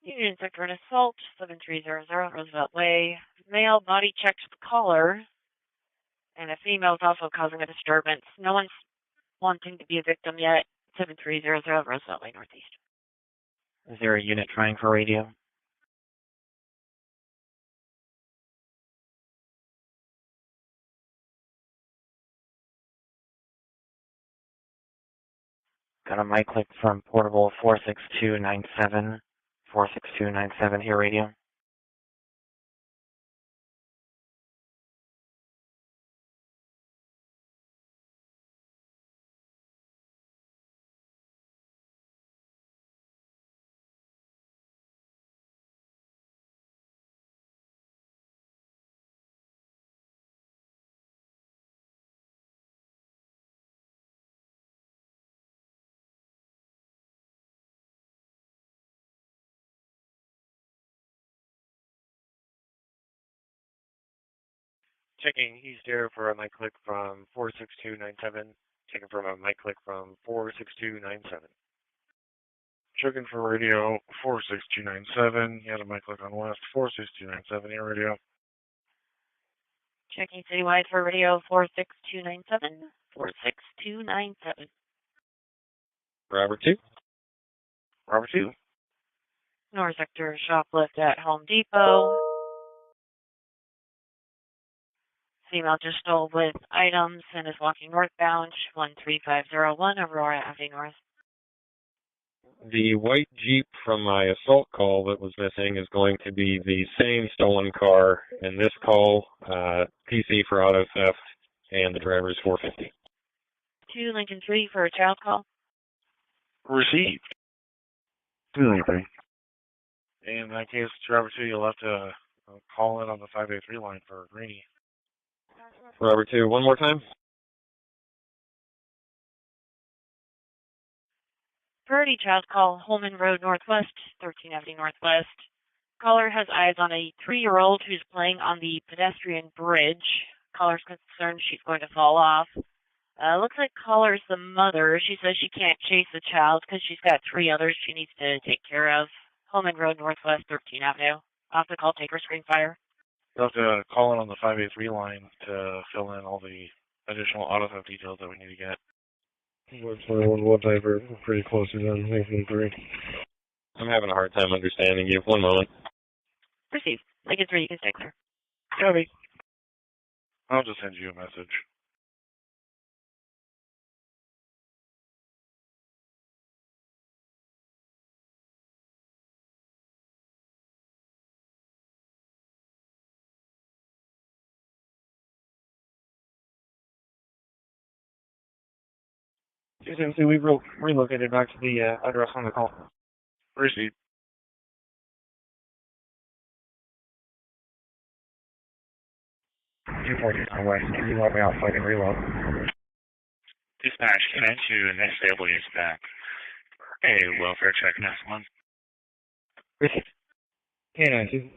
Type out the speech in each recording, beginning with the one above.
Union Sector an assault, 7300 Roosevelt Way. Male body checked the caller, and a female is also causing a disturbance. No one's wanting to be a victim yet. 7300 Roosevelt Way Northeast. Is there a unit trying for radio? Got a mic click from portable 46297. 46297 here, radio. Checking East Air for a mic click from 46297. Checking for a mic click from 46297. Checking for radio 46297. You had a mic click on West 46297 here, radio. Checking citywide for radio 46297. 46297. Robert 2. Robert 2. North Sector shoplift at Home Depot. Female just stole with items and is walking northbound, 13501 Aurora Avenue North. The white Jeep from my assault call that was missing is going to be the same stolen car in this call, PC for auto theft, and the driver is 450. 2 Lincoln 3 for a child call. Received. 2 Lincoln 3. In that case, Robert 2, you'll have to call in on the 583 line for Greenie. Robert 2, one more time. Purdy child call, Holman Road Northwest, 13th Avenue Northwest. Caller has eyes on a 3-year-old who's playing on the pedestrian bridge. Caller's concerned she's going to fall off. Looks like caller's the mother. She says she can't chase the child because she's got 3 others she needs to take care of. Holman Road Northwest, 13th Avenue. Off the call, take her screen fire. You'll have to call in on the 583 line to fill in all the additional auto theft details that we need to get. What type are pretty close to them, Lincoln 3. I'm having a hard time understanding you. One moment. Receive. Lincoln 3, you can stay clear. Copy. I'll just send you a message. Agency, we've relocated back to the address on the call. Received. On West, can you help me out so I can reload? Dispatch, can I to next stable is back. A welfare check, next one. Received. K92.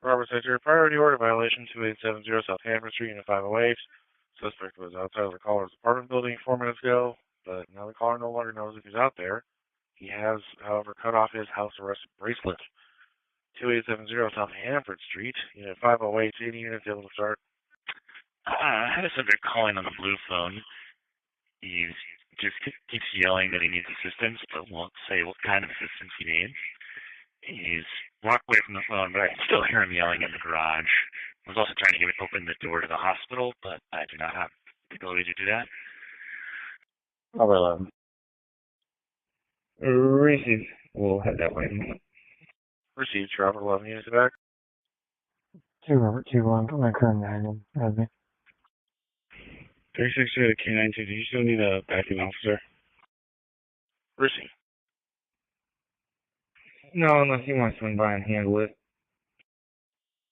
Robert Sector, priority order violation 2870 South Hanford Street, Unit 508. Suspect was outside of the caller's apartment building 4 minutes ago, but now the caller no longer knows if he's out there. He has, however, cut off his house arrest bracelet. 2870 South Hanford Street, Unit 508, 80 units able to start. I had a subject calling on the blue phone. He just keeps yelling that he needs assistance, but won't say what kind of assistance he needs. He's walked away from the phone, but I can still hear him yelling in the garage. I was also trying to open the door to the hospital, but I do not have the ability to do that. Over 11. Received. We'll head that way. Received, Robert 11 units back. 2 Robert 2 1, put my current 9 in. Has me. 362 to K92, do you still need a backing officer? Received. No, unless he wants to swing by and handle it.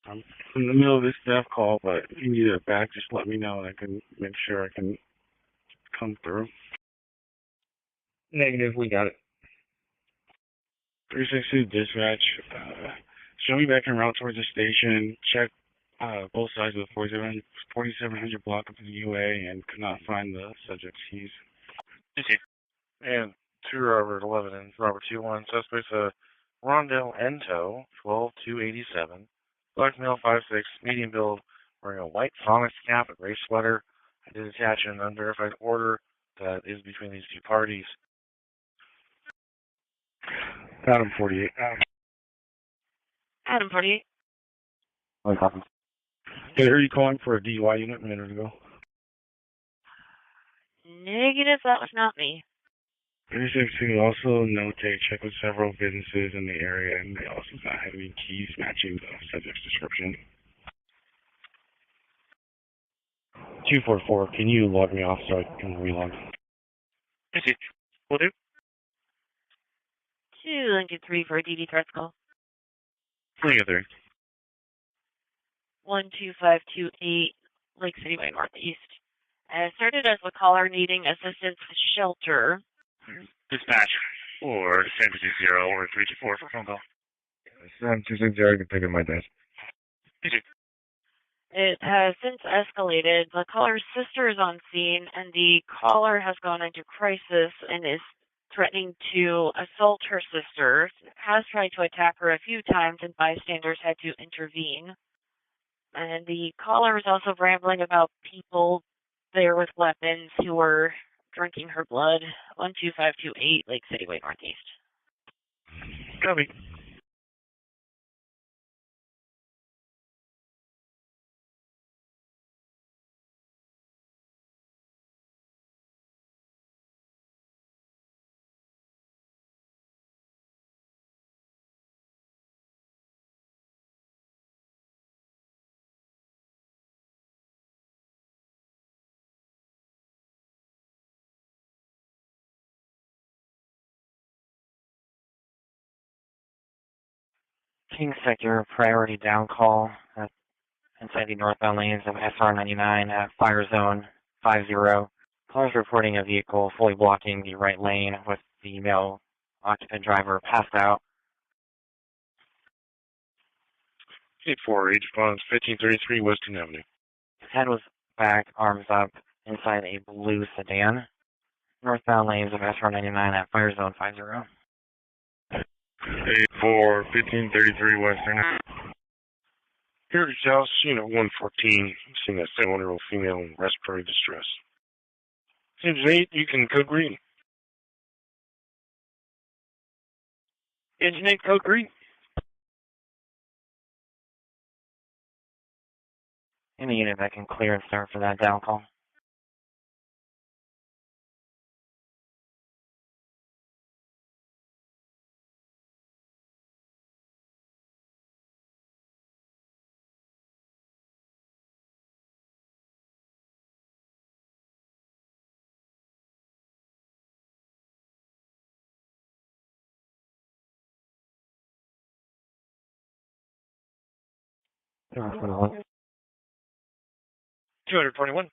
I'm in the middle of this staff call, but if you need it back, just let me know and I can make sure I can come through. Negative, we got it. 362 dispatch. Show me back en route towards the station. Check both sides of the 4700 block of the UA and could not find the subject's keys. And 2 Robert 11 and Robert 21. Suspects Rondell Ento, 12287. Black male, 5'6", medium build, wearing a white Phonics cap, a gray sweater. I did attach an unverified order that is between these two parties. Adam 48. Adam 48. One copy. Did I hear you calling for a DUI unit a minute ago? Negative, that was not me. 362 also notate check with several businesses in the area, and they also not have any keys matching the subject's description. 244, can you log me off so I can relog? Will do. 2 Lincoln 3 for a DD threats call. Lincoln 3. 12528 Lake City Way Northeast. Started as a caller needing assistance to shelter. Dispatch or 720 or 324 for phone call. 720, I can pick up my desk. It has since escalated. The caller's sister is on scene, and the caller has gone into crisis and is threatening to assault her sister, has tried to attack her a few times, and bystanders had to intervene. And the caller is also rambling about people there with weapons who were drinking her blood. 12528 Lake City Way Northeast. Copy. King Sector, priority down call inside the northbound lanes of SR99 at Fire Zone 50. Callers reporting a vehicle fully blocking the right lane with the male occupant driver passed out. 84, response 1533 Western Avenue. His head was back, arms up, inside a blue sedan. Northbound lanes of SR99 at Fire Zone 50. 84, 1533 Western Avenue. Heritage House, Unit 114, seeing a 71-year-old female in respiratory distress. Engine 8, you can code green. Engine 8, code green. Any unit that can clear and start for that down call. Zero 221. Is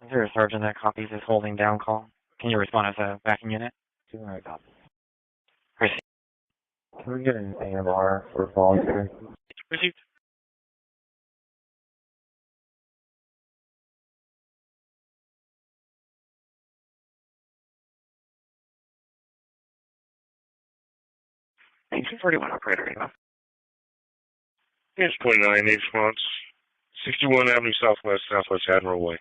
there a sergeant that copies his holding down call? Can you respond as a backing unit? 200 copies. Received. Can we get an AMR for volunteer? Received. Thank you, 41 operator. Yes, 29, response 61 Avenue Southwest, Southwest Admiral Way.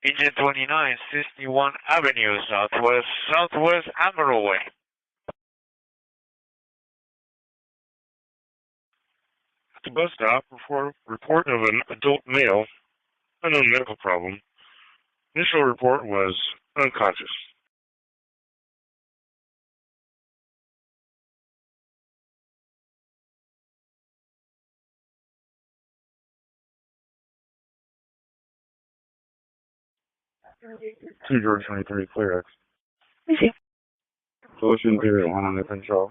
Engine 29, 61 Avenue Southwest, Southwest Admiral Way. At the bus stop, report of an adult male, unknown medical problem. Initial report was unconscious. Two George 23, clear X. Received. Solution period 1 under control.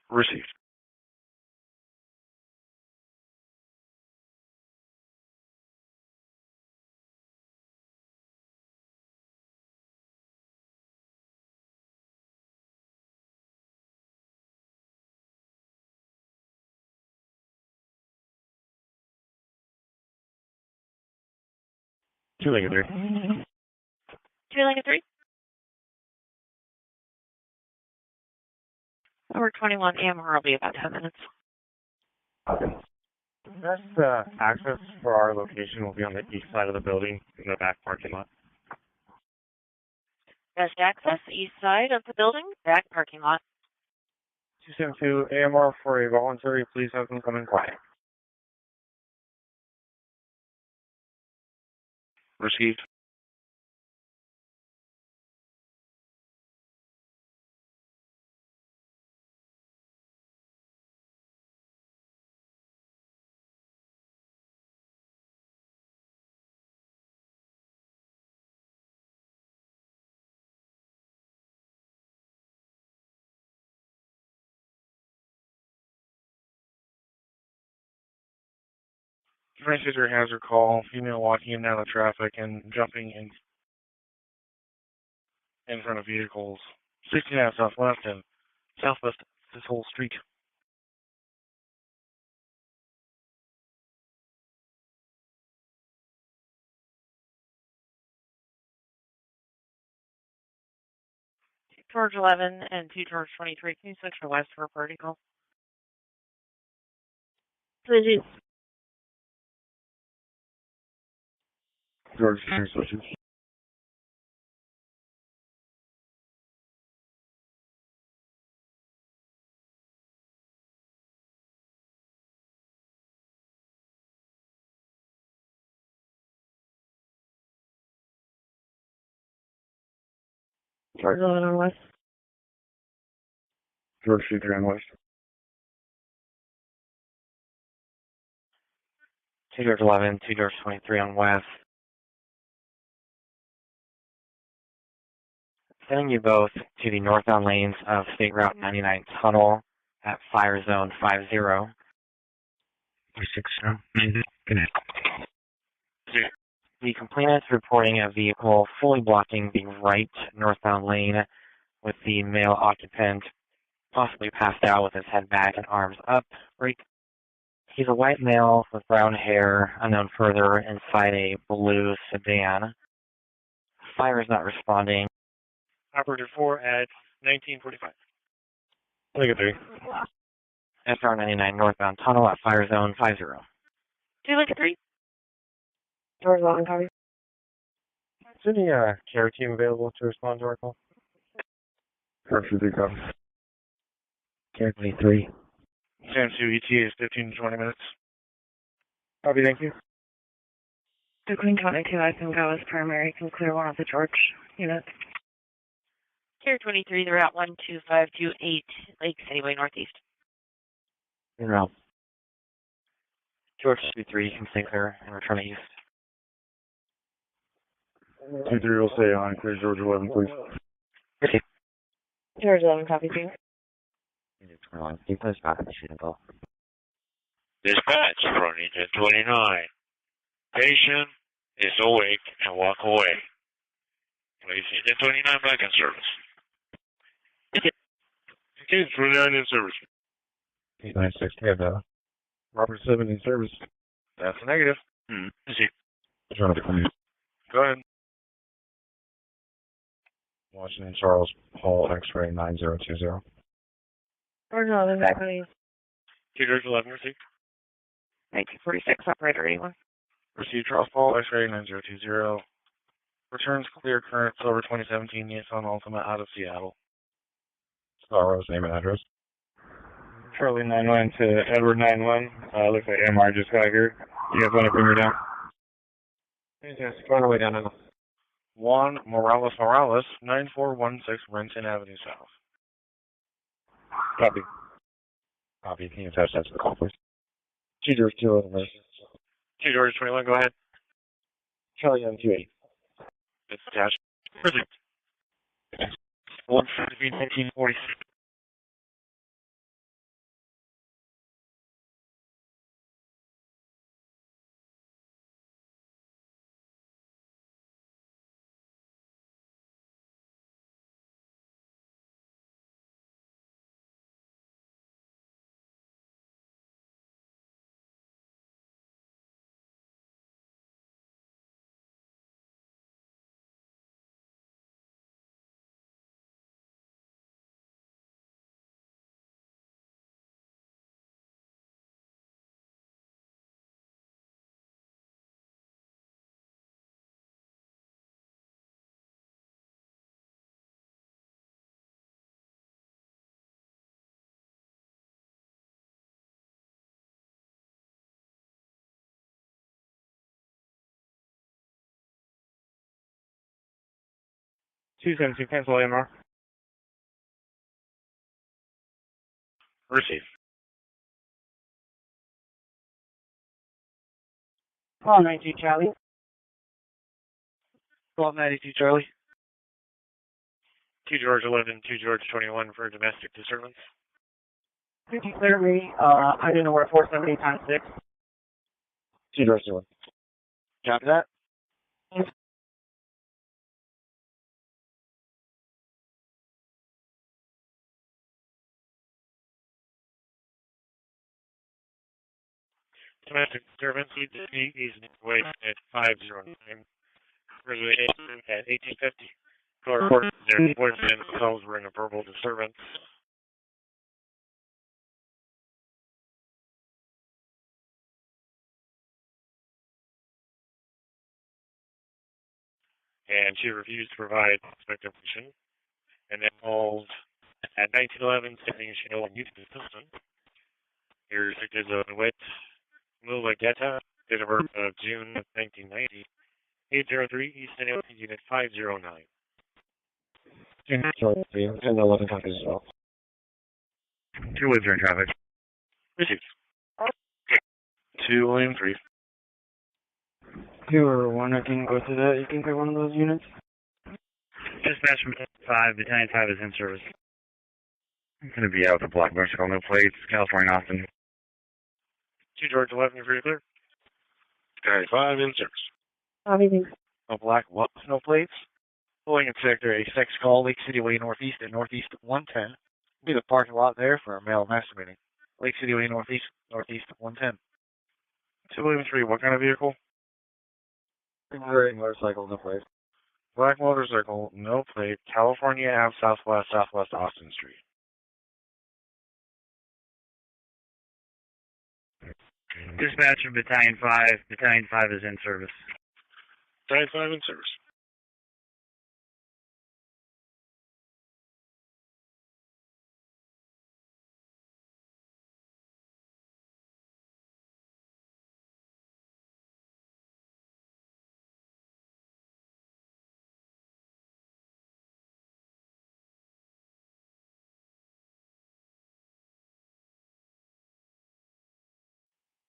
Received. 2 Lincoln 3. 2 Lincoln 3. Over 21 AMR will be about 10 minutes. Okay. Best access for our location will be on the east side of the building in the back parking lot. Best access, east side of the building, back parking lot. 272 AMR for a voluntary. Please have them come in quiet. Received. Emergency hazard call. Female walking in and out of traffic and jumping in front of vehicles. 69 southwest and southwest this whole street. George 11 and 2 George 23. Can you switch for west for a party call? Please. George 3 switches. George 11 on west. George 3 on west. 2 George 11, 2 George 23 on west. Sending you both to the northbound lanes of State Route 99 tunnel at Fire Zone 50. 6 connect. The complainant is reporting a vehicle fully blocking the right northbound lane with the male occupant possibly passed out with his head back and arms up. He's a white male with brown hair, unknown further, inside a blue sedan. Fire is not responding. Operator 4 at 1945. Lincoln 3. SR 99 northbound tunnel at Fire Zone 50. 2 Lincoln 3. George 11, copy. Is any care team available to respond to our call? George 3 comes. Care 23. Sam 2 ETA is 15 to 20 minutes. Copy, thank you. The Queen 22, I can go as primary. Can clear one of the George units. Care 23, the route 12528, Lake City Way Northeast. En route. George 23, you can stay clear and return to east. 2-3 will stay on. Clear George 11, please. Okay. George 11, copy, too. Dispatch from Engine 29. Patient is awake and walk away. Please, Engine 29 back in service. Engine 29 in service. 896, we have Robert 7 in service. That's a negative. Is he? Go ahead. Washington Charles Paul X-ray 9020. George 11, back on east. 2 George 11, received. 1946, operator 81. Received Charles Paul X-ray 9020. Returns clear current silver 2017 Nissan Altima out of Seattle. Starrow's name and address. Charlie 91 to Edward 91. Looks like MR just got here. You guys want to bring her down? Fantastic. Find our way down now. Juan Morales, 9416 Renton Avenue South. Copy. Copy. Can you attach that to the call, please? 2 George 2 2 George 21, go ahead. Charlie 928. It's attached. Perfect. 1946. 217, cancel AMR. Receive. 1292 Charlie. 1292 Charlie. 2 George 11, 2 George 21 for domestic disturbance. Could you clear me? I didn't know where 470 times 6. 2 George 21. Copy that. Domestic disturbance, he's away at 509. Reservation at 1850. Caller reported their boyfriend themselves were in a verbal disturbance. And she refused to provide suspect information. And then called at 1911, stating she no longer used the system. Here's pictures of Wit Mulageta, date of birth of June of 1990. 803 East Antelope, Unit 509. 1011 copies as well. 2 lives are in traffic. Received. 2 William 3. 2 or 1, I can go to that. You can clear one of those units. Dispatch from 5, Battalion 5 is in service. I'm going to be out with a black motorcycle, no plates, California, Austin. 2 George 11, you're free to clear. Battalion 5 in service. Anything. A black what? No plates. Pulling in sector a sex call, Lake City Way Northeast at Northeast 110. Be the parking lot there for a male masturbating. Lake City Way Northeast, Northeast 110. 2 William 3, what kind of vehicle? Motorcycle, no plate. Black motorcycle, no plate, California Ave, Southwest, Southwest Austin Street. Dispatch from Battalion 5, Battalion 5 is in service. Battalion 5 in service.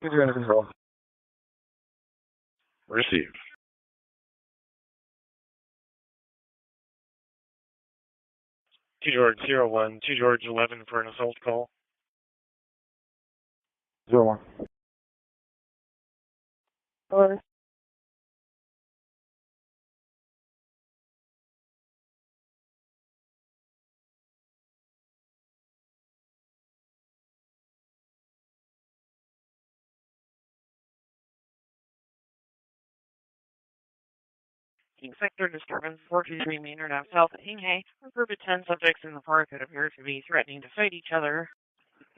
You're under control. Received. 2 George 01, 2 George 11 for an assault call. 01. Or Sector disturbance 423 Maynard Ave South at Hinghay. Reported 10 subjects in the park that appear to be threatening to fight each other.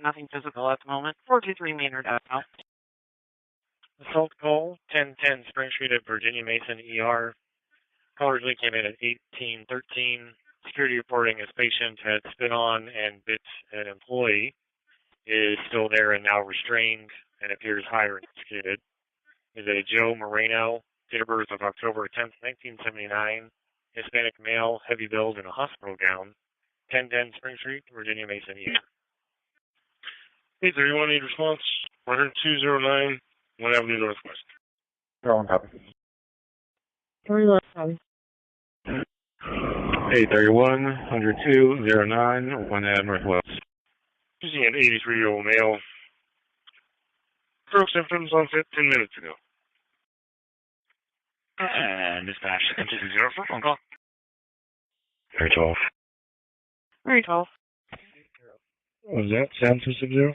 Nothing physical at the moment. 423 Maynard Ave South. Assault call, 1010 Spring Street at Virginia Mason ER. Callers came in at 1813. Security reporting as patient had spit on and bit an employee. Is still there and now restrained and appears higher intoxicated. Is a Joe Moreno, date of birth of October 10th, 1979. Hispanic male, heavy build in a hospital gown. 1010 Spring Street, Virginia Mason ER. 831 need response. 10209, 1 Avenue Northwest. 1 copy. 31 copy. 831, 10209, 1 Avenue Northwest. Using an 83-year-old male. Stroke symptoms onset 10 minutes ago. And dispatch 220 for phone call. Very 12. Very 12. Was that sound 260?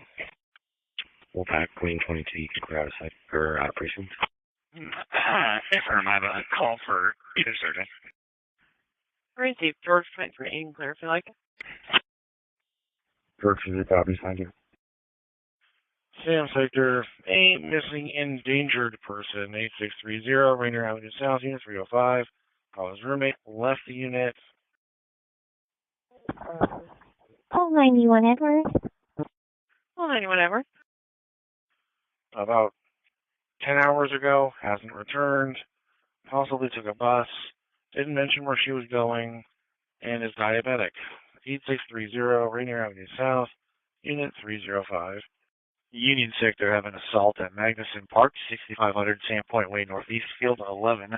Wolfpack, Queen 22, you can clear out of sight, or out of precinct. Affirm, I have a call for either surgeon. Received George 23 in clear if you like. George, your copies, thank you. Sam Sector, a missing endangered person, 8630, Rainier Avenue South, Unit 305. His roommate left the unit. 91 Edward. 91 Edward. About 10 hours ago, hasn't returned. Possibly took a bus. Didn't mention where she was going. and is diabetic. 8630 Rainier Avenue South, Unit 305. Union Sector have an assault at Magnuson Park, 6500 Sandpoint Way Northeast, Field 11.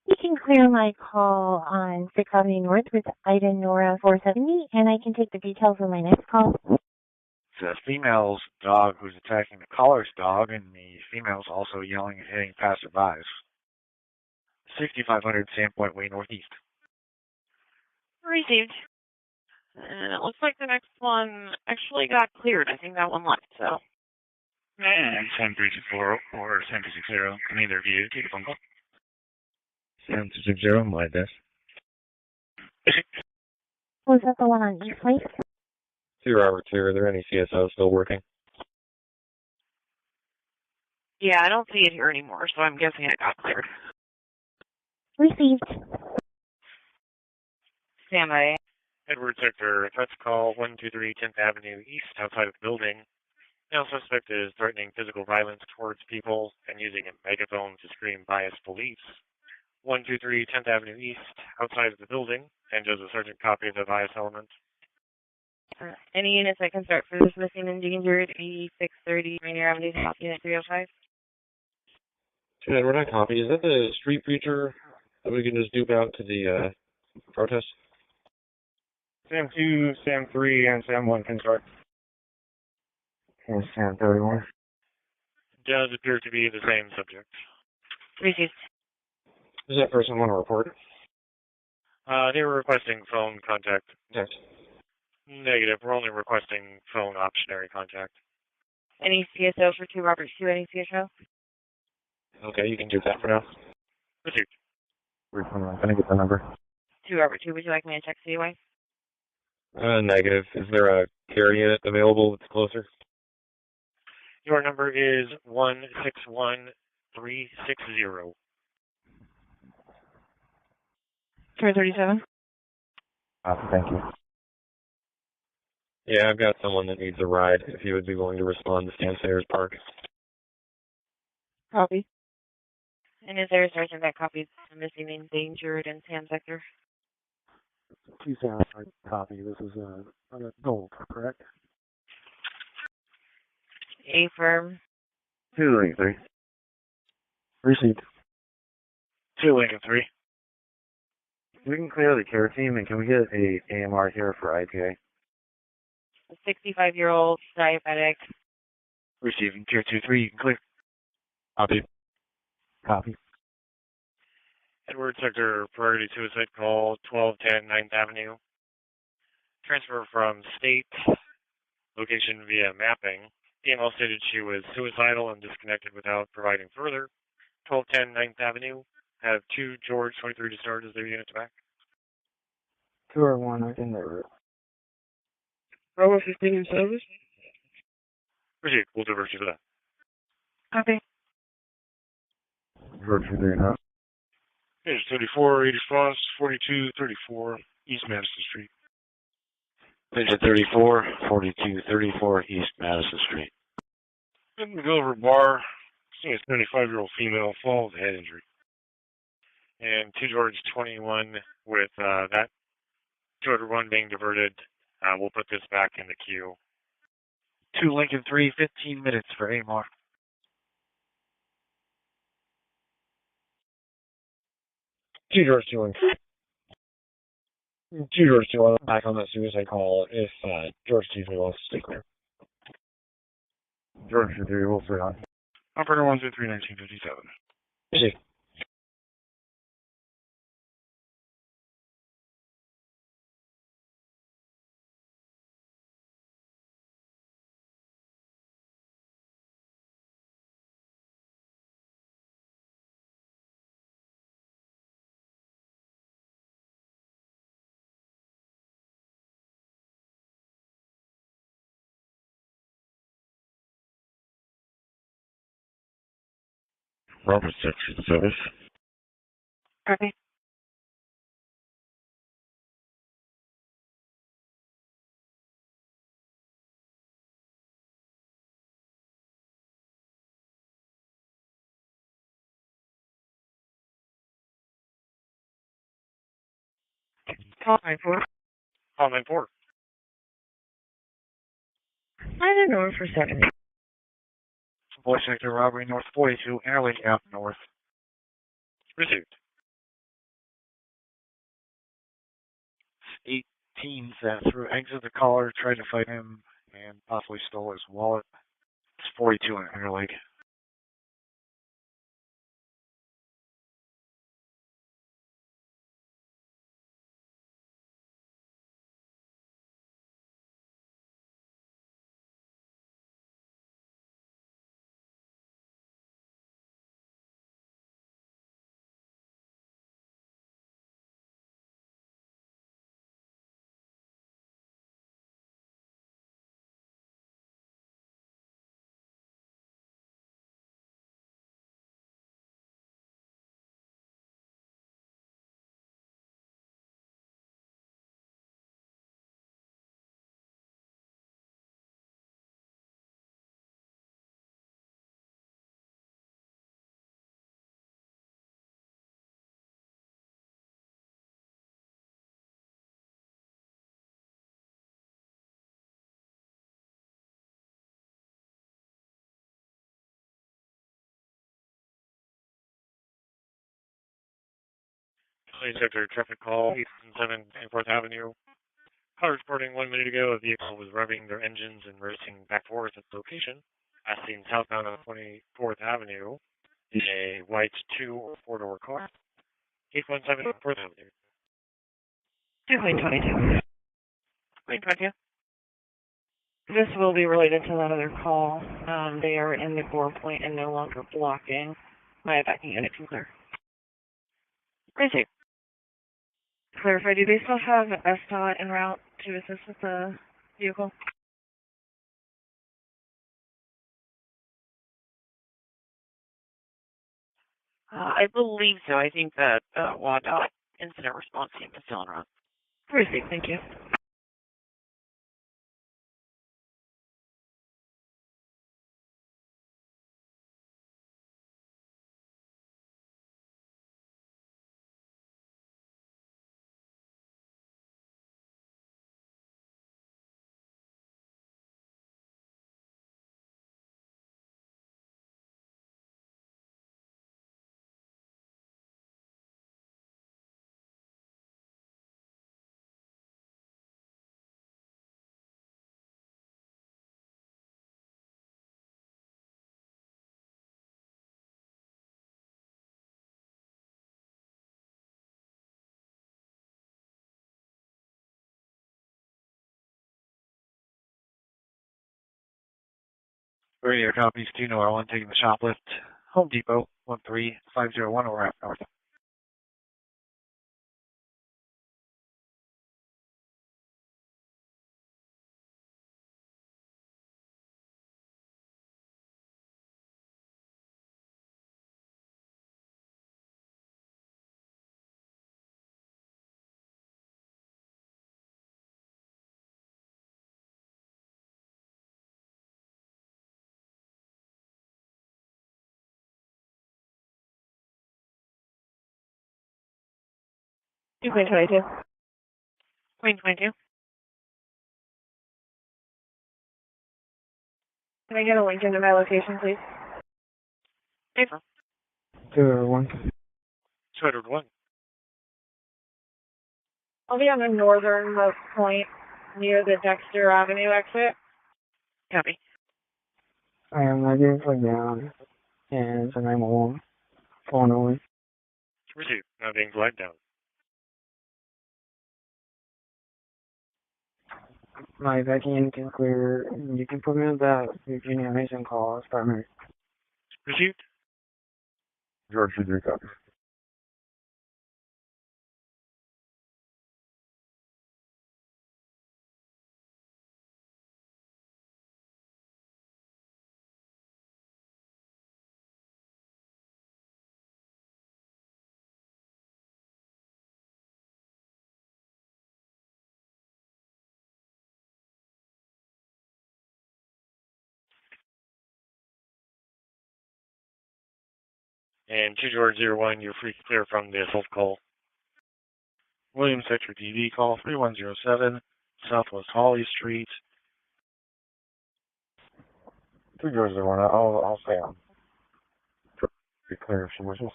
You can clear my call on 6th Avenue North with Ida Nora 470, and I can take the details of my next call. It's a female's dog who's attacking the caller's dog, and the female's also yelling and hitting passerbys. 6500 Sandpoint Way Northeast. Received. And it looks like the next one actually got cleared. I think that one left, so. And 7324 or 7360, can either of you take a phone call? 7260, my desk. Was that the one on East Lake? 2 Robert 2, are there any CSOs still working? Yeah, I don't see it here anymore, so I'm guessing it got cleared. Received. Standby. Edward Sector, that's call 123 10th Avenue East, outside of the building. Now suspect is threatening physical violence towards people and using a megaphone to scream bias police. 123 10th Avenue East, outside of the building, and does a sergeant copy of the bias element. Any units that can start for this missing and endangered, 8630 Rainier Avenue South, Unit 305. Edward, I copy. Is that the street preacher that we can just dupe out to the protest? Sam 2, Sam 3, and Sam 1 can start. And Sam 31. Does appear to be the same subject. Received. Does that person want to report? They were requesting phone contact. Text. Negative. We're only requesting phone optionary contact. Any CSO for 2 Robert 2, any CSO? Okay, you can do that for now. Received. Can I get the number? 2 Robert 2, would you like me to check CUA? Negative. Is there a care unit available that's closer? Your number is 161360. 437. Thank you. Yeah, I've got someone that needs a ride, if you would be willing to respond to Stan Sayers Park. Copy. And is there a sergeant that copies the missing and endangered in Sam Sector? Please have a copy. This is a gold, correct? A firm. 2 Lincoln 3. Received. 2 Lincoln 3. We can clear the care team, and can we get a AMR here for IPA? A 65-year-old diabetic. Receiving Tier 2-3, you can clear. Copy. Copy. Edward Sector, priority suicide call, 1210 9th Avenue. Transfer from state, location via mapping. EML stated she was suicidal and disconnected without providing further. 1210 9th Avenue. Have 2 George 23 discharges their units back. 2 or 1 within their route. Bravo 15 in service. Proceed. We'll divert you to that. Copy. George 3 and up. Page 34, 8 response, 4234 East Madison Street. Page 34, 4234 East Madison Street. In the Gilbert Bar, seeing a 75-year-old female fall with head injury. And 2 George 21 with that George 1 being diverted. We'll put this back in the queue. 2 Lincoln 3, 15 minutes for AMR. Two George 2 George 2 back on that suicide call if George 2 wants to stay clear. George 3, we'll stay on. Operator 123 1957. Easy. Robert Section Service. Copy. Call 9-4. Call 9-4. Item Nora for 70. Boy sector robbery north 42, Interlake out north. Received. 18 through exit the caller, tried to fight him, and possibly stole his wallet. It's 42 in Interlake. Police sector traffic call, 807 4th Avenue. Caller reporting 1 minute ago a vehicle was revving their engines and racing back forth at the location. As seen southbound on 24th Avenue, a white 2 or 4-door car. 817 4th Avenue. 2.22. 2.22. This will be related to that other call. They are in the core point and no longer blocking. My backing unit can clear. Crazy. Clarify, do they still have SDOT en route to assist with the vehicle? I believe so. I think that WADOT incident response team is still en route. Crazy, thank you. Radio copies 2 Nora 1 taking the shoplift. Home Depot 13501 over at north. Queen 22. Queen 22. Can I get a link into my location, please? April. 201. 201. I'll be on the northernmost point near the Dexter Avenue exit. Copy. I am ready for down, and it's a 911. Phone over. Received. Now being flagged down. My backing unit can clear. You can put me on that Virginia Mason call as primary. Received. George, should you copy? And 2 George 01, you're free to clear from the assault call. Williams Sector DV call 3107, Southwest Holly Street. 3001, I'll stay on. Be clear if she wishes.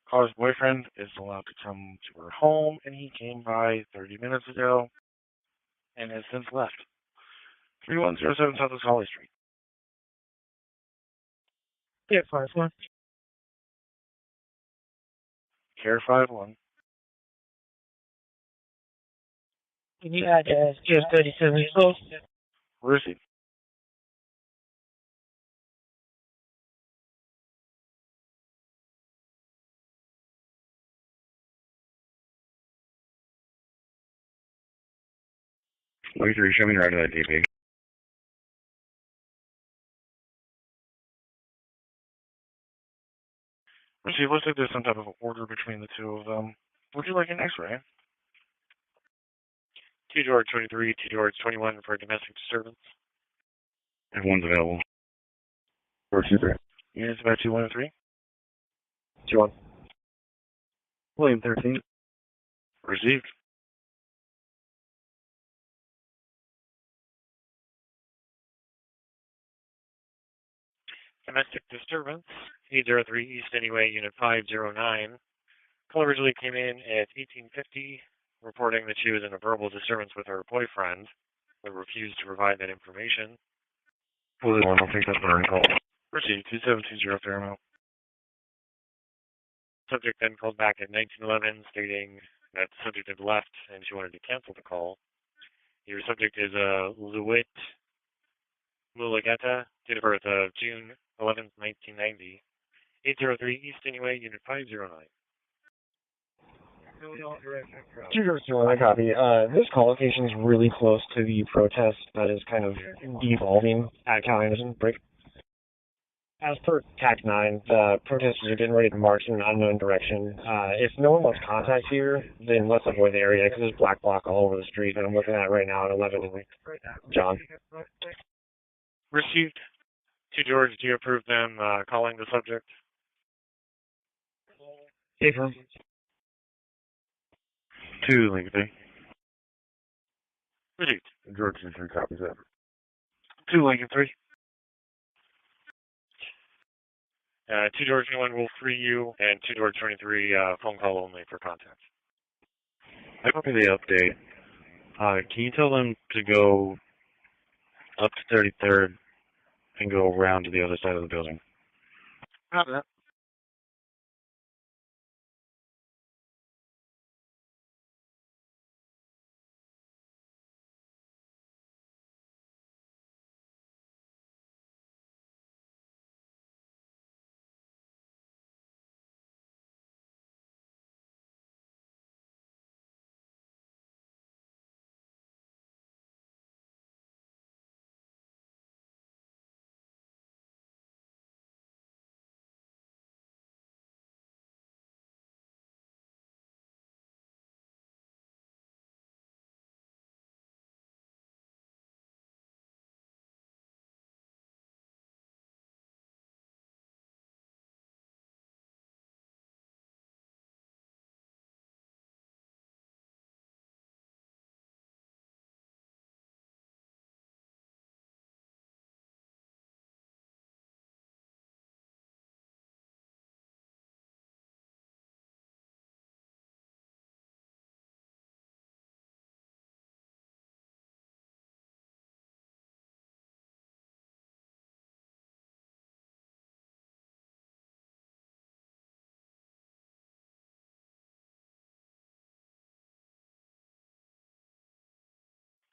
Caller's boyfriend is allowed to come to her home, and he came by 30 minutes ago and has since left. 3107 Southwest Holly Street. Yeah, 5-1. Care 5-1. Can you add GS 37 as well? Where is he? Wait, show me right to that DP. It looks like there's some type of order between the two of them. Would you like an x-ray? 2 George 23, 2 George 21 for domestic disturbance. Everyone's available. George 23. Units about 213. 2-1. William 13. Received. Domestic disturbance, 803 East Anyway, Unit 509. Caller originally came in at 1850, reporting that she was in a verbal disturbance with her boyfriend, but refused to provide that information. I'll take that burn call. Received 2720 Fairmount. Subject then called back at 1911, stating that the subject had left and she wanted to cancel the call. Your subject is Luit Mulageta, date of birth of June 11th, 1990. 803 East Anyway, Unit 509. I copy. This call location is really close to the protest that is kind of devolving at Cal Anderson Break. As per TAC 9, the protesters are getting ready to march in an unknown direction. If no one wants contact here, then let's avoid the area because there's black bloc all over the street that I'm looking at right now at 11. John. Received. 2 George, do you approve them calling the subject? Affirm. 2 Lincoln 3. Received. George 23 copies that. 2 Lincoln 3. 2 George 21 will free you, and 2 George 23 phone call only for contact. I copy the update. Can you tell them to go up to 33rd and go around to the other side of the building? Copy that.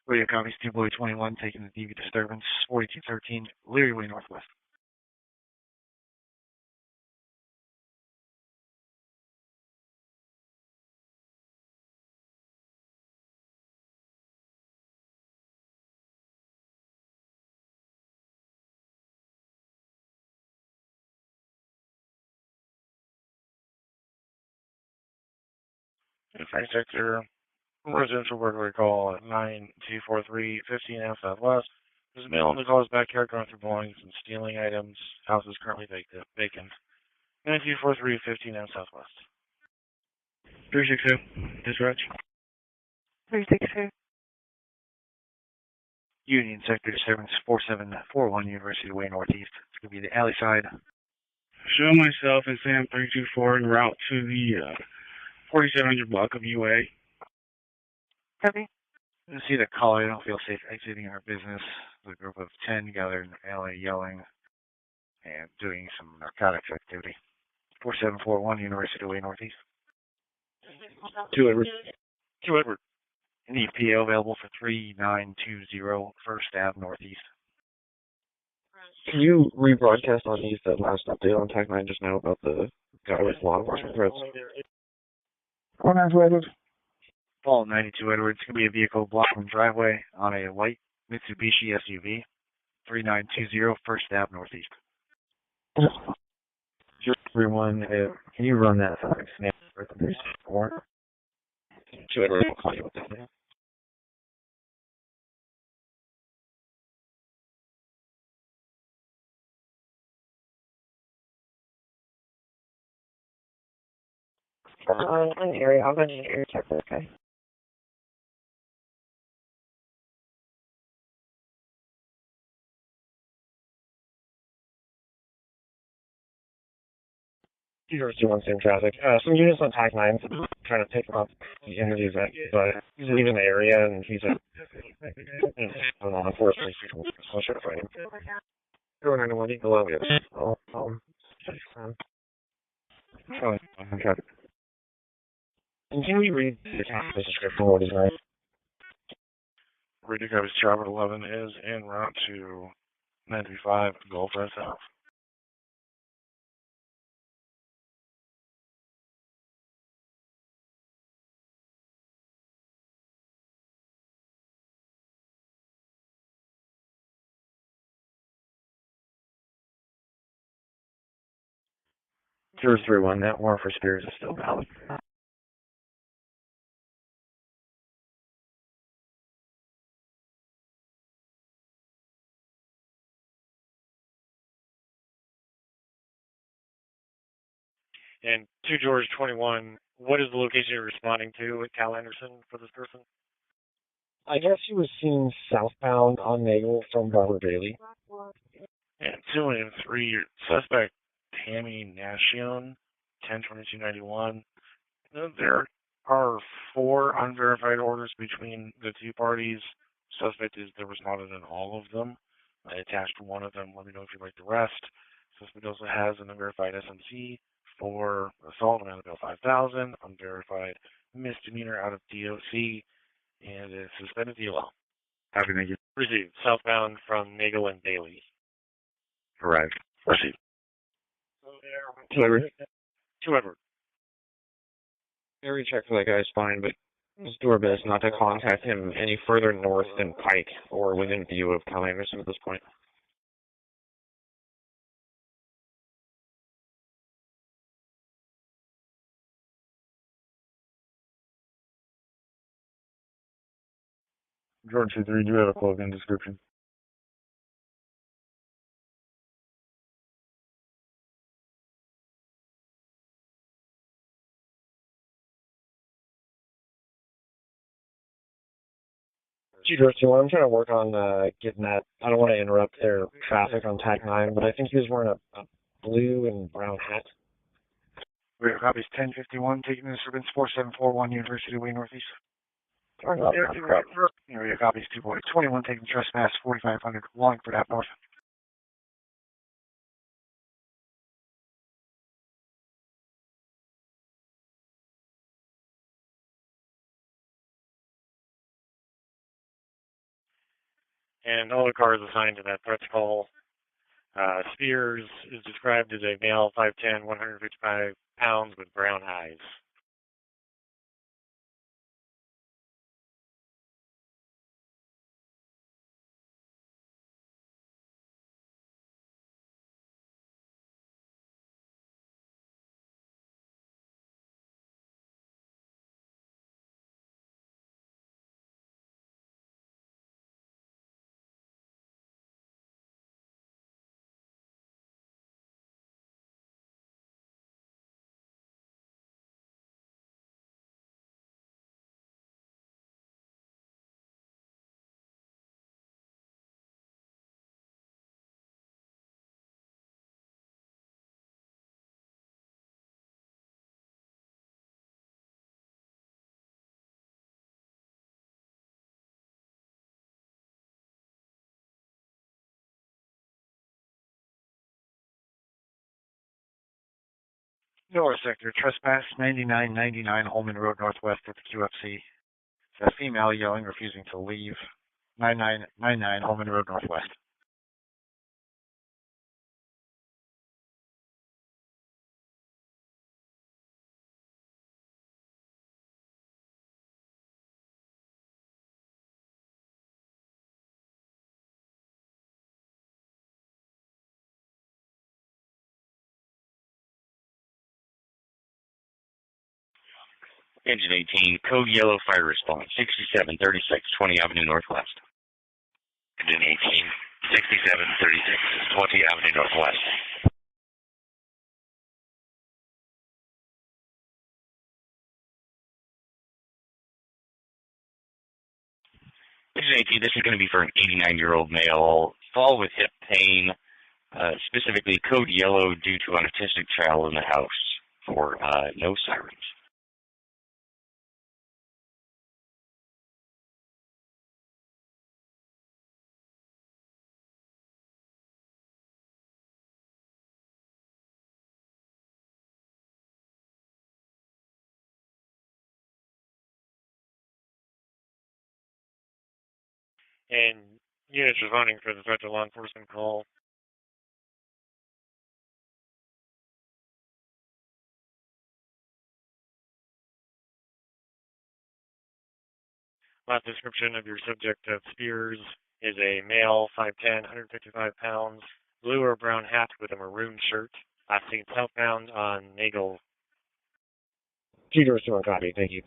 Radio copies 2 Boy 21 taking the DV disturbance, 4213 Leary Way Northwest. Fire sector, residential burglary call at 9243 15F Southwest. There's a male in the caller's backyard going through belongings and stealing items. House is currently vacant. 9243 15F Southwest. 360, dispatch. 360. Union Sector Disturbance 4741 University Way Northeast. It's going to be the alley side. Show myself and Sam 324 en route to the 4700 block of UA. Copy. You see the caller, don't feel safe exiting our business. The group of 10 gathered in the alley yelling and doing some narcotics activity. 4741 University Way Northeast. 2 Edward. 2 Edward. Any PO available for 3920 First Ave Northeast. Can you rebroadcast on these that last update on Tech 9 just now about the guy with law enforcement threats? 192 Edward. Paul 92 Edwards. It's going to be a vehicle blocking the driveway on a white Mitsubishi SUV. 3920 First Ave Northeast. 031, can you run that snap for the warrant? 2 Edward, I'll call you with that. An area. I'm going to need an area check for this guy. Doing same traffic. Some units on TAC 9 trying to pick him up the end of the event, but he's leaving the area and he's a law enforcement. So I should find him. 091, you can allow me to. And can we read the description of what he's right? Radio Coverage Charlotte 11 is en route to 95 Gulf South. Zero 031, that warrant for Spears is still valid. And 2 George 21, what is the location you're responding to at Cal Anderson for this person? I guess he was seen southbound on Nagel from Robert Bailey. And 2 and 3, suspect Tammy Nashion, 10/22/91. There are 4 unverified orders between the two parties. Suspect is responded in all of them. I attached one of them. Let me know if you'd like the rest. Suspect also has an unverified SMC for assault around bill 5,000, unverified misdemeanor out of DOC, and a suspended DLL. Copy, thank you. Received. Southbound from Nagel and Bailey. Arrived. Received. 2 Edward. 2 Edward. Area check for that guy's fine, but let's do our best not to contact him any further north than Pike or within view of Cal Anderson at this point. George 23, do you have a clothing description? George 21, I'm trying to work on getting that. I don't want to interrupt their traffic on TAC 9, but I think he was wearing a blue and brown hat. We have copies 1051, taking the disturbance 4741 University Way Northeast. Sorry about that. Crap. Area copies 2.21, taking trespass 4500 Wallingford Ave North. And all the cars assigned to that threats call. Spears is described as a male, 5'10", 155 pounds with brown eyes. North Sector, trespass, 9999 Holman Road Northwest at the QFC. It's a female yelling, refusing to leave. 9999 Holman Road Northwest. Engine 18, code yellow fire response, 6736 20 Avenue Northwest. Engine 18, 6736 20 Avenue Northwest. Engine 18, this is going to be for an 89-year-old male, fall with hip pain, specifically code yellow due to an autistic child in the house for no sirens. And units responding for the threat to law enforcement call. Last description of your subject of Spears is a male, 5'10", 155 pounds, blue or brown hat with a maroon shirt. Last seen southbound on Nagel. 2 doors to 1 copy, thank you.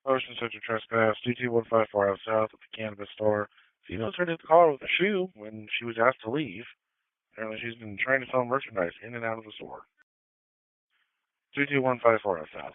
Ocean Central trespass, DT154 out south at the cannabis store. Female tried to hit the car with a shoe when she was asked to leave. Apparently she's been trying to sell merchandise in and out of the store. 22154 out south.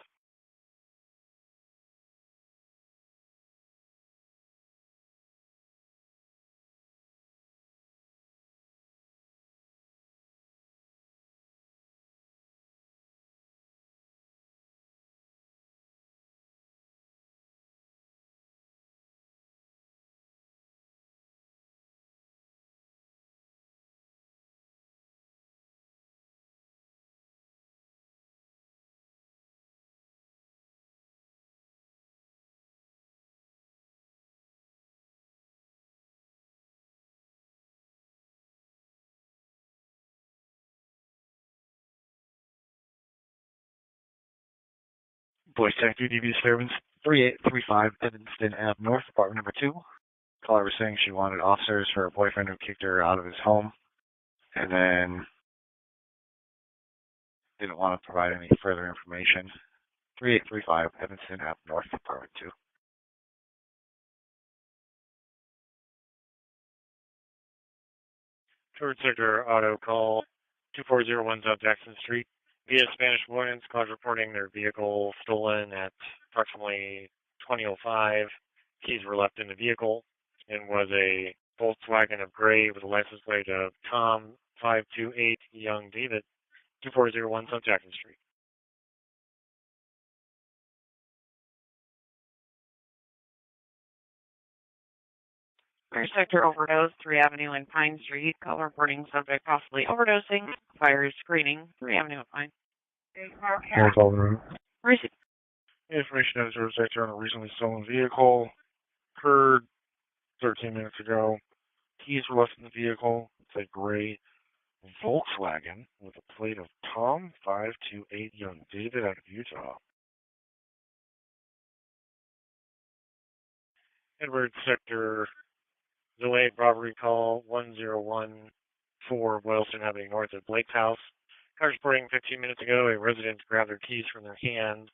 Voice Tech 2DB Disturbance, 3835 Evanston Ave North, apartment number 2. Caller was saying she wanted officers for her boyfriend who kicked her out of his home, and then didn't want to provide any further information. 3835 Evanston Ave North, apartment 2. Third sector auto call 2401 South Jackson Street. Via Spanish Warrants, callers reporting their vehicle stolen at approximately 20:05. Keys were left in the vehicle and was a Volkswagen of gray with a license plate of Tom 528 Young David, 2401 South Jackson Street. Fire sector overdose, 3 Avenue and Pine Street. Call reporting subject possibly overdosing. Fire screening, 3 Avenue and Pine. Receive. Information of the sector on a recently stolen vehicle occurred 13 minutes ago. Keys were left in the vehicle. It's a gray Volkswagen with a plate of Tom 528 Young David out of Utah. Edward sector Delayed robbery call 1014 Boylston Avenue North at Blake's house. Car reporting 15 minutes ago, a resident grabbed their keys from their hand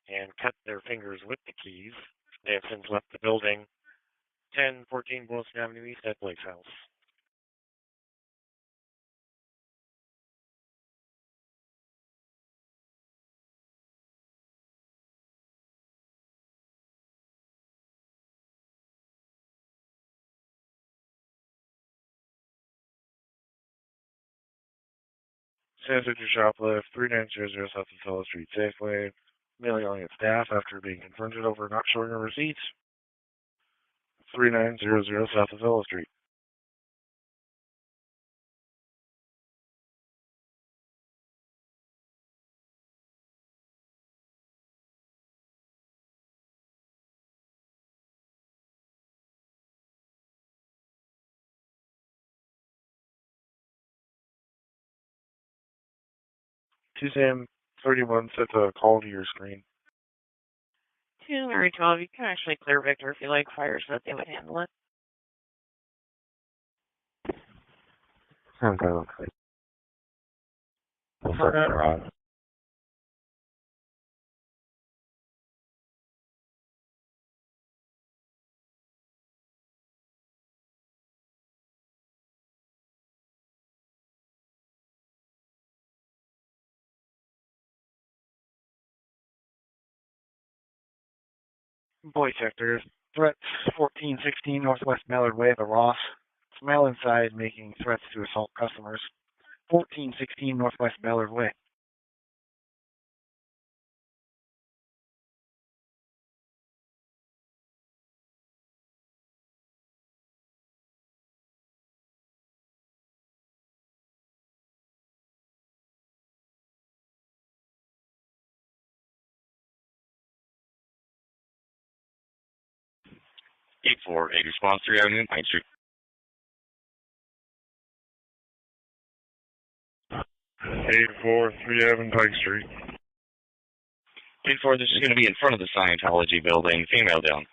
and cut their fingers with the keys. They have since left the building. 1014 Boylston Avenue East at Blake's house. San Victor Shoplift, 3900 South Othello Street Safeway. Mailing on its staff after being confronted over not showing a receipt. 3900 South Othello Street. Sam 31 set the call to your screen. 2 Mary 12, you can actually clear Victor if you like. Fire so that they would handle it. Sounds like we'll start the garage. Boy sector. Threats 1416 Northwest Mallard Way, the Ross. Smell inside making threats to assault customers. 1416 Northwest Mallard Way. Eight four eight response 3 Avenue, Pine Street. 843 Avenue, Pike Street. 8-4, this is going to be in front of the Scientology building. Female down.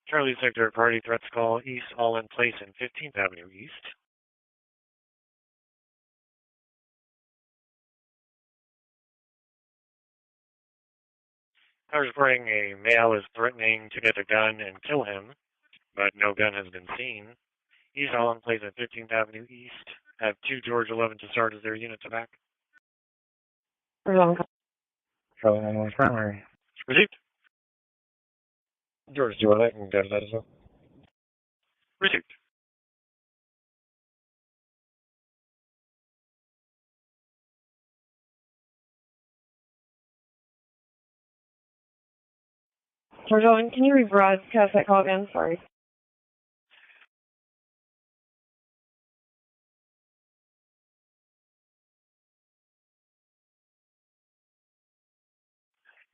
Charlie Sector party threats call East All in Place in 15th Avenue East. I was reporting a male is threatening to get a gun and kill him, but no gun has been seen. East All in Place at 15th Avenue East. Have 2 George 11 to start as their unit to back. Charlie 91 primary. Received. George, do you want that? Can go to that as well. Received. George Owen, can you rebroadcast that call again? Sorry.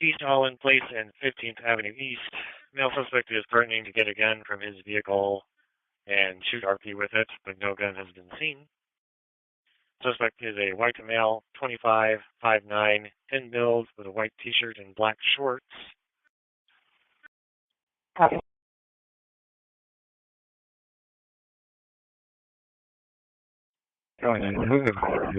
East All in Place and 15th Avenue East. Male suspect is threatening to get a gun from his vehicle and shoot RP with it, but no gun has been seen. Suspect is a white male, 25, 5'9", thin build with a white t-shirt and black shorts. Copy. Charlie 91, who's the caller?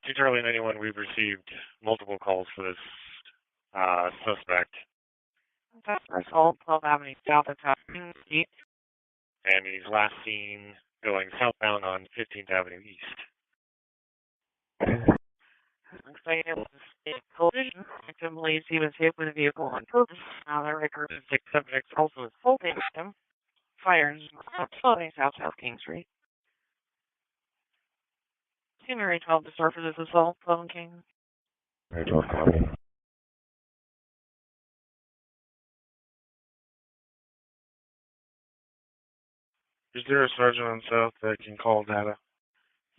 2 Charlie 91, we've received multiple calls for this suspect. Assault, 12 Avenue South at Happening East. And he's last seen going southbound on 15th Avenue East. Looks like it was a collision. Victim believes he was hit with a vehicle on purpose. Now the record is 676 also assaulting him. Fires flooding South King Street. 2 Mary 12 to start for this assault, 12 King. Mary 12, copy. Is there a sergeant on South that can call data?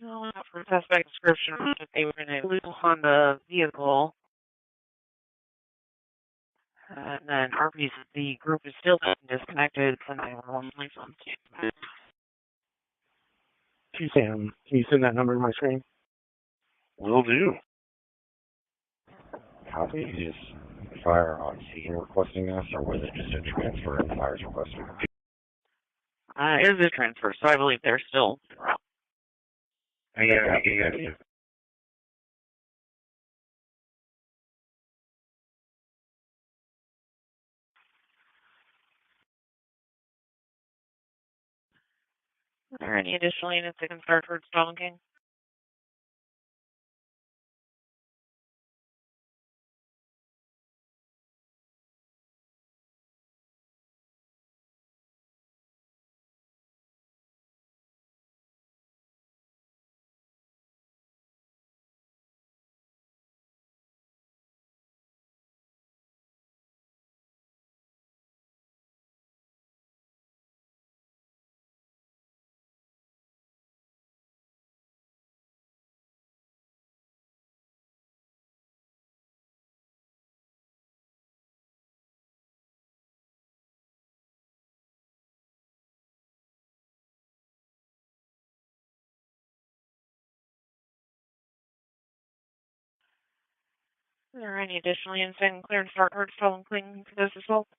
No, not for suspect description. They were in a blue Honda vehicle. And then Arby's, the group is still disconnected. Send 911, please on standby. Sam, can you send that number to my screen? Will do. Copy. Is fire on scene requesting us, or was it just a transfer and fire's requesting? It is a transfer, so I believe they're still. I got it. Are there any additional units that can start towards Stalking? Are there any additional units that can clear and start towards Stalking for this assault?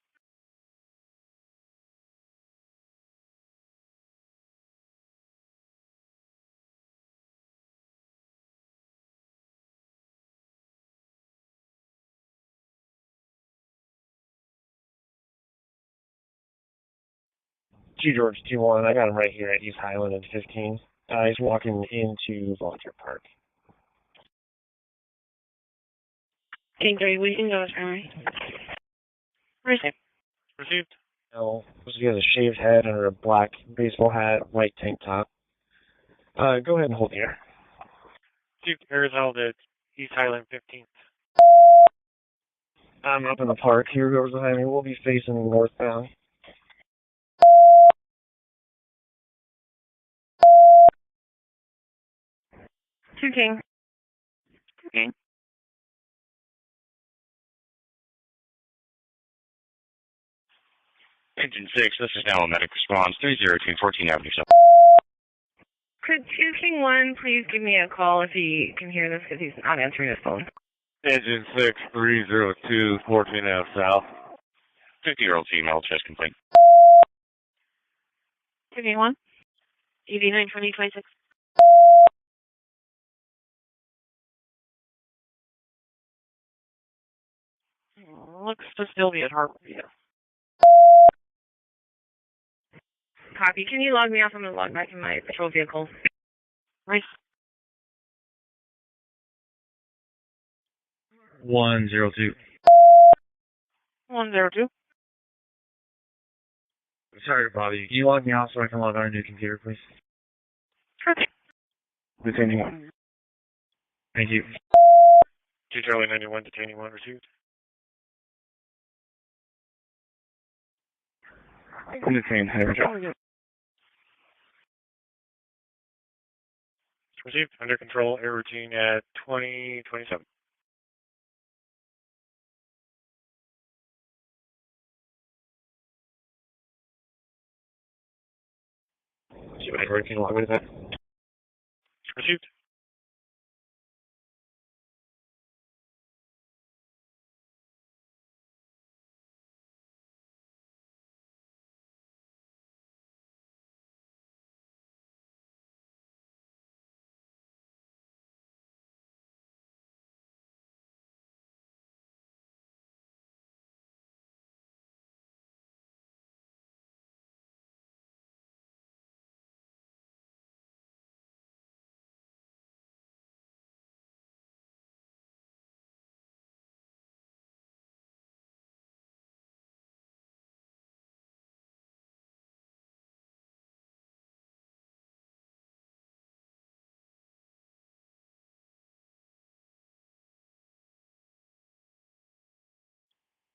G George 2-1, I got him right here at East Highland and 15. He's walking into Volunteer Park. Team 3, we can go as primary. Receive. Received. No, he has a shaved head under a black baseball hat, white tank top. Go ahead and hold the air. Received. Air is held at East Highland 15th. I'm up in the park. Here goes behind me. We'll be facing northbound. Two King. Engine 6, this is now a medic response, 302 14th Avenue South. Could 2 King 1 please give me a call if he can hear this, because he's not answering his phone? Engine 6, 302 14th Ave South. 50-year-old female, chest complaint. 2 King 1? EV 92026. Looks to still be at Harborview. Copy. Can you log me off? I'm going to log back in my patrol vehicle. Right. 102. 102. Sorry, Bobby. Can you log me off so I can log on a new computer, please? Sure. Detaining 1. Thank you. 2 Charlie 91, detaining 1 received. I'm detained. Received. Under control. Air routine at 2027. See what I can log with that. Received.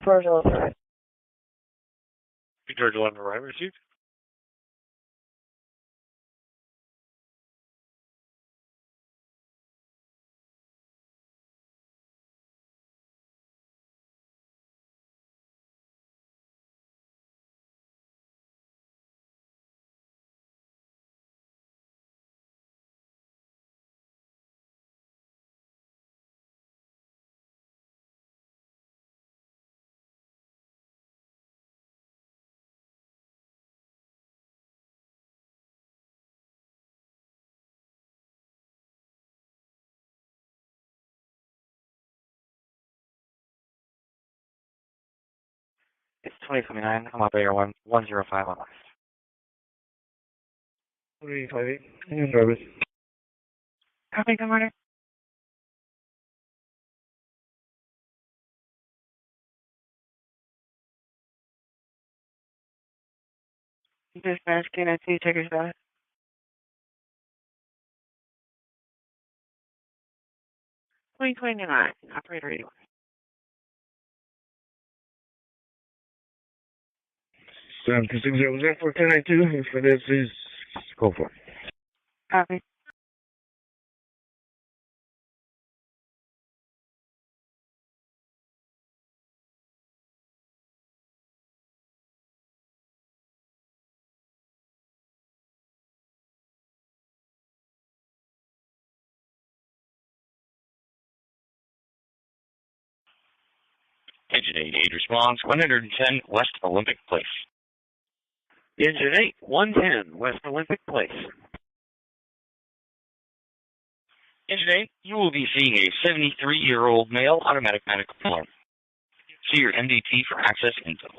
George 11. George 11 arrival received. It's 2029. I'm operator 105 on west. 358. Service. Copy, good morning. Dispatch, can I see checkers back? $20.29, operator 81. Seven two six zero. Was that for 1092? If it is, please go for it. Copy. Engine 88 response, 110 West Olympic Place. Engine 8, 110, West Olympic Place. Engine 8, you will be seeing a 73-year-old male automatic medical alarm. See your MDT for access info.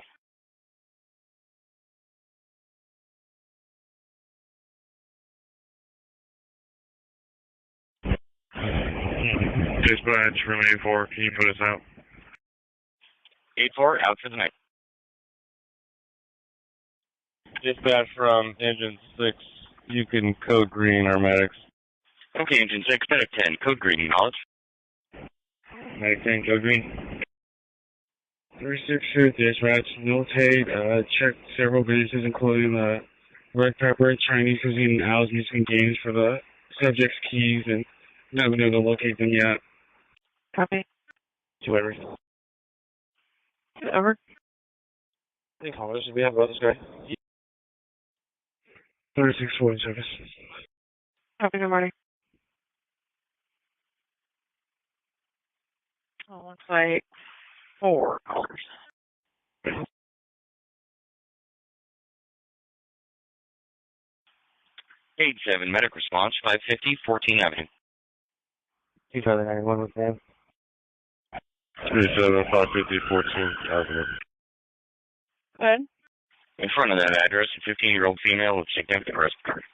Dispatch from 84, can you put us out? 8-4, out for the night. Dispatch from Engine 6, you can code green our medics. Okay, Engine 6, Medic 10, code green, acknowledge. Medic 10, code green. 362 dispatch. Notate, checked several bases, including red pepper, Chinese cuisine, and owls, music and games for the subject's keys, and not been able to locate them yet. Copy. Two Everett. Over. Hey, caller, this is we have about this guy. 3640 service. Copy, good morning. Oh, looks like 4 callers. 8-7, medic response, 550 14 Avenue. 2091 with them. 37, 550, 14 Avenue. Good. In front of that address, a 15-year-old female with significant respiratory.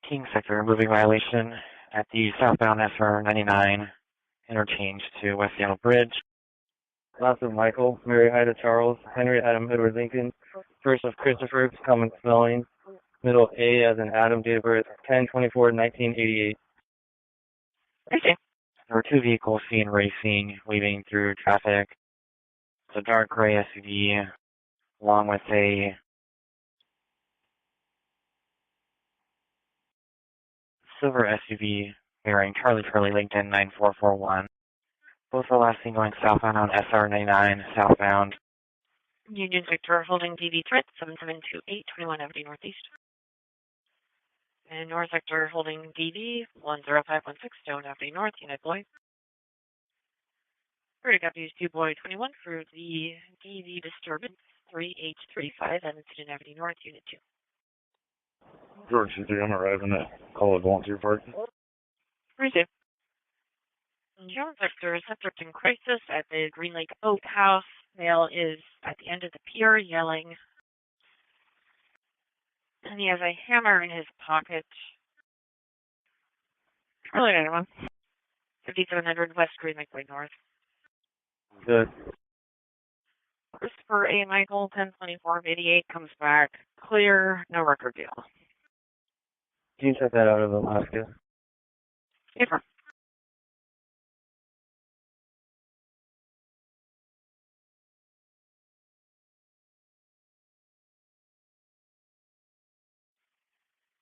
King Sector, moving violation at the southbound SR 99 interchange to West Seattle Bridge. Last of Michael, Mary Ida Charles, Henry Adam Edward Lincoln, first of Christopher, common spelling, middle A as in Adam, date of birth 10/24/1988. Okay. There were 2 vehicles seen racing, weaving through traffic. It's a dark gray SUV, along with a silver SUV bearing Charlie Lincoln 9441. Both are last seen going southbound on SR 99, southbound. Union Sector holding DV threat 7728 21 Avenue Northeast. And North Sector holding DV 10516 Stone Avenue North, United Boy. Pretty copies 2 Boy 21 for the DV disturbance 3835 Evanston Avenue North, Unit 2. George 3, I'm arriving at College Volunteer Park. Receive. Jones Sector is subject in crisis at the Green Lake Oak House. Male is at the end of the pier yelling. And he has a hammer in his pocket. Really, anyone. 5700 West Green Lake Way North. Good. Christopher A. Michael, 1024-88, comes back clear, no record deal. Can you check that out of Alaska? Paper.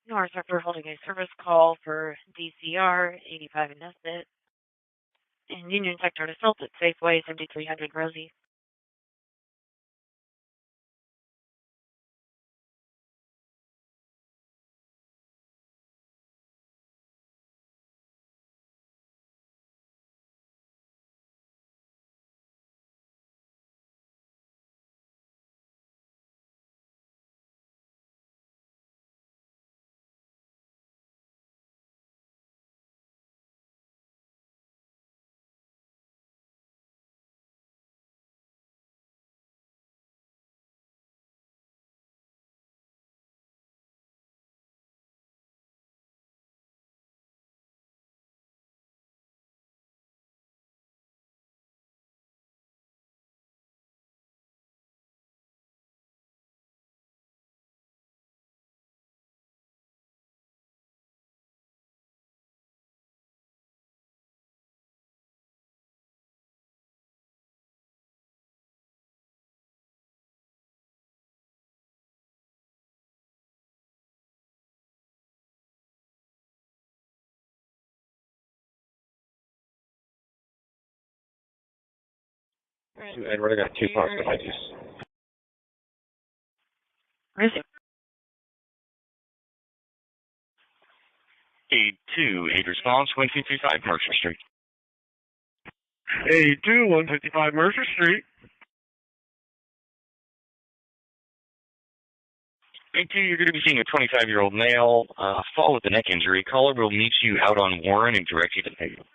North Sector holding a service call for DCR 85 in Nesbit. And Union Sector assault at Safeway 7300 Rosie. To Edward, I got 2 possible IDs. Crazy. 8 response, 1255 Mercer Street. 155 Mercer Street. 82, you're going to be seeing a 25-year-old male fall with a neck injury. Caller will meet you out on Warren and direct you to the patient.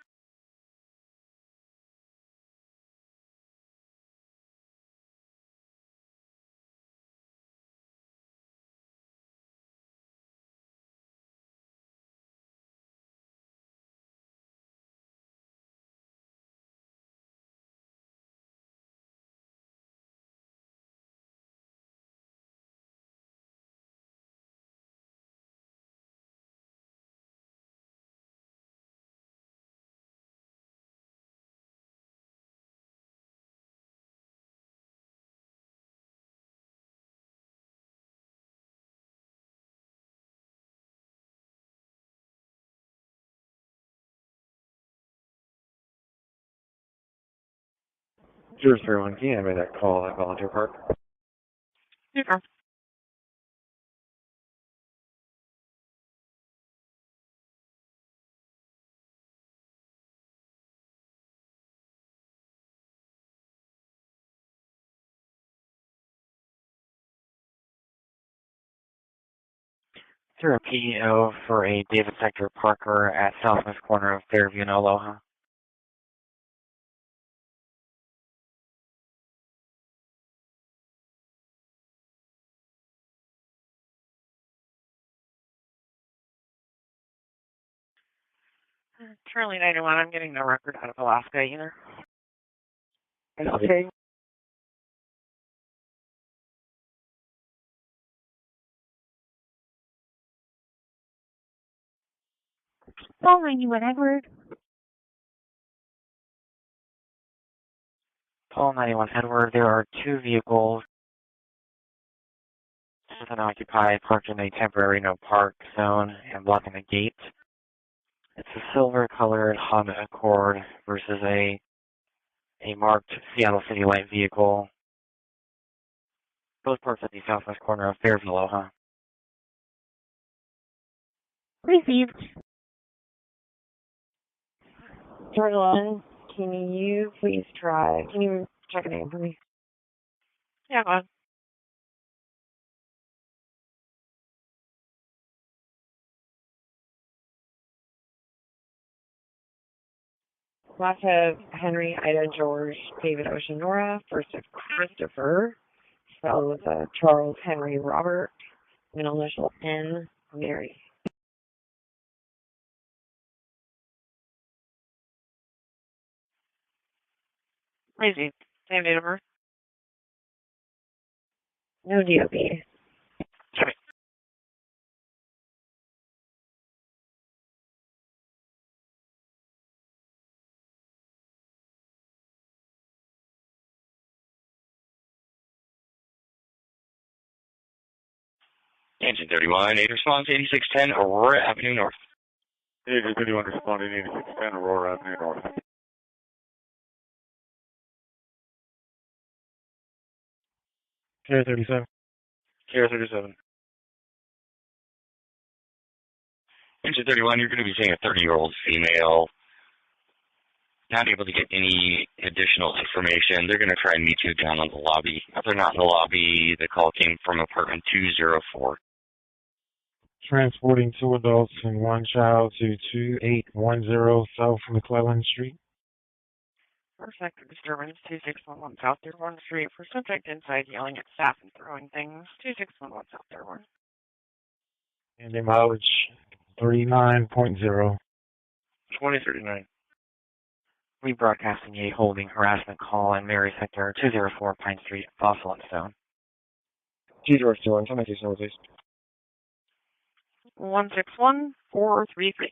Jurors 31, can you made that call at Volunteer Park? Super. Through a PO for a David Sector Parker at southwest corner of Fairview and Aloha. Charlie 91, I'm getting no record out of Alaska either. Okay. Call 91 Edward. Call 91 Edward, there are 2 vehicles unoccupied parked in a temporary no park zone and blocking the gate. It's a silver-colored Honda Accord versus a marked Seattle City Light vehicle. Both parked at the southwest corner of Fairview, Aloha. Received. Jordan, can you please can you check a name for me? Yeah, go ahead. Last of Henry, Ida, George, David, Ocean, Nora. First of Christopher, spelled with a Charles, Henry, Robert, middle initial N, Mary. Crazy. Same date of birth. No DOB. Sorry. Engine 31, 8 response, 8610 Aurora Avenue North. Agent 31 responding 8610 Aurora Avenue North. Care 37. Care 37. Engine 31, you're going to be seeing a 30-year-old female. Not able to get any additional information. They're going to try and meet you down in the lobby. If they're not in the lobby, the call came from apartment 204. Transporting 2 adults and 1 child to 2810 South McClellan Street. First sector disturbance, 2611 South 31 Street. For subject inside yelling at staff and throwing things, 2611 South 31. And the mileage 39.0. 2039. Rebroadcasting a holding harassment call in Mary Sector 204 Pine Street, Fossil and Stone. George 21, tell me case number, please. 161433.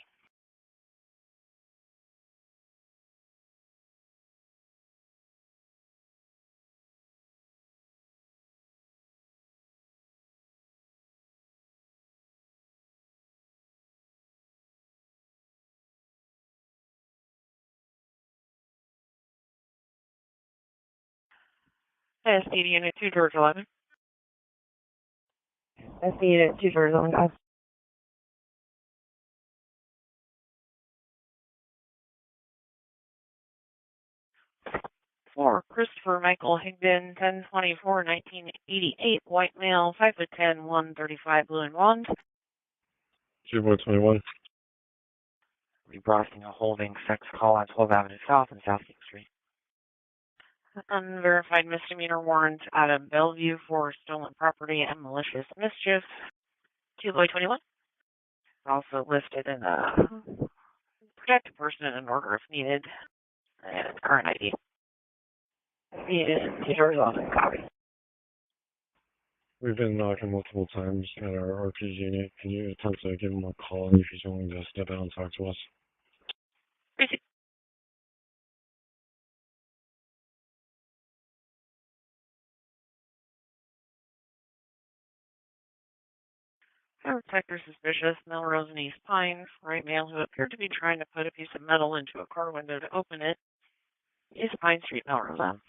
SD unit 2 George 11. SD unit 2 George 11, guys. For Christopher Michael Higdon, 10/24/1988, white male, 5'10", 135, blue and blonde. 2.21. Rebroadcasting a holding sex call on 12th Avenue South and South King Street. Unverified misdemeanor warrant out of Bellevue for stolen property and malicious mischief. 2/21. Also listed in a protect a person in an order if needed. And current ID. Needed. Teacher's office copy. We've been knocking multiple times at our RP's unit. Can you attempt to give him a call if he's willing to step out and talk to us? Receipt. Detector suspicious, Melrose and East Pine, right male who appeared to be trying to put a piece of metal into a car window to open it. East Pine Street, Melrose.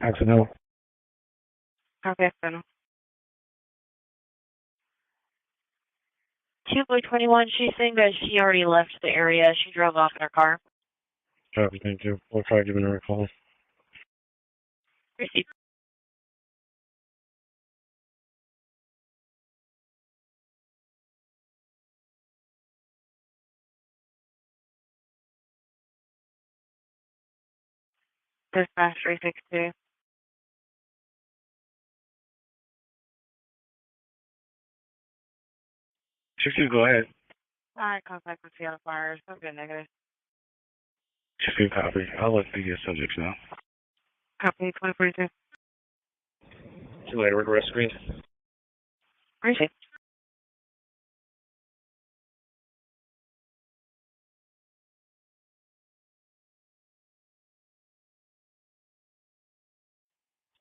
Accidental. Okay, final. 2/21, she's saying that she already left the area. She drove off in her car. Copy, thank you. We'll try giving her a call. Receipt. Dispatch 362. Chief, go ahead. Alright, contact with Seattle Fires. Okay, negative. Chief, copy. I'll let the subjects know. Copy 2042. See you later, we're screen. Receipt.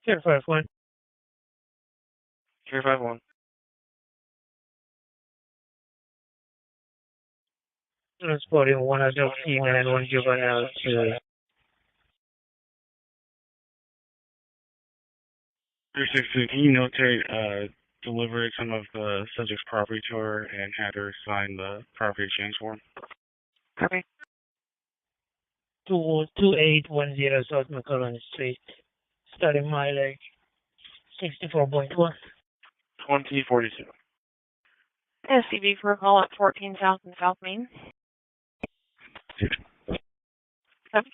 Sure, 5-1. 351. Transporting one adult female and one juvenile to 360, can you notate delivered some of the subject's property to her and had her sign the property exchange form? Copy. 2810 South McCullen Street. Starting mileage 64.1. 2042. SCV for a call at 14 South and South Main. Copy.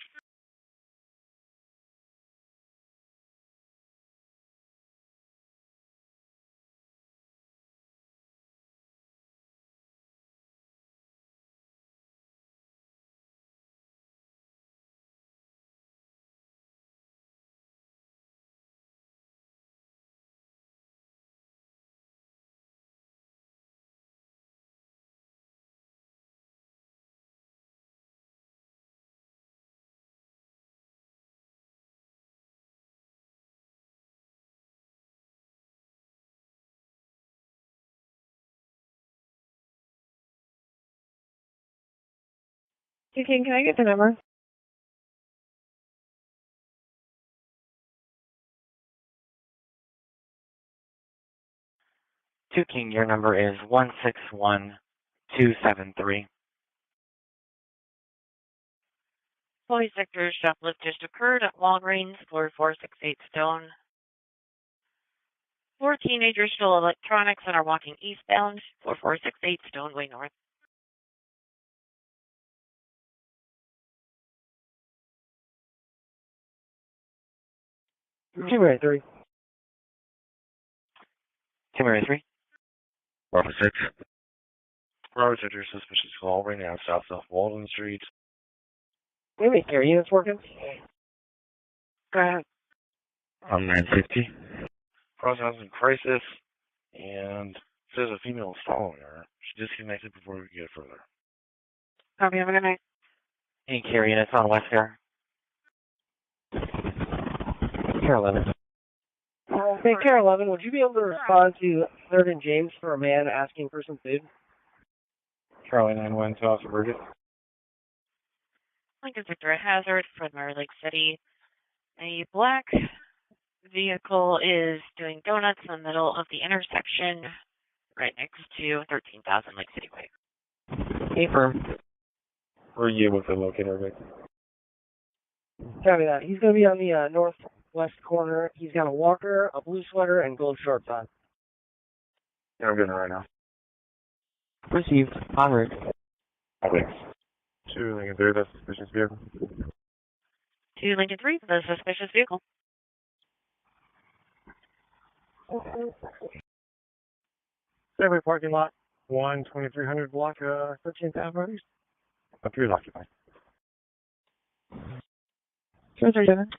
Okay, can I get the number? Two King, your number is 161273. Police sector shoplift just occurred at Walgreens, floor 468 Stone. 4 teenagers stole electronics and are walking eastbound, floor 468 Stone, way north. Two Mary 3. 2 Mary 3. Bravo 6. Bravo Center, suspicious call right now, south of Walden Street. We have any care units working? Go ahead. On 950. Crosshouse in crisis, and says a female is following her. She disconnected before we get further. Copy, have a good night. Any care units on West here? Care 11. Hey, Care 11, would you be able to respond to 3rd and James for a man asking for some food? Charlie 9-1 to Officer Burgess. Lincoln Sector, a hazard, Fredmire Lake City. A black vehicle is doing donuts in the middle of the intersection right next to 13,000 Lake City Way. Affirm. Were you able to locate our victim? Copy that. He's going to be on the northwest corner. He's got a walker, a blue sweater, and gold shorts on. Yeah, I'm getting it right now. Received. En route. Thanks. 2 Lincoln 3, that's suspicious vehicle. 2 Lincoln 3, the suspicious vehicle. Subway parking lot, 12300 block, 13th Avenue. 3 is occupied. 237.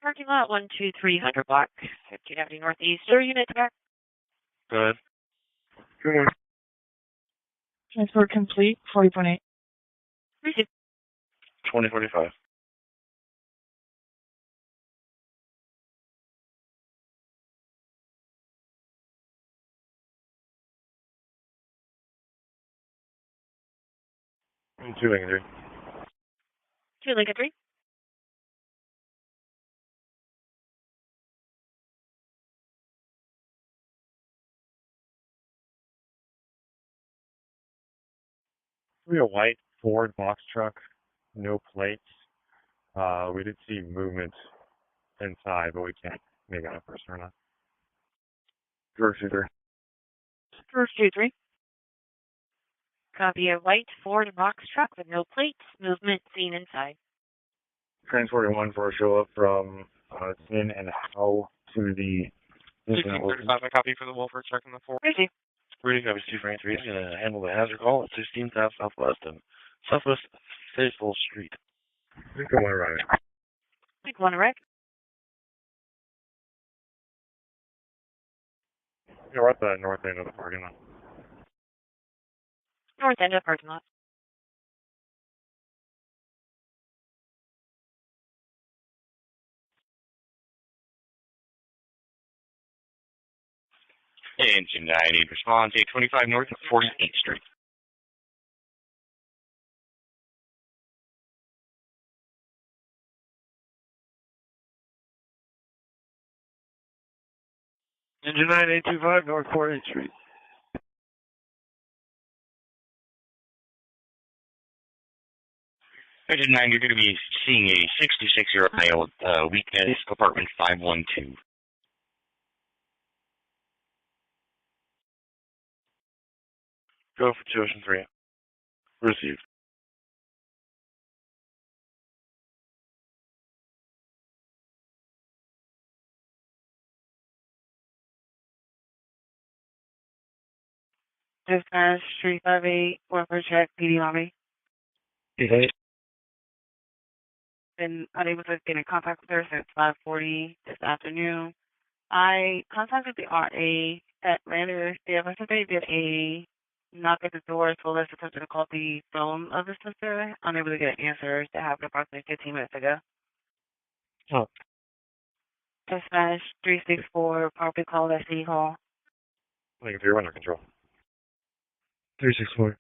Parking lot 12300 block, 15th Avenue Northeast. Your unit back. Go ahead. Transport complete, 40.8. Receive. 2045. And 2 Lincoln 3. 2 Lincoln 3. We have a white Ford box truck, no plates. We did see movement inside, but we can't make out a person or not. George 2-3. George 2-3. Copy a white Ford box truck with no plates. Movement seen inside. Transporting 1 for a show up from Sin and How to the... 1635, I copy for the Wolfer checking the 4. Receive. Reading copies 2 Frank 3 is going to handle the hazard call at 16th Ave Southwest and Southwest Fayetteville Street. Lincoln 1 arriving. Lincoln 1 arrived. Yeah, we're at the north end of the parking lot. North end of parking lot. Engine 9, I need response 825 North 48th Street. Engine 9, 825 North 48th Street. Engine 9, you're going to be seeing a 66-year-old male, weakness, apartment 512. Go for 2 Ocean 3. Received. Dispatch 358, worker check, PD lobby. Been unable to get in contact with her since 5:40 this afternoon. I contacted the RA at later. The yesterday did a knock at the door, told us to call the phone of the sister. Unable to get an answer. That happened approximately 15 minutes ago. Oh. Dispatch 364, property call at City Hall. Lincoln 3, under control. 364.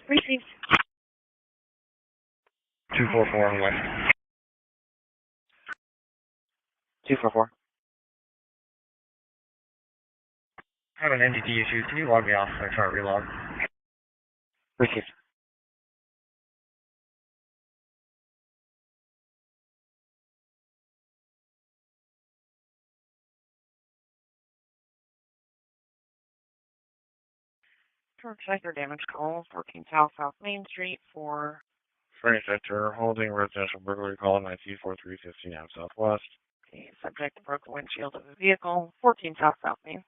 Received. 244 on the west. 244. I have an NDT issue. Can you log me off so I try to relog? Received. Turn sector damage call, 14 South Main Street for Furnace sector holding residential burglary call 194315 out southwest. the subject broke the windshield of the vehicle, 14 South Main.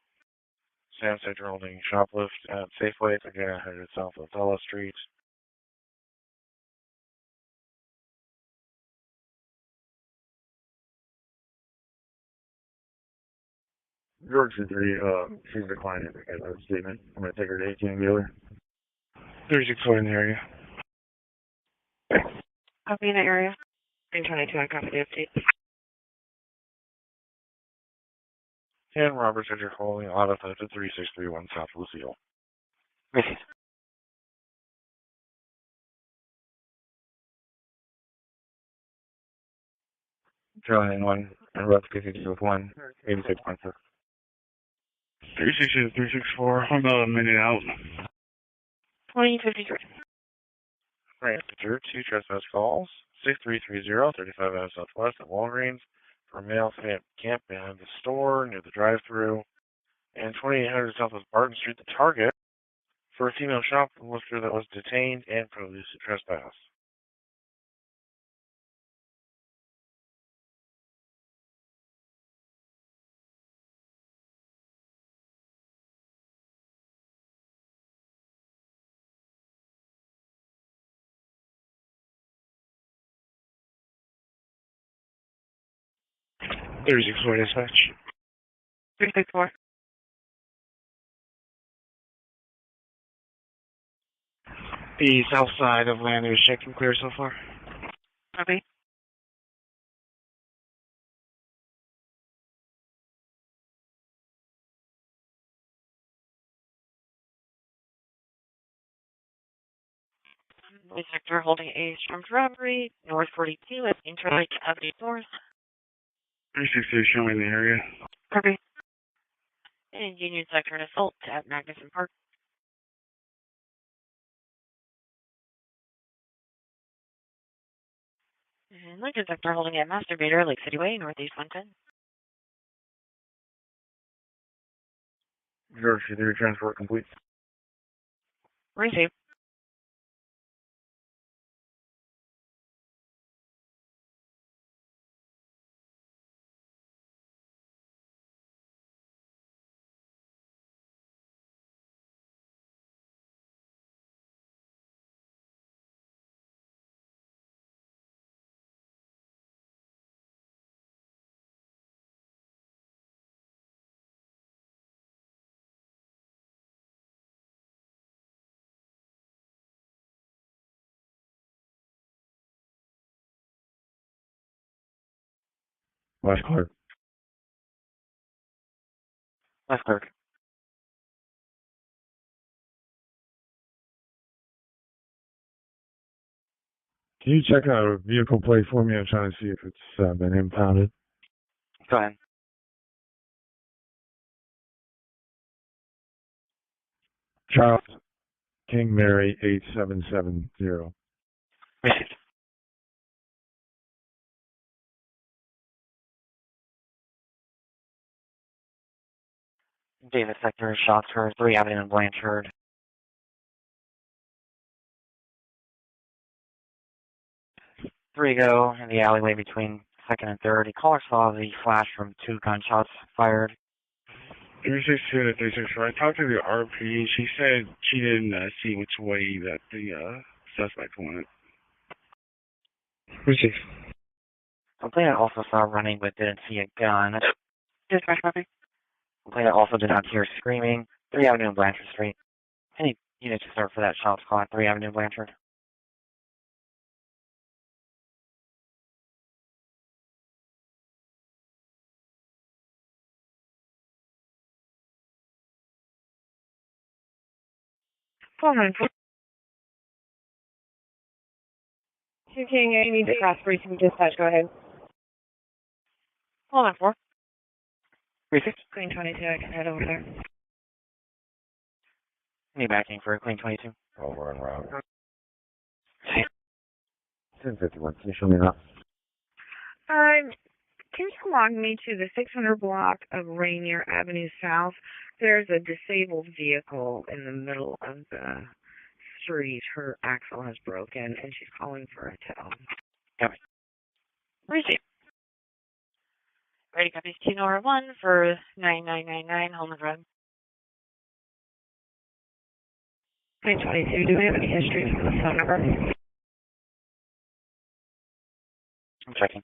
Sam sector holding shoplift at Safeway, again headed south of Della Street. George 3, she's declining to get a statement. I'm going to take her to 18 dealer. 36 in the area. Copy in the area. 322, I copy the update. 10 Robert sector holding auto theft at 3631 South Lucille. Received. Charlie 1, and Russ 52 with 1, 86.6. 362 364. I'm about a minute out. 2053. Right, sector 2 trespass calls 6330 35 out southwest at Walgreens for a male camp behind the store near the drive-thru, and 2800 southwest Barton Street, the target, for a female shoplifter that was detained and produced a trespass. Thirty-six dispatch. 364. The south side of Lander is checked and clear so far. Copy. The sector holding a stormed robbery, North 42 at Interlake Avenue North. 362 showing in the area. Copy. And Union sector an assault at Magnuson Park. And Lincoln sector holding a masturbator, Lake City Way, Northeast 110. George 3, transport complete. Receive. West Clark. West Clerk. Can you check out a vehicle plate for me? I'm trying to see if it's been impounded. Go ahead. Charles King Mary 8770. Received. Davis sector shots for 3 Avenue and Blanchard. 3 go in the alleyway between 2nd and 3rd. The caller saw the flash from 2 gunshots fired. 362 to 364. I talked to the RP. She said she didn't see which way that the suspect went. Received. Complainant also saw running but didn't see a gun. Dispatch copy. Complainant also did not hear screaming. 3 Avenue and Blanchard Street. Any units to serve for that shot call at 3 Avenue and Blanchard? King, I need to cross briefing dispatch. Go ahead. Hold on, 4. Precinct. Queen 22, I can head over there. Any backing for Queen 22? Oh, we're en route. 1051, can you show me that? Can you log me to the 600 block of Rainier Avenue South? There's a disabled vehicle in the middle of the street. Her axle has broken, and she's calling for a tow. Copy. Receive. Ready copies 2 Nora 1 for 9999 Holman Road. Queen 22, do we have any history from the phone number? I'm checking.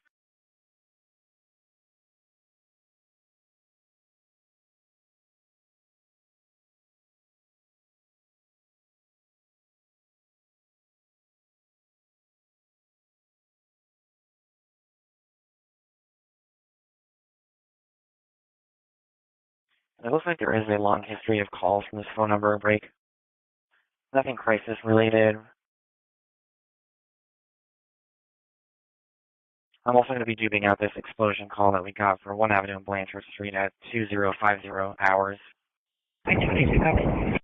It looks like there is a long history of calls from this phone number break. Nothing crisis related. I'm also going to be duping out this explosion call that we got for 1 Avenue and Blanchard Street at 2050 hours. Queen 22, copy.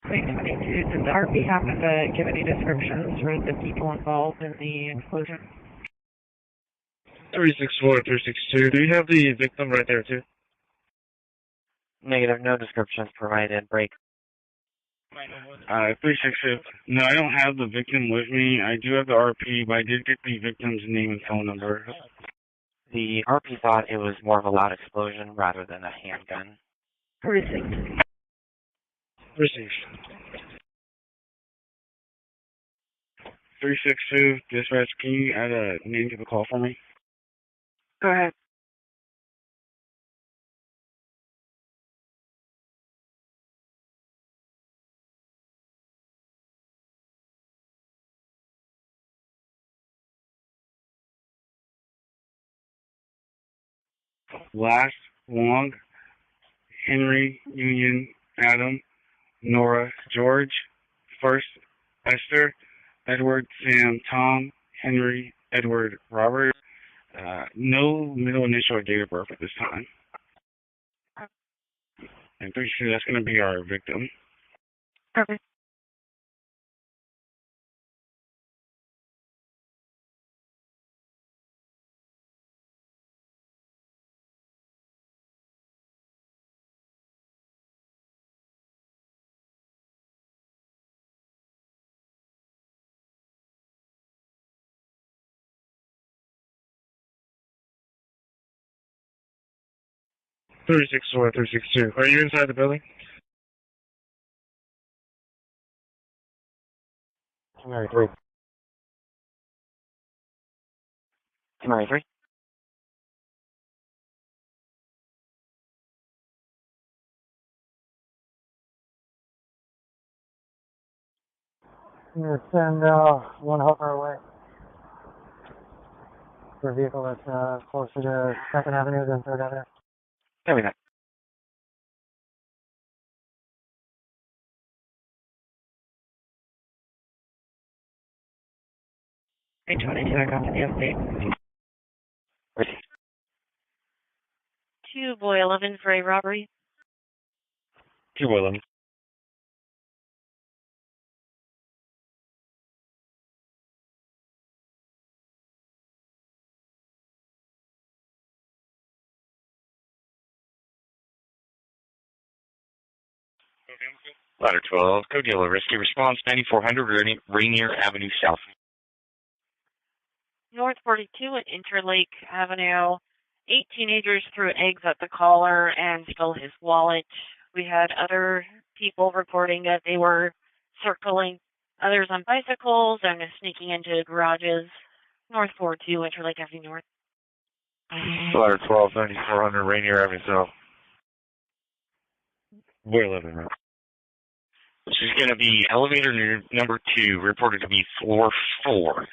Queen 22, does the RP happen to give any descriptions for the people involved in the explosion? 364, 362. Do you have the victim right there, too? Negative, no descriptions provided. Break. 362. No, I don't have the victim with me. I do have the RP, but I did get the victim's name and phone number. The RP thought it was more of a loud explosion rather than a handgun. Precinct. Received. 362, dispatch, can you add a name to the call for me? Go ahead. Last, Long, Henry, Union, Adam, Nora, George, First, Esther, Edward, Sam, Tom, Henry, Edward, Robert. No middle initial or date of birth at this time. And 362, that's going to be our victim. Okay. Three six four, 362. Are you inside the building? Mary 3. Mary 3. I'm going to send one helper away for a vehicle that's closer to 2nd Avenue than 3rd Avenue. Copy that. Queen 22, I got the update. Received. 2 Boy 11 for a robbery. 2 Willem. Ladder 12, code yellow, rescue response 9400 Rainier Avenue South. North 42 at Interlake Avenue. 8 teenagers threw eggs at the caller and stole his wallet. We had other people reporting that they were circling others on bicycles and sneaking into garages. North 42, Winter Lake Avenue North. Ladder 12, 9400 Rainier Avenue South. We're living room. This is going to be elevator number 2, reported to be floor 4.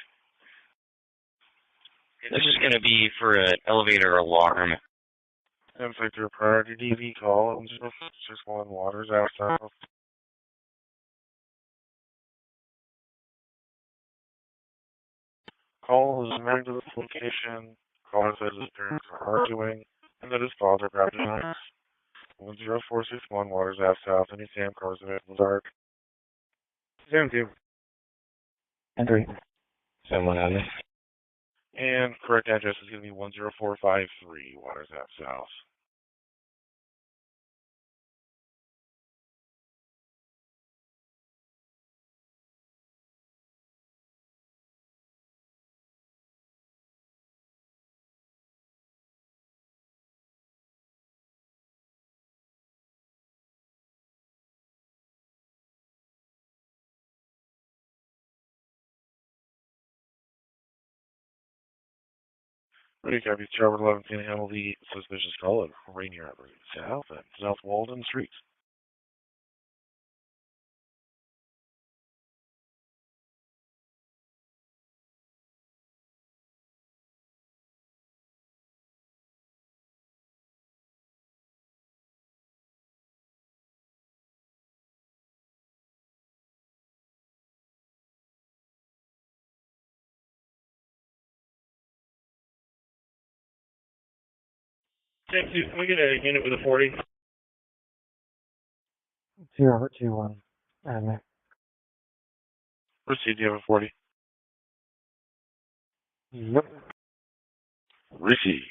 This is going to be for an elevator alarm. And sector priority DV call. Just one waters outside. Call is married to this location. Caller says his parents are arguing and that his father grabbed his knife. 10461 Waters Ave South. Any SAM cars available dark. Zoom 2. And 3. Sam 1 Avenue. And correct address is going to be 10453 Waters Ave South. Ready, copy. Charter 11 can handle the suspicious call of Rainier Avenue South and South Walden Streets. Can we get a unit with a 40? 021 Avenue. Proceed, do you have a 40? Yep. Received.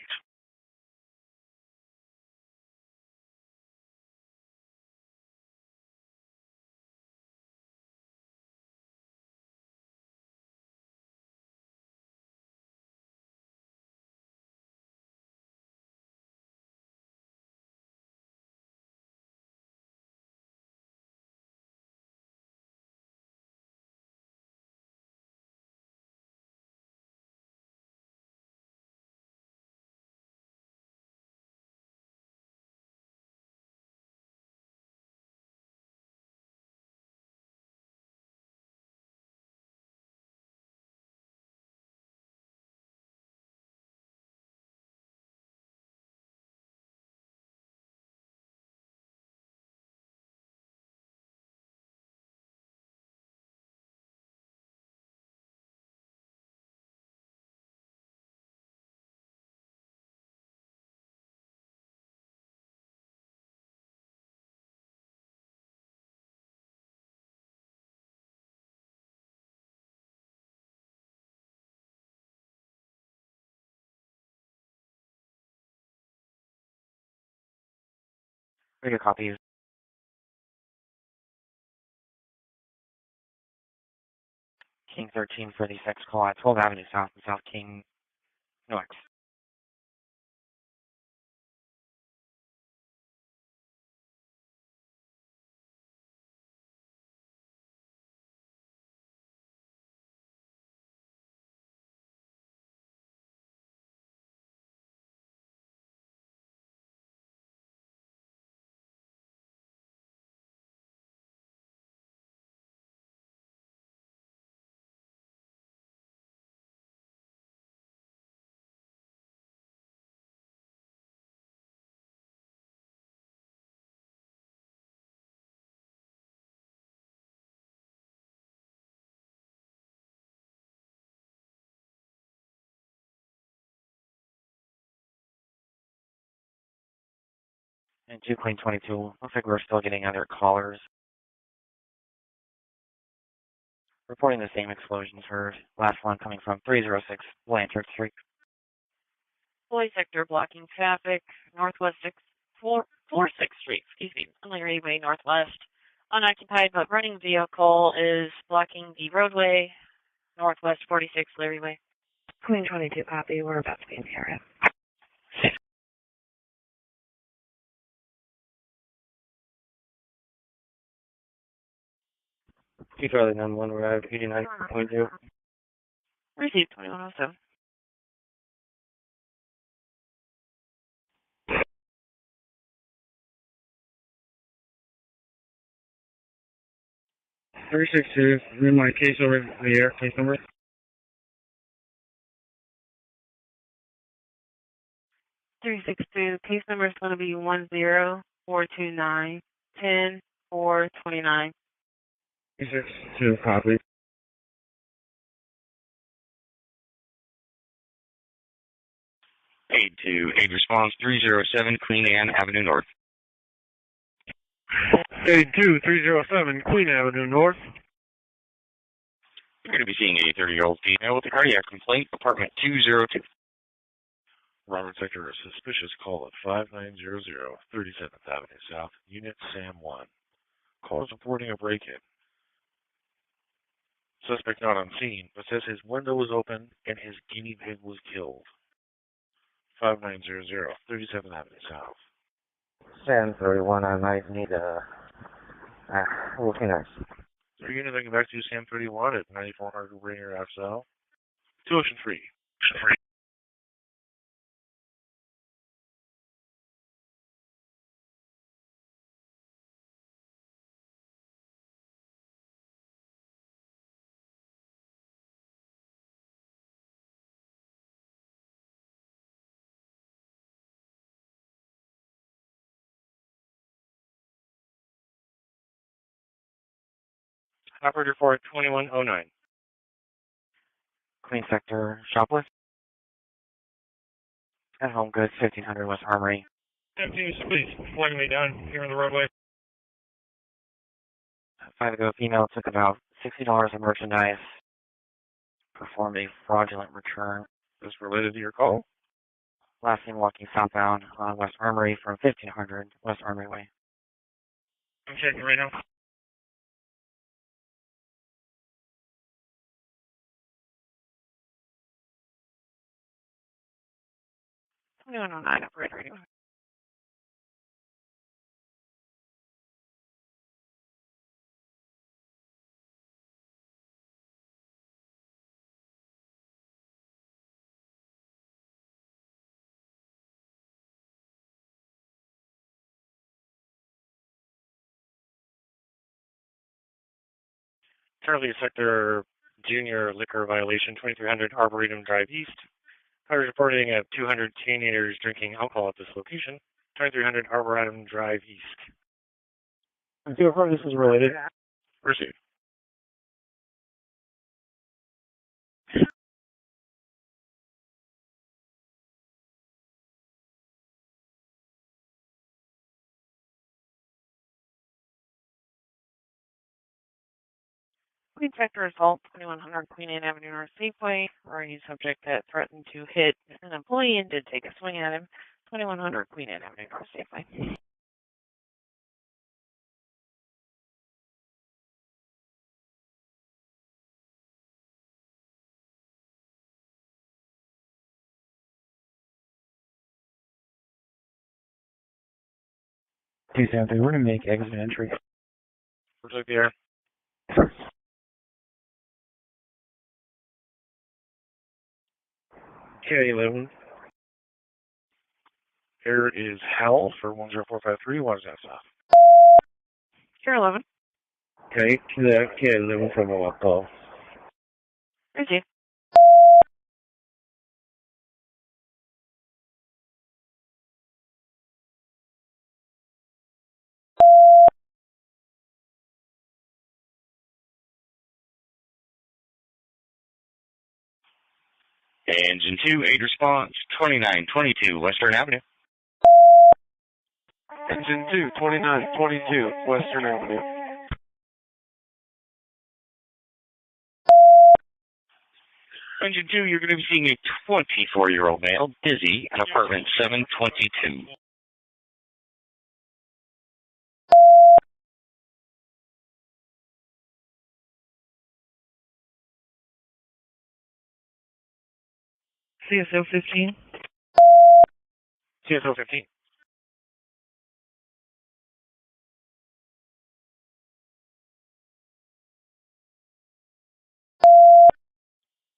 Radio copies. King 13 for the 6 call at 12 Avenue South and South King, Newark. And 2 Queen 22. Looks like we're still getting other callers reporting the same explosions heard. Last one coming from 306 Blanchard Street. Boy sector blocking traffic. Northwest 46th Street, on Larry Way Northwest. Unoccupied but running vehicle is blocking the roadway. Northwest 46 Larry Way. Queen 22 copy. We're about to be in the area. Two Charlie 91 Road, 89.2. Received 2107. Three six two. Read my case over the air. Case number. 362. Case number is going to be 10429 10-429. 362. Copy. 828 response 307 Queen Anne Avenue North. 82307 Queen Avenue North. You're going to be seeing a 30-year-old female with a cardiac complaint, apartment 202. Robert Sector, a suspicious call at 5900 37th Avenue South, Unit Sam 1. Call is reporting a break-in. Suspect not on scene, but says his window was open and his guinea pig was killed. 5900 37th Avenue South. Sam 31, I might need looking at. Are you anything back to Sam 31 at 9400 Rainier Ave South? 2 Ocean Free. Operator for 2109. Queen Sector, shoplift. At Home Goods, 1500 West Armory. Empty, please. Flag me down here on the roadway. 5 ago, female took about $60 of merchandise. Performed a fraudulent return. Is this related to your call? Last seen walking southbound on West Armory from 1500 West Armory Way. I'm checking right now. Operator radio. Charlie Sector Junior Liquor Violation, 2300 Arboretum Drive East. I was reporting at 200 teenagers drinking alcohol at this location. 2300 Arboretum Drive East. I do affirm this is related. Received. Queen Sector assault, 2100 Queen Anne Avenue North Safeway, where a subject that threatened to hit an employee and did take a swing at him. 2100 Queen Anne Avenue North Safeway. Hey, Sam, we're going to make exit entry. Protect the air. K11. Air is Hal for 10453. What is that south? Here 11. Okay, K11 from a call. Received. Engine 2, 8 response 2922 Western Avenue. Engine 2, 2922 Western Avenue. Engine 2, you're going to be seeing a 24-year-old male, dizzy, at apartment 722. CSO 15. CSO 15.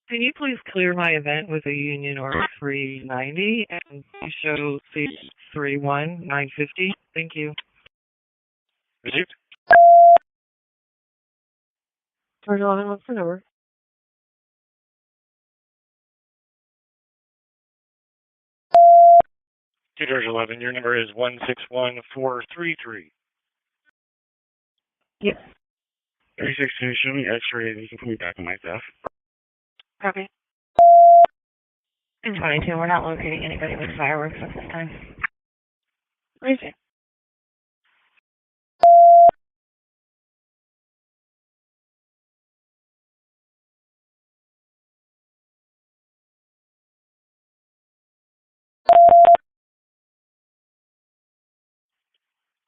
Can you please clear my event with a Union or 390 and please show C31 950? Thank you. Received. George 11, what's the number? To George 11, your number is 161433. Yes. 362, show me x-ray and you can put me back on my desk. Copy. And 22, we're not locating anybody with fireworks at this time. Crazy.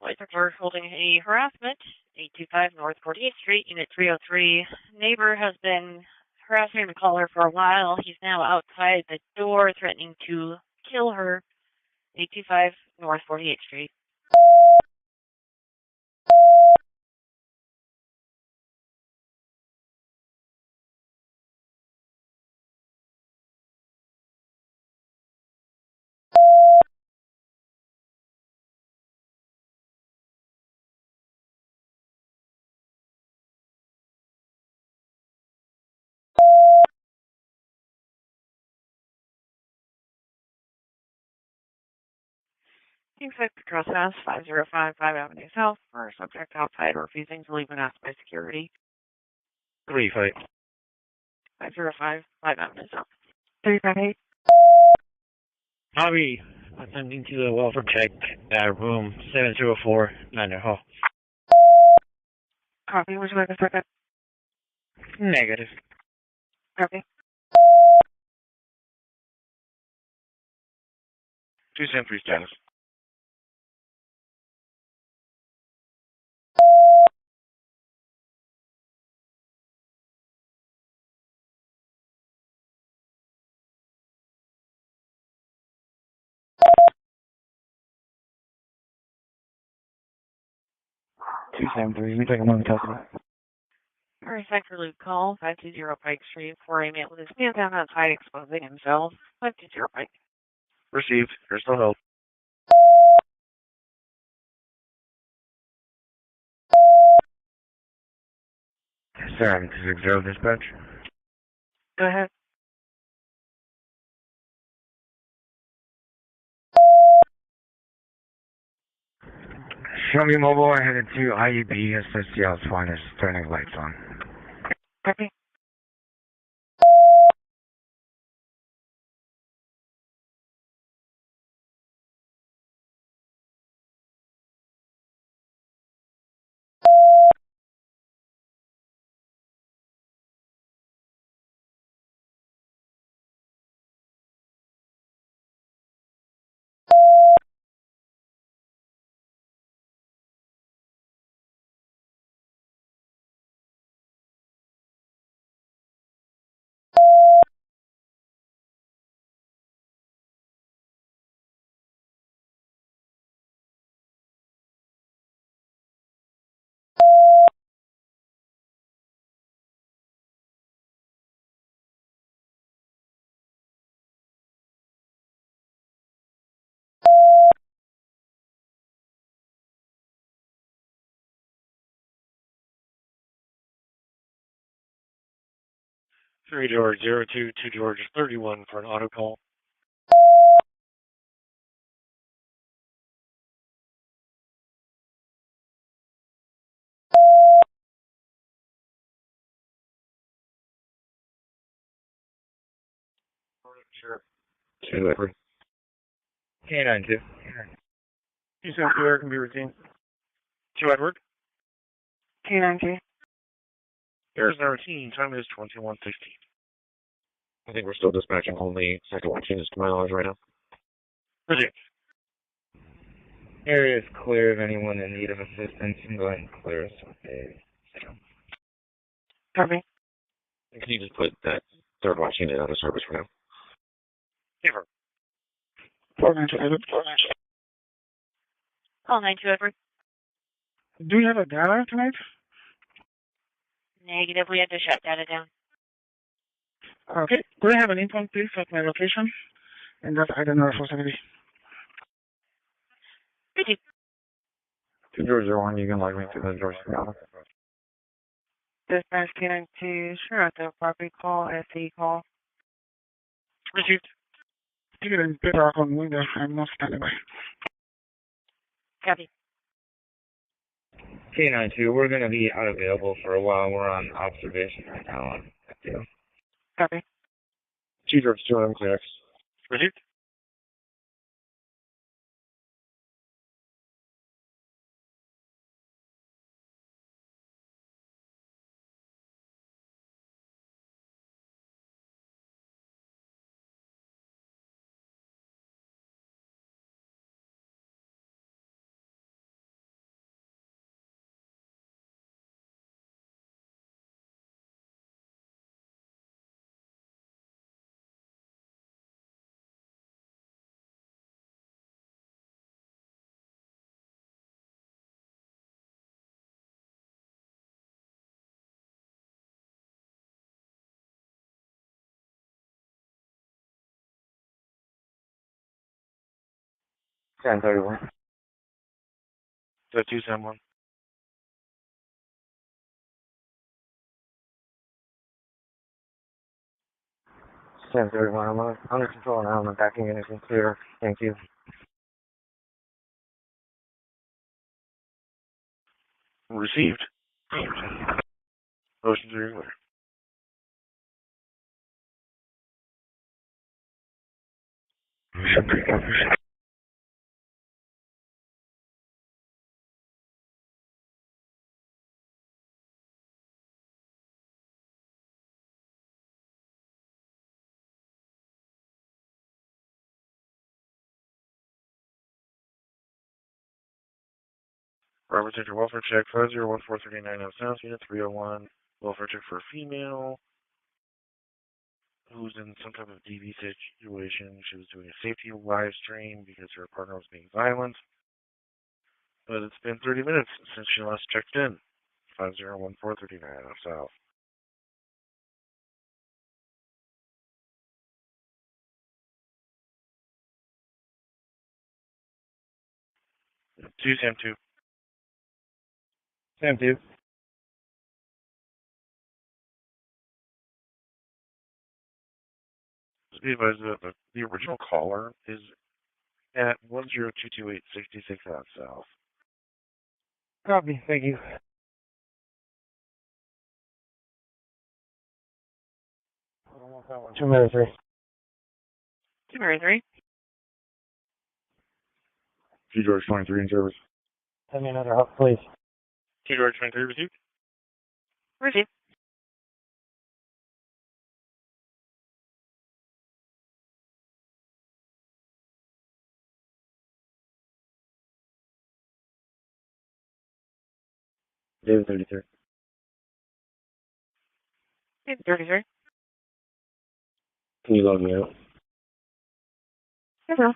Lights are holding a harassment, 825 North 48th Street, Unit 303. Neighbor has been harassing the caller for a while. He's now outside the door threatening to kill her, 825 North 48th Street. Expect the trespass, 505 5 Avenue South, for subject outside refusing to leave when asked by security. 3-5. 505 5 Avenue South. 358. Bobby, attending to the welfare check at room 7004, Niner Hall. Copy, would you like a second? Negative. Copy. 273 status. We take a moment to customer. Respect for loop call, 520 Pike Street, for a man with his pants down outside exposing himself, 520 Pike. Received. You're still held. Sir, this is Zero Dispatch. Go ahead. Show me mobile, I headed to IUB, SSCL Swan is turning lights on. Copy. Three George 02 2 George 31 for an auto call. Sure. 2 Edward. K92. 272 air can be routine. 2 Edward. K9K. Air is now routine. Time is 21:16. I think we're still dispatching only second watch units to my knowledge right now. Received. Area is clear of anyone in need of assistance. You can go ahead and clear us with a second. Copy. Can you just put that third watch unit out of service for now? Never. 492 Edward. 492. Call 92 Edward. Do you have a data tonight? Negative, we had to shut data down. Okay. Could I have an info, please, at my location? And that's item number 470. Thank you. 2001, you can log me to the George Canal. Dispatch Canine to sure at the property call, SE call. Received. Ticket and paperwork on window. I'm not standing by. Copy. K92, we're going to be unavailable for a while. We're on observation right now. Copy. Chief George 2, I'm clear. Received. Ten 31. So 271. Ten 31. I'm under control now. I'm backing anything clear. Thank you. Received. Motion to clear. Robert Center welfare check 501439 of South Unit 301. Welfare check for a female who's in some type of DV situation. She was doing a safety live stream because her partner was being violent. But it's been 30 minutes since she last checked in. 501439 of South. Two Sam 2. Sam 2. Just be advised that the original caller is at 1022866 out South. Copy. Thank you. Two Mary 3. 2 Mary 3. Two George 23 in service. Send me another help, please. 2 George 23 received. Received. David 33. David 33. Can you log me out? Yes, ma'am.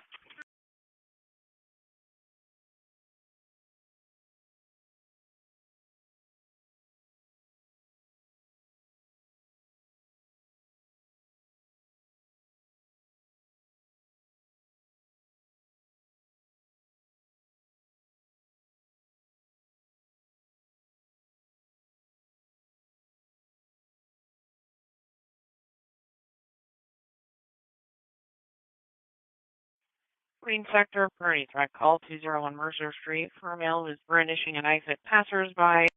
Green Sector, Priority Track Call 201 Mercer Street for a male who was brandishing a knife at passersby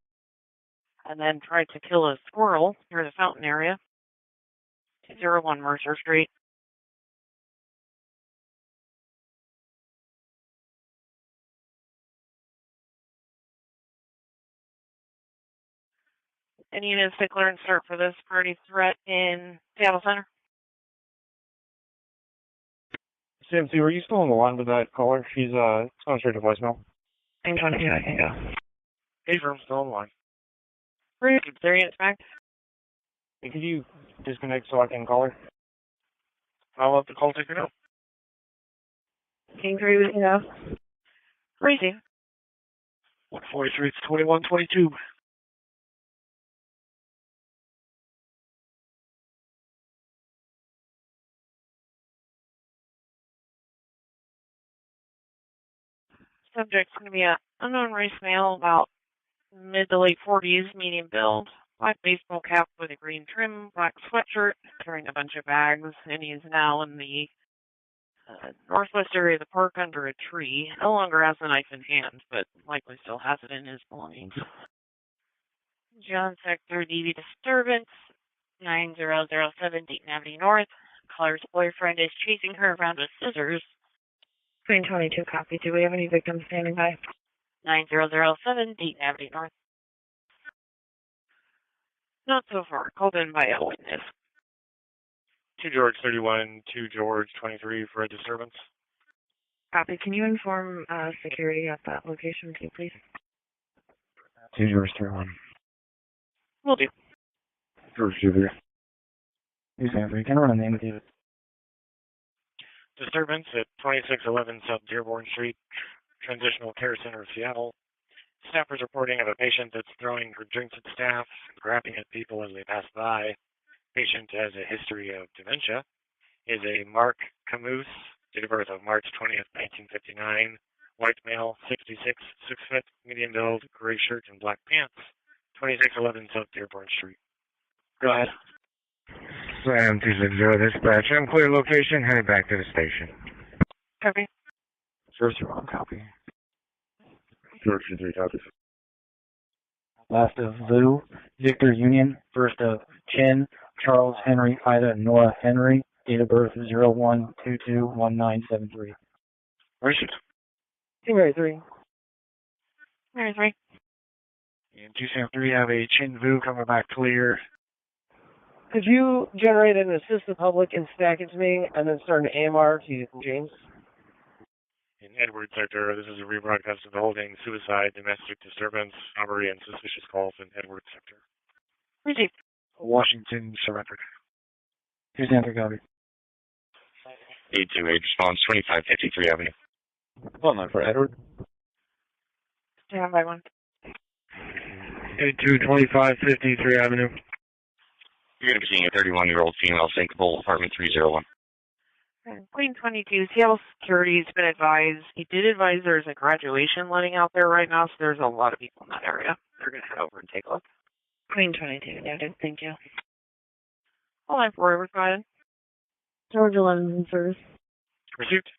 and then tried to kill a squirrel near the fountain area. 201 Mercer Street. Any units declare and start for this party threat in Seattle Center? Sam 2, are you still on the line with that caller? She's going straight to voicemail. I'm trying to see if I can go. Hey, firm, still on the line. Keep 3 units back. Hey, could you disconnect so I can call her? I'll let the call taker know. King 3 with you know. Receive. 143, it's 2122. Subject's going to be an unknown race male, about mid to late 40s, medium build, black baseball cap with a green trim, black sweatshirt, carrying a bunch of bags, and he is now in the northwest area of the park under a tree. No longer has the knife in hand, but likely still has it in his belongings. John Sector DV Disturbance, 9007 Dayton Avenue North. Caller's boyfriend is chasing her around with scissors. Queen 22 copy. Do we have any victims standing by? 9007 Dayton Avenue North. Not so far. Called in by a witness. 2 George 31, 2 George 23 for a disturbance. Copy. Can you inform security at that location too, please? 2 George 31. Will do. George 23. Here's Anthony. Can I run a name with you? Disturbance at 2611 South Dearborn Street, Transitional Care Center of Seattle. Staff is reporting of a patient that's throwing her drinks at staff, grabbing at people as they pass by. Patient has a history of dementia. Is a Mark Camus, date of birth of March 20th, 1959. White male, 66, 6 foot, medium build, gray shirt and black pants. 2611 South Dearborn Street. Go ahead. Sam 260 dispatch. I'm clear location, headed back to the station. Copy. George 31 copy. George 3 copies. Last of Lou, Victor Union. First of Chin, Charles Henry, Ida, Nora Henry. Date of birth 01221973. Where's it? Team Mary 3. Mary 3. And 273 have a Chin Vu coming back clear. Could you generate an assist the public and stack it to me, and then start an AMR to James? In Edward Sector, this is a rebroadcast of the holding, suicide, domestic disturbance, robbery, and suspicious calls in Edward Sector. Received. Washington surrendered. Here's Anthony copy. 828 response, 2553 Avenue. Well, not for Edward. Stand by one. 822553 Avenue. You're going to be seeing a 31-year-old female, sinkable, apartment 301. Queen 22, Seattle Security's been advised. He did advise there's a graduation letting out there right now, so there's a lot of people in that area. They're going to head over and take a look. Queen 22, noted. Thank you. Hold on for it, go ahead. George 11 in service. Received.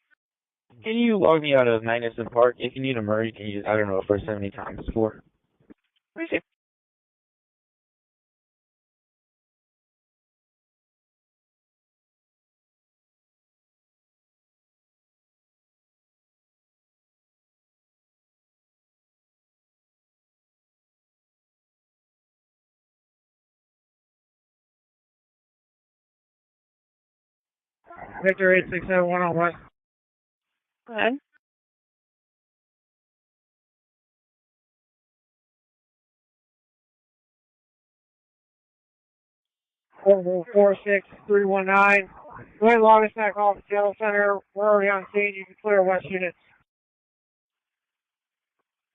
Can you log me out of Magnuson Park? If you need a Murray, can you use, I don't know, for 70 times 4. Received. Victor 8671 on West. Go ahead. Orbital 46319. Go ahead and log us back off the Seattle Center. We're already on stage. You can clear West units.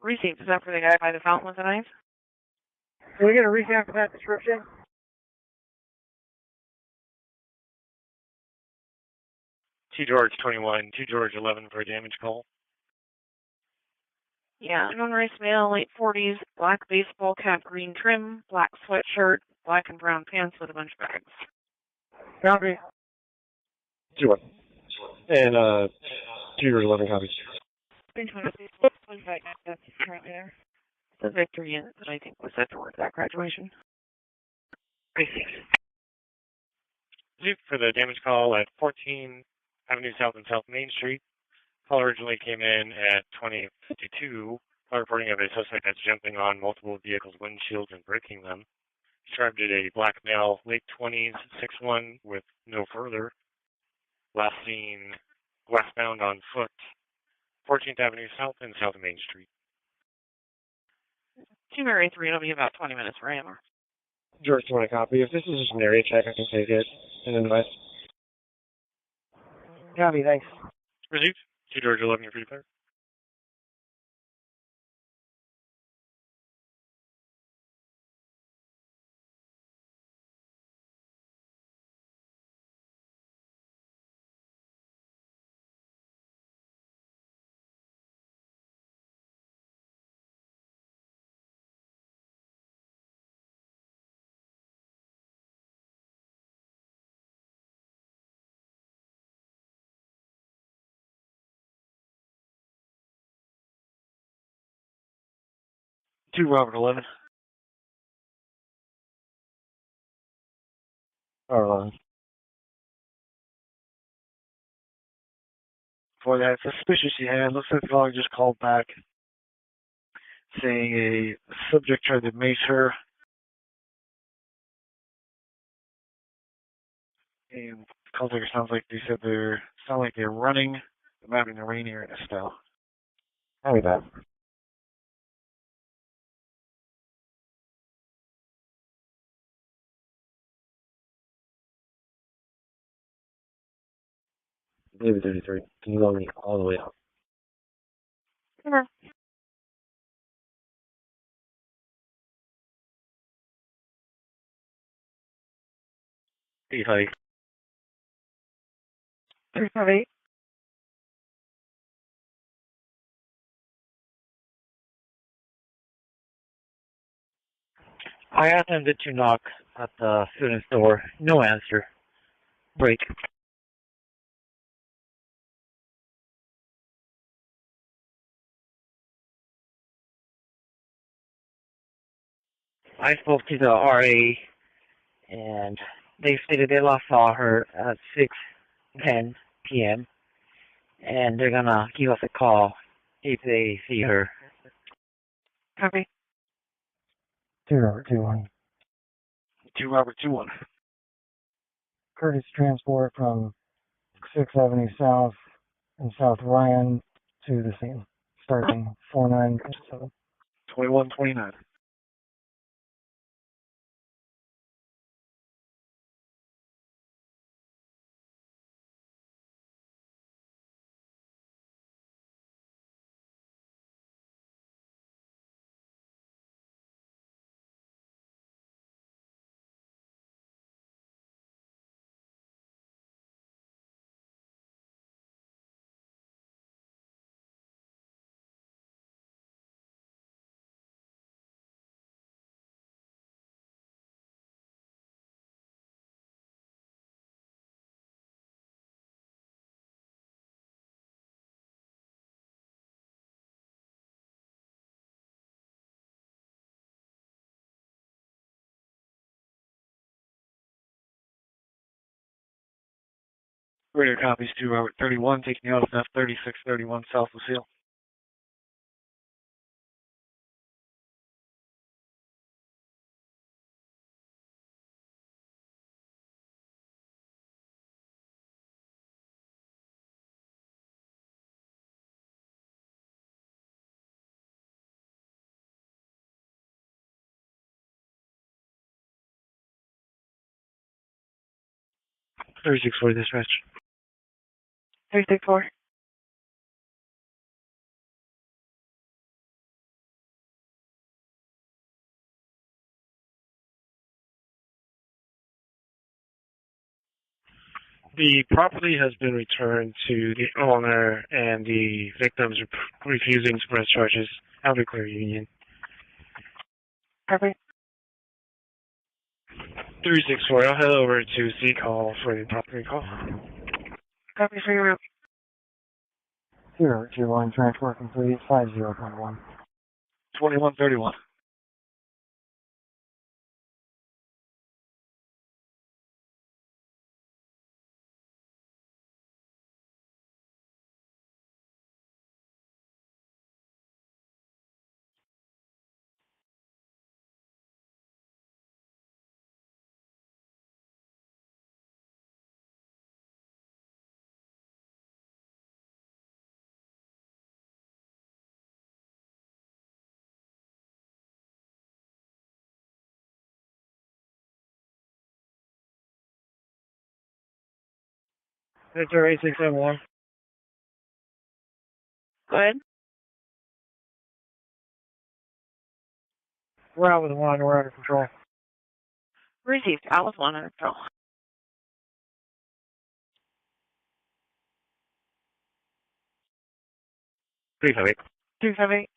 Received. Is that for the guy by the fountain with the knife? Can we get a recap of that description? T George 21, 2 George 11 for a damage call. Yeah, unknown race male, late 40s, black baseball cap, green trim, black sweatshirt, black and brown pants with a bunch of bags. Copy. 2-1. And 2 George 11 copies. Green 26, that's currently there. The Victor unit that I think was set to work that graduation. Received. Zip for the damage call at 14 Avenue South and South Main Street. Call originally came in at 2052. Call reporting of a suspect that's jumping on multiple vehicles' windshields and breaking them. Described it a black male, late 20s, 6'1", with no further. Last seen westbound on foot, 14th Avenue South and South Main Street. Team Mary 3, it'll be about 20 minutes for AMR. George 20 copy. If this is just an area check, I can take it and advise. Copy, thanks. Received. 2 George 11, you're free to clear. 2 Robert 11. Or, For that suspicious you had, looks like the caller just called back saying a subject tried to mace her. And the call taker sounds like they said they're running. They're having a rainier in a style. Copy that. David 33. Can you load me all the way up? Sure. Hey, honey. 358. I attempted to knock at the student's door. No answer. Break. I spoke to the RA, and they stated they last saw her at 6:10 p.m., and they're gonna give us a call if they see her. Copy. 2 Robert 21. 2 Robert 21. Curtis transport from 6th Avenue South and South Ryan to the scene, starting 4957. 2129. Radio copies 2 Robert 31, taking out of F3631 South Lucille. Thirty-six for dispatch. 364. The property has been returned to the owner, and the victims are refusing to press charges. Have a clear union. Copy. 364. I'll head over to C-Call for the property call. Copy for your route. 2 Robert 21, transport complete, 50.1. 2131. Victor 8671. Go ahead. We're out with one, we're under control. Received. I was one under control. Please have it. 358.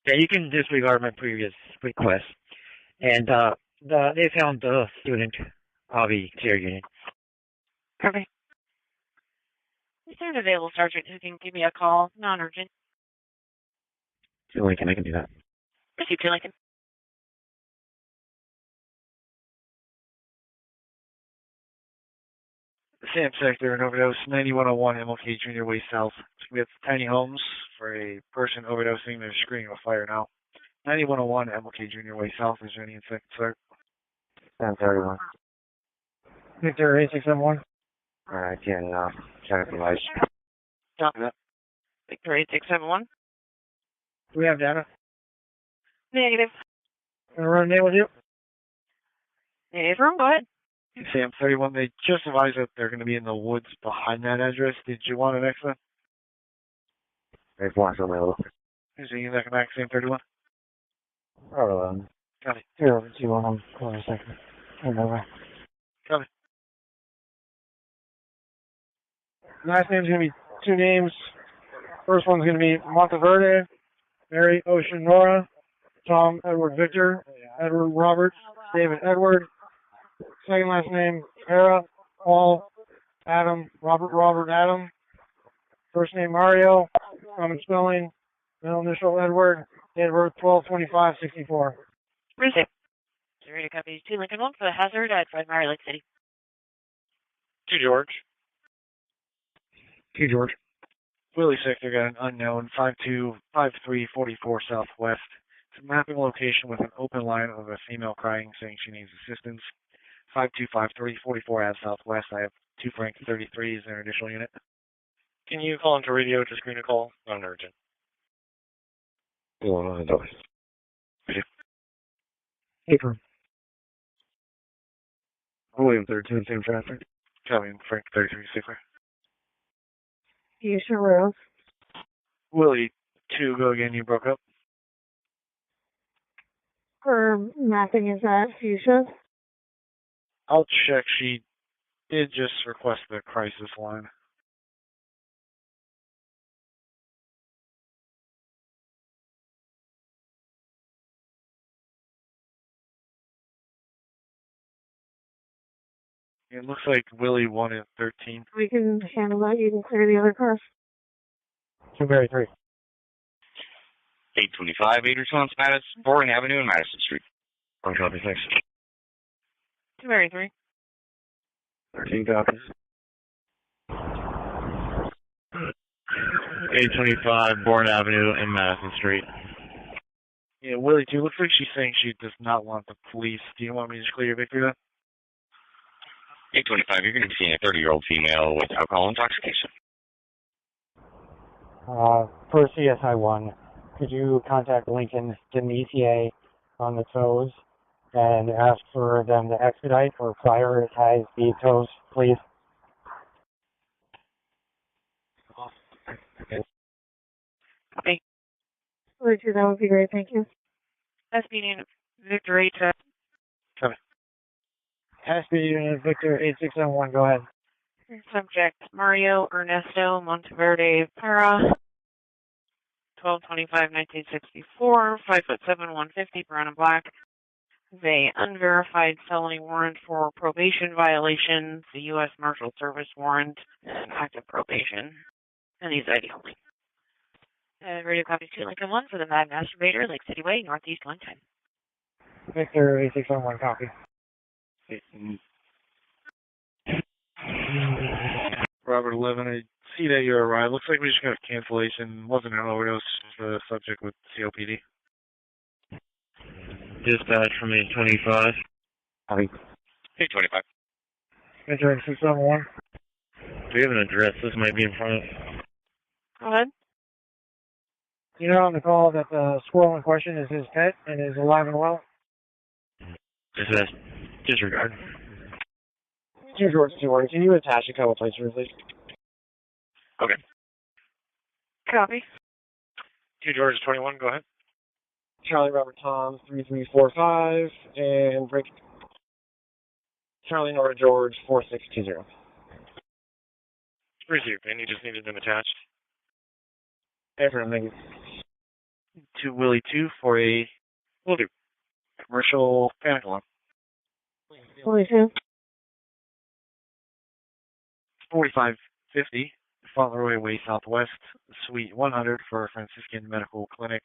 Yeah, you can disregard my previous request. And they found the student of the clear unit. Copy. Is there an available sergeant who can give me a call? Non-urgent. Lincoln, I can do that. Received to Lincoln. Sam Sector and Overdose, 9101 MLK Junior Way South. We have tiny homes for a person overdosing. They're screening a fire now. 9101 MLK Junior Way South. Is there any insect, sir? 1031. Victor 8671. Alright, can check the lights. Copy that. Victor 8671. Do we have data? Negative. Gonna run a name with you? Negative room, go ahead. Sam 31, they just advised that they're going to be in the woods behind that address. Did you want an extra? There's one available. Is there anything that can back Sam 31? Alright. Copy. 021, hold on a second. Hold on. Copy. Last name's gonna be two names. First one's gonna be Monteverde, Mary Ocean Nora, Tom Edward Victor, Edward Robert, David Edward. Second last name, Sarah, Paul, Adam, Robert Adam. First name Mario, common spelling, middle initial Edward, date of birth 12/25/64. Receipt. Ready to copy 2 Lincoln 1 for the hazard at 5 Mary Lake City. To George. To George. Willie Sector got an unknown 525344 Southwest. It's a mapping location with an open line of a female crying saying she needs assistance. 525344 at Southwest. I have 2 Frank 33. Is there an additional unit? Can you call into radio to screen a call? Non-urgent. Going on the door. Apron. William 13, same traffic. Coming Frank 33, safer. You sure will. Willie 2, go again. You broke up. For mapping, is that fuchsia? I'll check. She did just request the crisis line. It looks like Willie wanted 13. We can handle that. You can clear the other cars. 2-3. 825 8 Mattis, Boring Avenue and Madison Street. On copy, thanks. 2 Mary 3. 13 copies. 825 Bourne Avenue and Madison Street. Yeah, Willie 2, looks like she's saying she does not want the police. Do you want me to just clear your victory then? 825, you're going to be seeing a 30-year-old female with alcohol intoxication. For CSI 1, could you contact Lincoln, get an ETA on the tows, and ask for them to expedite or prioritize the tows, please? Copy. Richard, that would be great. Thank you. SP unit Victor 8. Coming. SP unit Victor 8671. Go ahead. Subject Mario Ernesto Monteverde Para. 12/25/1964. 5'7", 150, brown and black. The unverified felony warrant for probation violations, the U.S. Marshal Service warrant, and active probation. And he's ID only. Radio copy 2 Lincoln 1 for the Mad Masturbator, Lake City Way, Northeast 110. Victor 8671. Copy. Robert 11, I see that you arrived. Looks like we just got a cancellation. Wasn't an overdose for the subject with COPD. Dispatch from 825. Copy. 825. Victor 8671. Do we have an address this might be in front of? Go ahead. You know on the call that the squirrel in question is his pet and is alive and well? Disregard. George Stewart, can you attach a couple plates for please? Okay. Copy. 2 George 21, go ahead. Charlie Robert Tom 3345 and break. Charlie Nora George 4620. Received, and you just needed them attached. Affirmative, thank you. To Willie 2 for a will do commercial panic alarm. 42. 4550 Fauntleroy Way Southwest, Suite 100 for Franciscan Medical Clinic.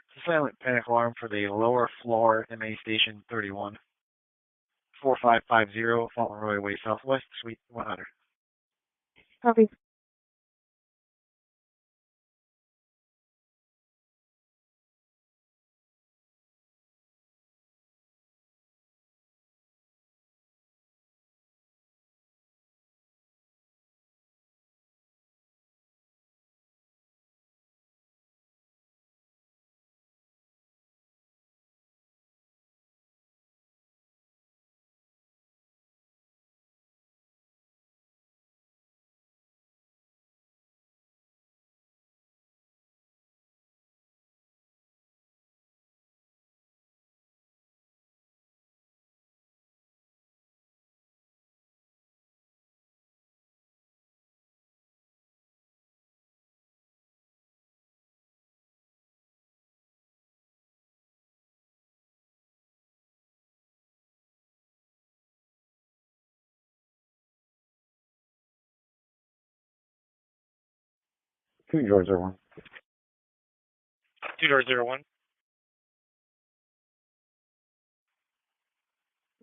It's a silent panic alarm for the lower floor MA Station 31. 4550 Fauntleroy Way Southwest, Suite 100. Copy. Two George 01. 2-01.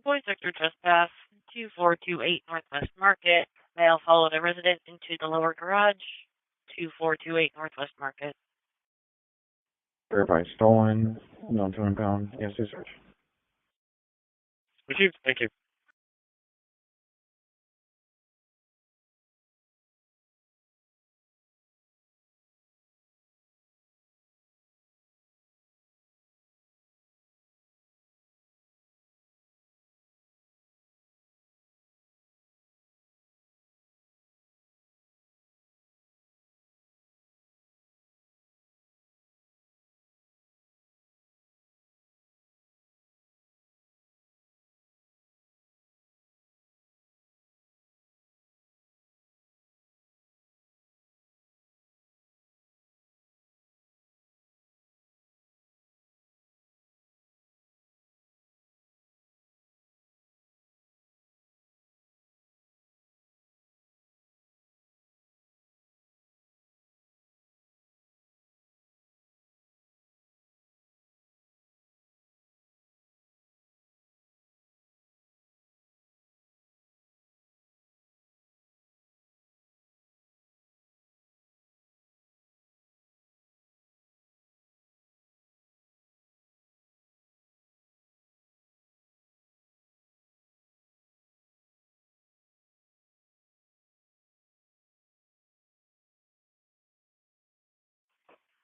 Boy sector trespass, 2428 Northwest Market. Male followed a resident into the lower garage, 2428 Northwest Market. Verify stolen, known to impound, yes, search. Received. Thank you.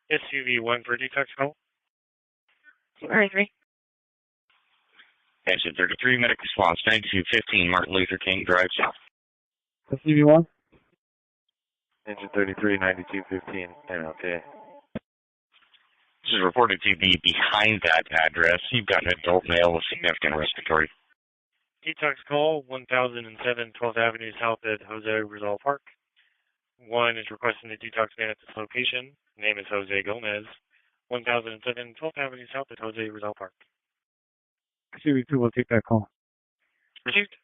SUV 1 for detox call. 233. Exit 33, medic response 9215 Martin Luther King Drive South. SUV 1. Engine 33, 9215, MLK. This is reported to be behind that address. You've got an adult male with significant respiratory. Detox call 1007 12th Avenue South at Jose Rizal Park. 1 is requesting a detox man at this location. Name is Jose Gomez. 1007 12th Avenue South at Jose Rizal Park. SUV 2 will take that call. Received.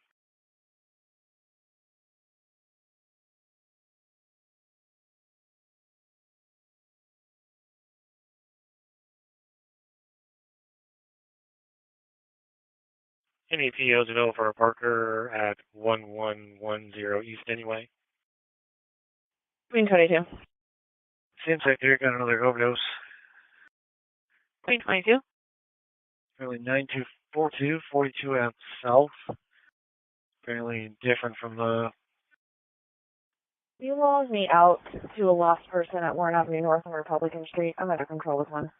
Any POs available for a Parker at 1110 East anyway? Queen 22. Same sector, got another overdose. Queen 22. Apparently 9242, 42 out south. Apparently different from the... You log me out to a lost person at Warren Avenue North on Republican Street. I'm under control with one.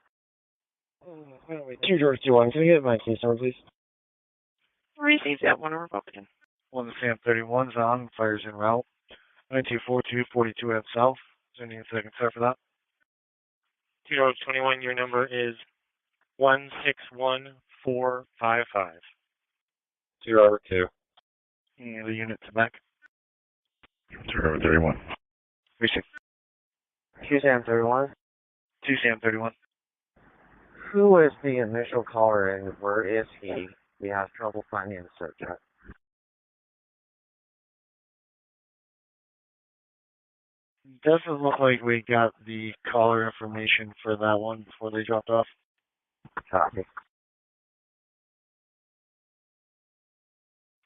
Wait, 2 George 21. Can you get my case number, please? Received that one, Republican. 1 Sam 31's on, fires en route. 9242, 42 out south. Is there any second start for that? 2021, your number is 161455. 2. And the unit to back. 31. Receive. 2 Sam 31. 2 Sam 31. Who is the initial caller and where is he? We have trouble finding the search at. doesn't look like we got the caller information for that one before they dropped off. Copy.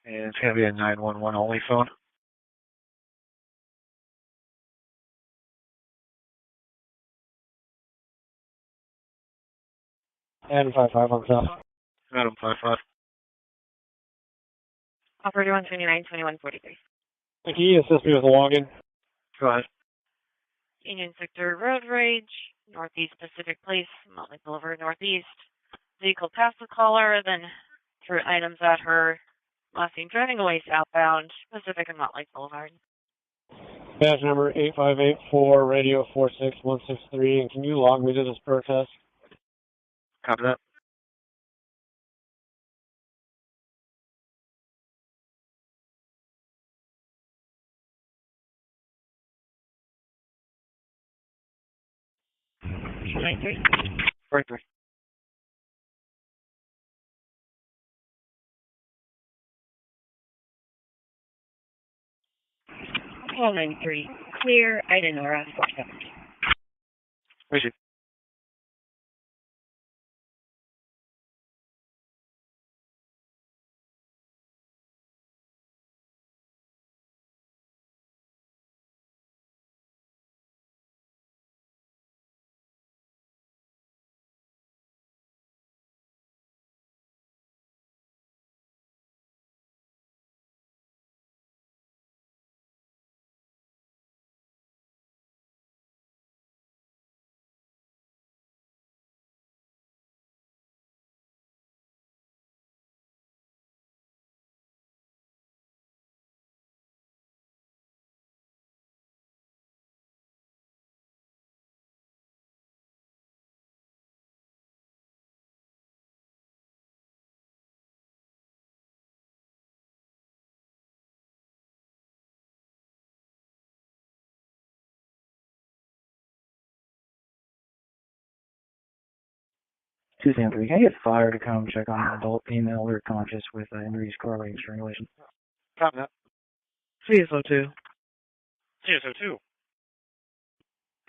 And it's going to be a 911 only phone. Adam 55 on top. Adam 55. Operator 129, 2143. Can you assist me with the login? Go ahead. Union Sector Road Rage, Northeast Pacific Place, Motley Boulevard Northeast. Vehicle passed the caller, then threw items at her. Last seen driving away southbound, Pacific and Motley Boulevard. Badge number 8584, radio 46163, and can you log me to this protest? Copy that. Right. Call 93. Clear, Ida Nora, 470. Receive. Two Sam 3, can I get fire to come check on an adult female alert conscious with injuries correlating with strangulation? Copy that. CSO2. CSO2.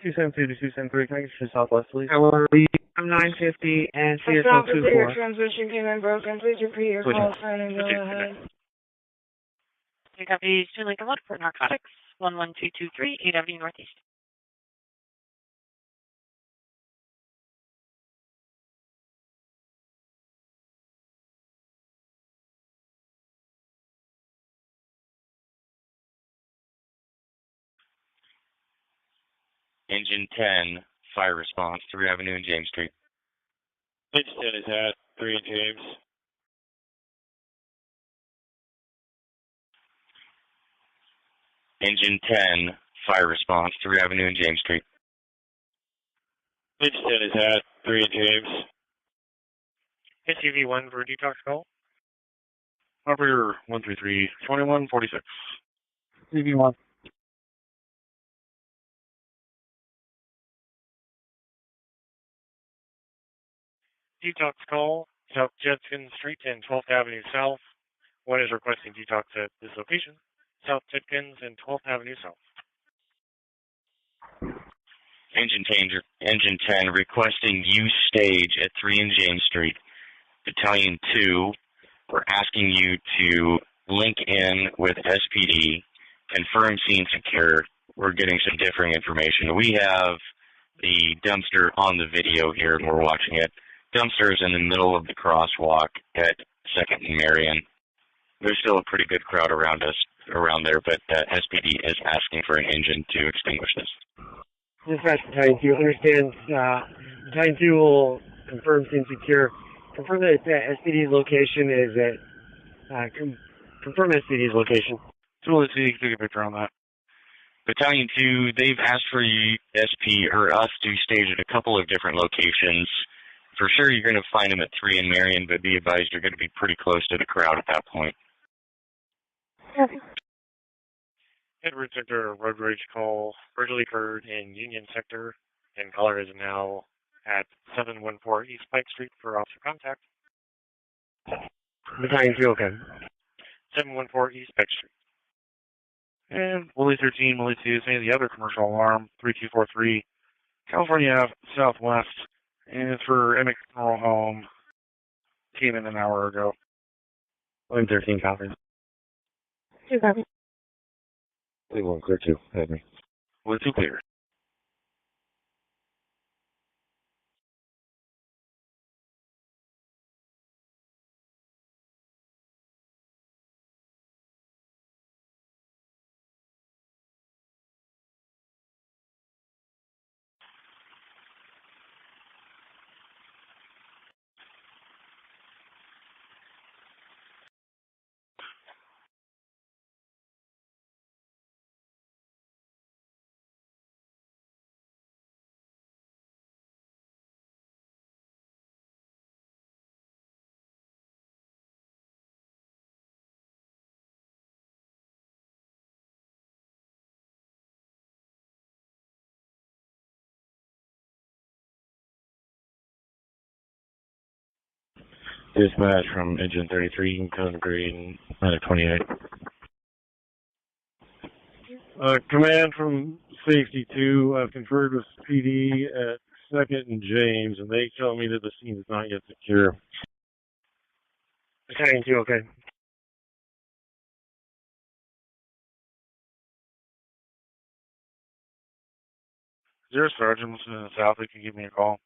272 to 273, can I get you to Southwest, please? I'm 950 and CSO2 4. Transmission came in broken. Please repeat your call sign and go ahead. You copy Stanley Commode for narcotics, 11223, 8 Avenue Northeast. Engine 10, fire response, 3 Avenue and James Street. Engine 10 is at 3 and James. Engine 10, fire response, 3 Avenue and James Street. Engine 10 is at 3 and James. SUV 1 for detox call. Operator 133, 2146. CV1. Detox call, South Judkins Street and 12th Avenue South. One is requesting detox at this location, South Judkins and 12th Avenue South. Engine 10 requesting use stage at 3 and James Street. Battalion 2, we're asking you to link in with SPD, confirm scene secure. We're getting some differing information. We have the dumpster on the video here and we're watching it. Dumpster is in the middle of the crosswalk at 2nd and Marion. There's still a pretty good crowd around there, but SPD is asking for an engine to extinguish this. Dispatch Battalion 2, understand, Battalion 2 will confirm scene secure. Confirm that SPD's location is at, confirm SPD's location. So let's see, take a picture on that. Battalion 2, they've asked for you, SP, or us to stage at a couple of different locations. For sure, you're going to find them at 3 and Marion, but be advised you're going to be pretty close to the crowd at that point. Edward Sector road rage call originally occurred in Union Sector, and caller is now at 714 East Pike Street for officer contact. Battalion 2, okay. 714 East Pike Street. And Willie 13, Willie 2, saying the other commercial alarm, 3243, California Ave, Southwest. And it's for Emmett Funeral Home. Came in an hour ago. William 13 copies. 2 copies. Willie 1, clear 2. Head me. Willie 2 clear. Dispatch from Engine 33, code green, medic 28. Command from Safety 2. I've conferred with PD at 2nd and James, and they tell me that the scene is not yet secure. Battalion 2, okay. Is there a sergeant in the south that can give me a call?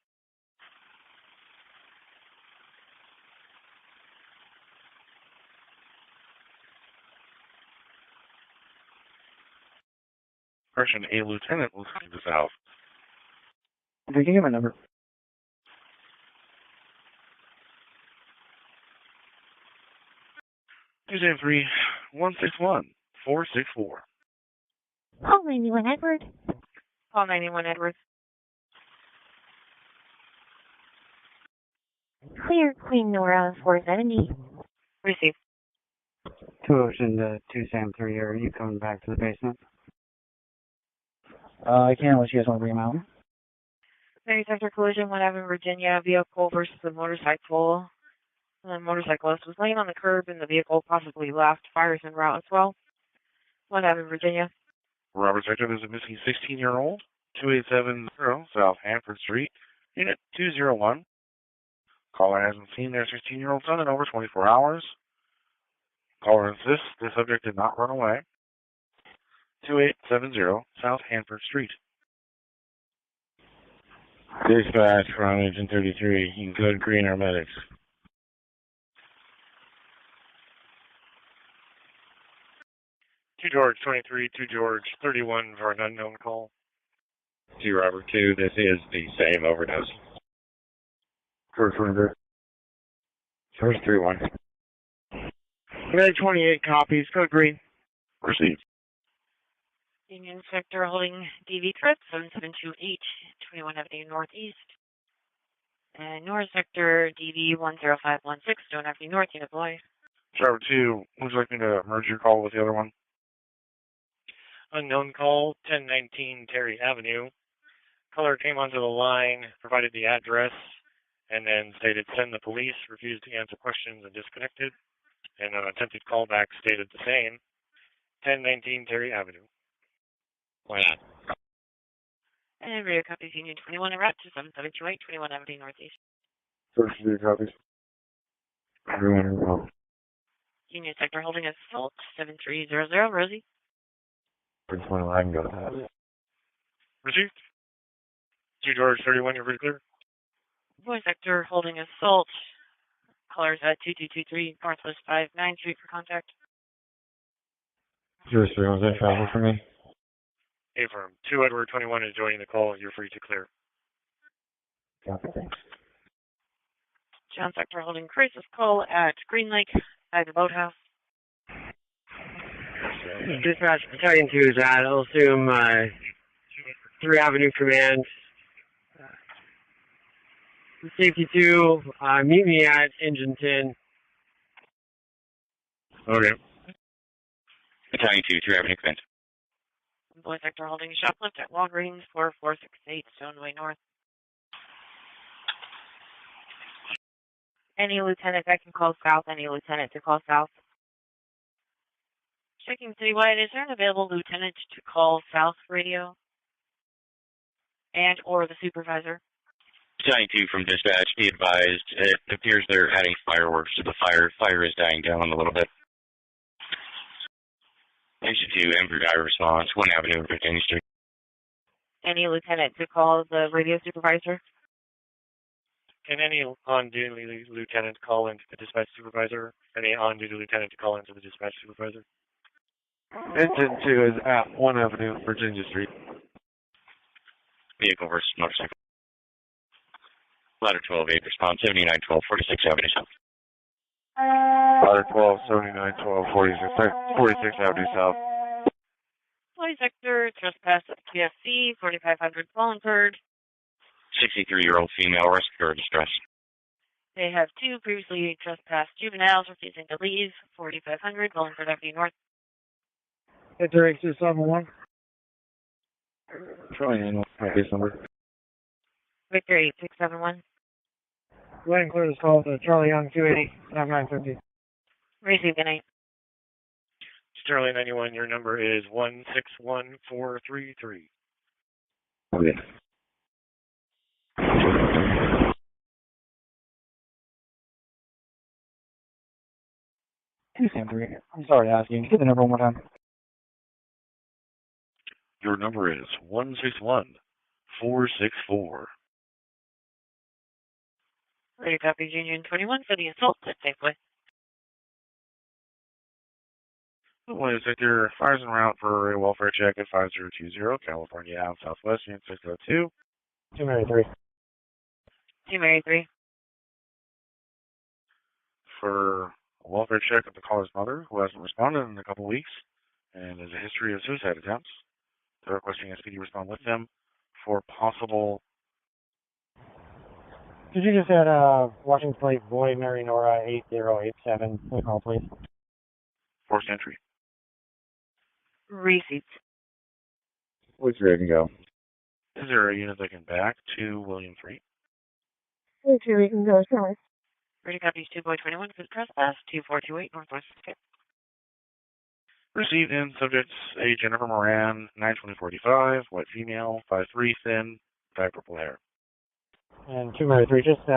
Correction, a lieutenant will see the south. Did you get my number? 273-161-464. Call 91 Edward. Call 91 Edwards. Clear Queen Nora 470. Receive. 2 Ocean to 2 Sam 3. Are you coming back to the basement? I can unless you guys want to bring him out. Mary sector collision, 1 Avenue, Virginia. Vehicle versus a motorcycle. The motorcyclist was laying on the curb and the vehicle possibly left. Fires en route as well. 1 Avenue, Virginia. Robert Sector, there's a missing 16-year-old, 2870 South Hanford Street, Unit 201. Caller hasn't seen their 16-year-old son in over 24 hours. Caller insists the subject did not run away. 2870 South Hanford Street. Dispatch from Engine 33, you code green our medics. Two George 23, 2 George 31 for an unknown call. 2 Robert 2, this is the same overdose. George 23. George 3-1. Medic 28 copies, code green. Received. Union sector holding DV trip, 7728, 21 Avenue Northeast. And North sector DV 10516, Stone Avenue North, Unit Boy. Driver 2, would you like me to merge your call with the other one? Unknown call, 1019 Terry Avenue. Caller came onto the line, provided the address, and then stated send the police, refused to answer questions and disconnected. And an attempted callback stated the same. 1019 Terry Avenue. Why not? And radio copies Union 21 en route to 7728, 21 Avenue Northeast. First 3 copies. Everyone involved. Union sector holding assault, 7300, Rosie. Prince 1, I can go to that. Received. 2 George 31, you're pretty clear. Boy sector holding assault. Callers at 2223 Northwest 59th Street for contact. 03, was that travel for me? Affirm. 2 Edward 21 is joining the call. You're free to clear. Copy, thanks. John sector holding crisis call at Green Lake by the boathouse. Dispatch Battalion 2 is at, I'll assume 3 Avenue Command. Safety 2, meet me at Engine 10. Okay. Battalion 2, 3 Avenue Command. Boy sector holding shoplift at Walgreens 4468 Stoneway North. Any lieutenant that can call south, any lieutenant to call south. Checking citywide, is there an available lieutenant to call South Radio and or the supervisor? Battalion 2 from dispatch, be advised, it appears they're adding fireworks to the fire. Fire is dying down a little bit. Station 2, MVI response, 1 Avenue, Virginia Street. Any lieutenant to call the radio supervisor? Can any on-duty lieutenant call into the dispatch supervisor? Any on-duty lieutenant to call into the dispatch supervisor? Engine 2 is at 1 Avenue, Virginia Street. Vehicle versus motorcycle. Ladder 12, 8, response, 7912, 46 Avenue South. Ladder 12, 7912, 46 Avenue South. Employee sector, trespass at PFC, 4500 Wallingford. 63-year-old female, rescue or distress. They have 2 previously trespassed juveniles refusing to leave, 4500 Wallingford Avenue North. Victor 8271. Try in case number. Victor 8671. Go ahead and clear this call to Charlie Young 280, 950. Receive, good night. Charlie 91, your number is 161433. Okay. Sam 3. I'm sorry to ask you. Get the number one more time. Your number is 161464. Radio copy Union 21 for the assault at Safeway. One sector, fires en route for a welfare check at 5020, California Ave, Southwest, Unit 602. 283. 283. For a welfare check of the caller's mother, who hasn't responded in a couple weeks, and has a history of suicide attempts. They're requesting SPD respond with them for possible... Could you just add Washington Plate Boy Mary Nora 8087 to the call, please? Forced entry. Receipts. Which way I can go? Is there a unit that can back to William 3? Which way we can go, Charlie? Radio copies 2 Boy 21 for the trespass, 2428 Northwest 5th. Received in subjects a Jennifer Moran, 92045, white female, 5'3", thin, dyed purple hair. And 283, just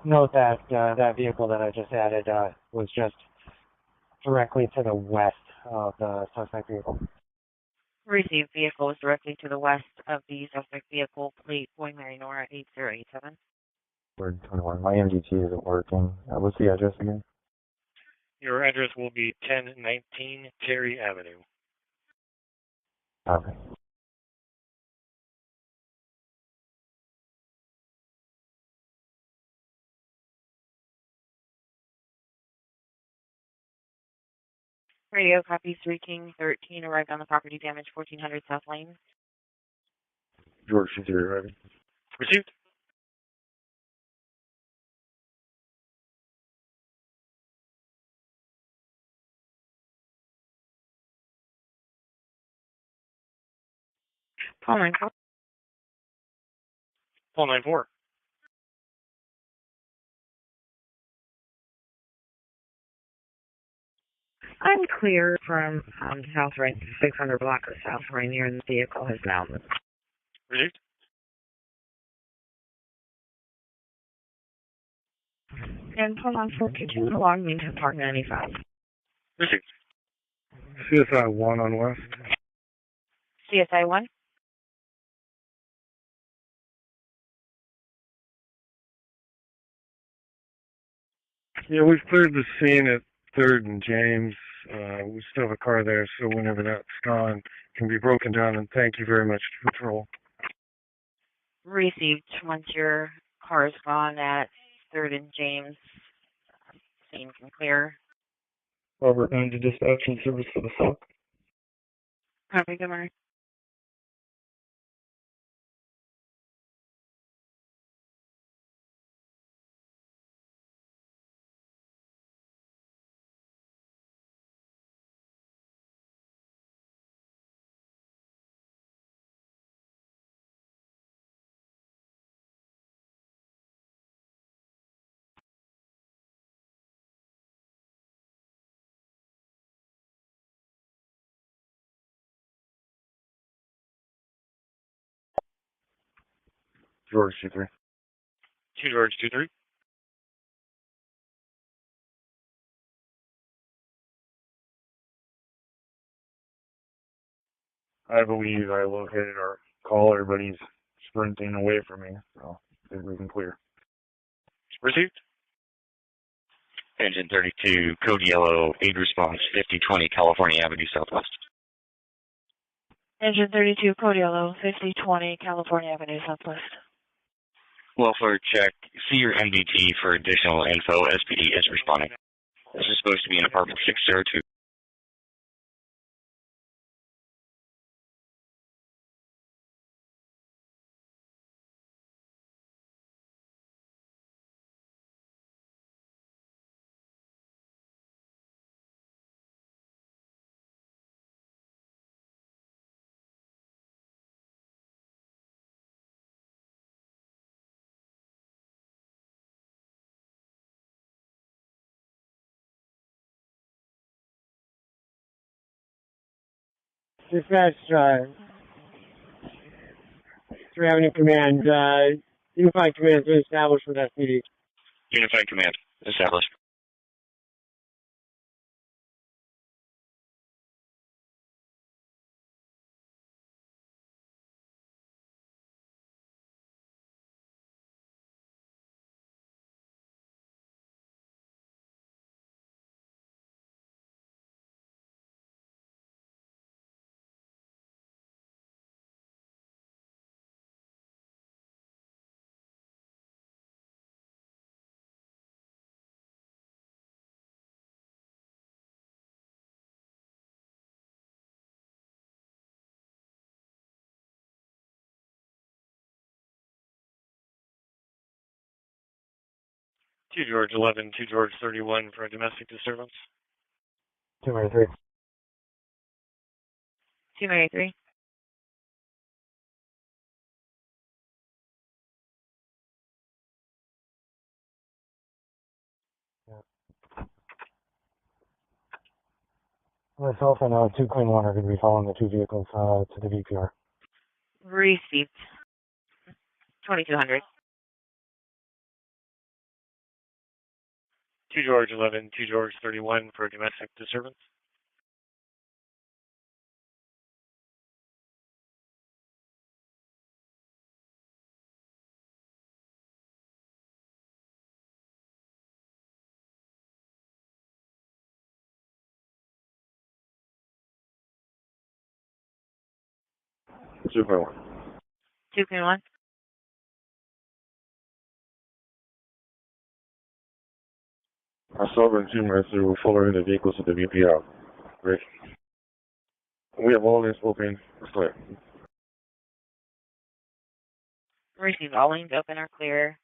note that that vehicle that I just added was just directly to the west of the suspect vehicle. Received vehicle is directly to the west of the suspect vehicle, plate Boy Mary Nora 8087. Word 21. My MGT isn't working. What's the address again? Your address will be 1019 Terry Avenue. Okay. Radio copies 3 King 13 arrived on the property damage 1400 South Lane. George Terry ready. Received. Call 9 Call 94. I'm clear from South Rain, 600 block of South Rainier, and the vehicle has now moved. Received. And hold on, sir, could you log me to Park 95? Received. CSI 1 on West. CSI 1. Yeah, we've cleared the scene at 3rd and James. We still have a car there, so whenever that's gone, it can be broken down, and thank you very much to Patrol. Received once your car is gone at 3rd and James. Scene can clear. Robert 9 to dispatch and service for the SOC. Copy, good morning. George 2-3. 2 George 2-3. I believe I located our caller, but he's sprinting away from me, so we can clear. Received. Engine 32, code yellow, aid response 5020 California Avenue Southwest. Engine 32, code yellow, 5020 California Avenue Southwest. Welfare check. See your MDT for additional info. SPD is responding. This is supposed to be in apartment 602. Dispatch, 3 Avenue Command, Unified Command has been established with SPD. Unified command established. Two George 11, 2 George 31 for a domestic disturbance. 293. 293. Myself and 2 Queen 1 are going to be following the 2 vehicles to the VPR. Received. 2200. 2 George 11, 2 George 31 for a domestic disturbance. Super 1. 2 Queen 1. Our Sovereign team are through following the vehicles at the VPR. Great. We have all lanes open. It's clear. Received. All lanes open or clear.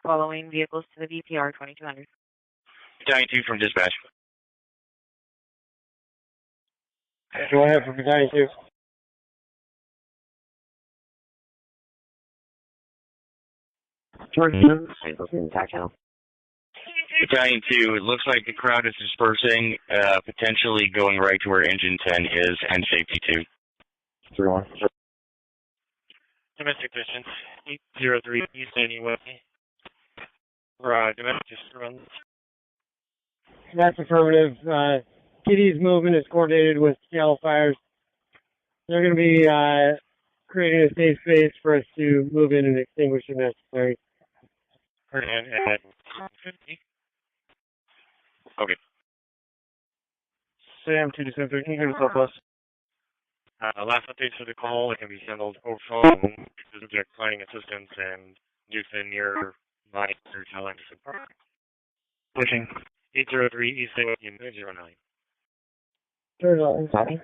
Following vehicles to the VPR 2200. Battalion 2 from dispatch. Go ahead for Battalion 2. George 2, attack channel. Battalion 2, it looks like the crowd is dispersing, potentially going right to where engine 10 is, and safety 2. 3-1. Domestic distance 803 East Anyway. For domestic disturbance. That's affirmative. Kitty's movement is coordinated with Seattle Fires. They're going to be creating a safe space for us to move in and extinguish if necessary. And at 50. Okay. Sam 2 December 13, here to Southwest. Last updates for the call, it can be handled over phone because of planning assistance and due to near my or Cal Anderson Park. Pushing 803 East Union 09. Copy.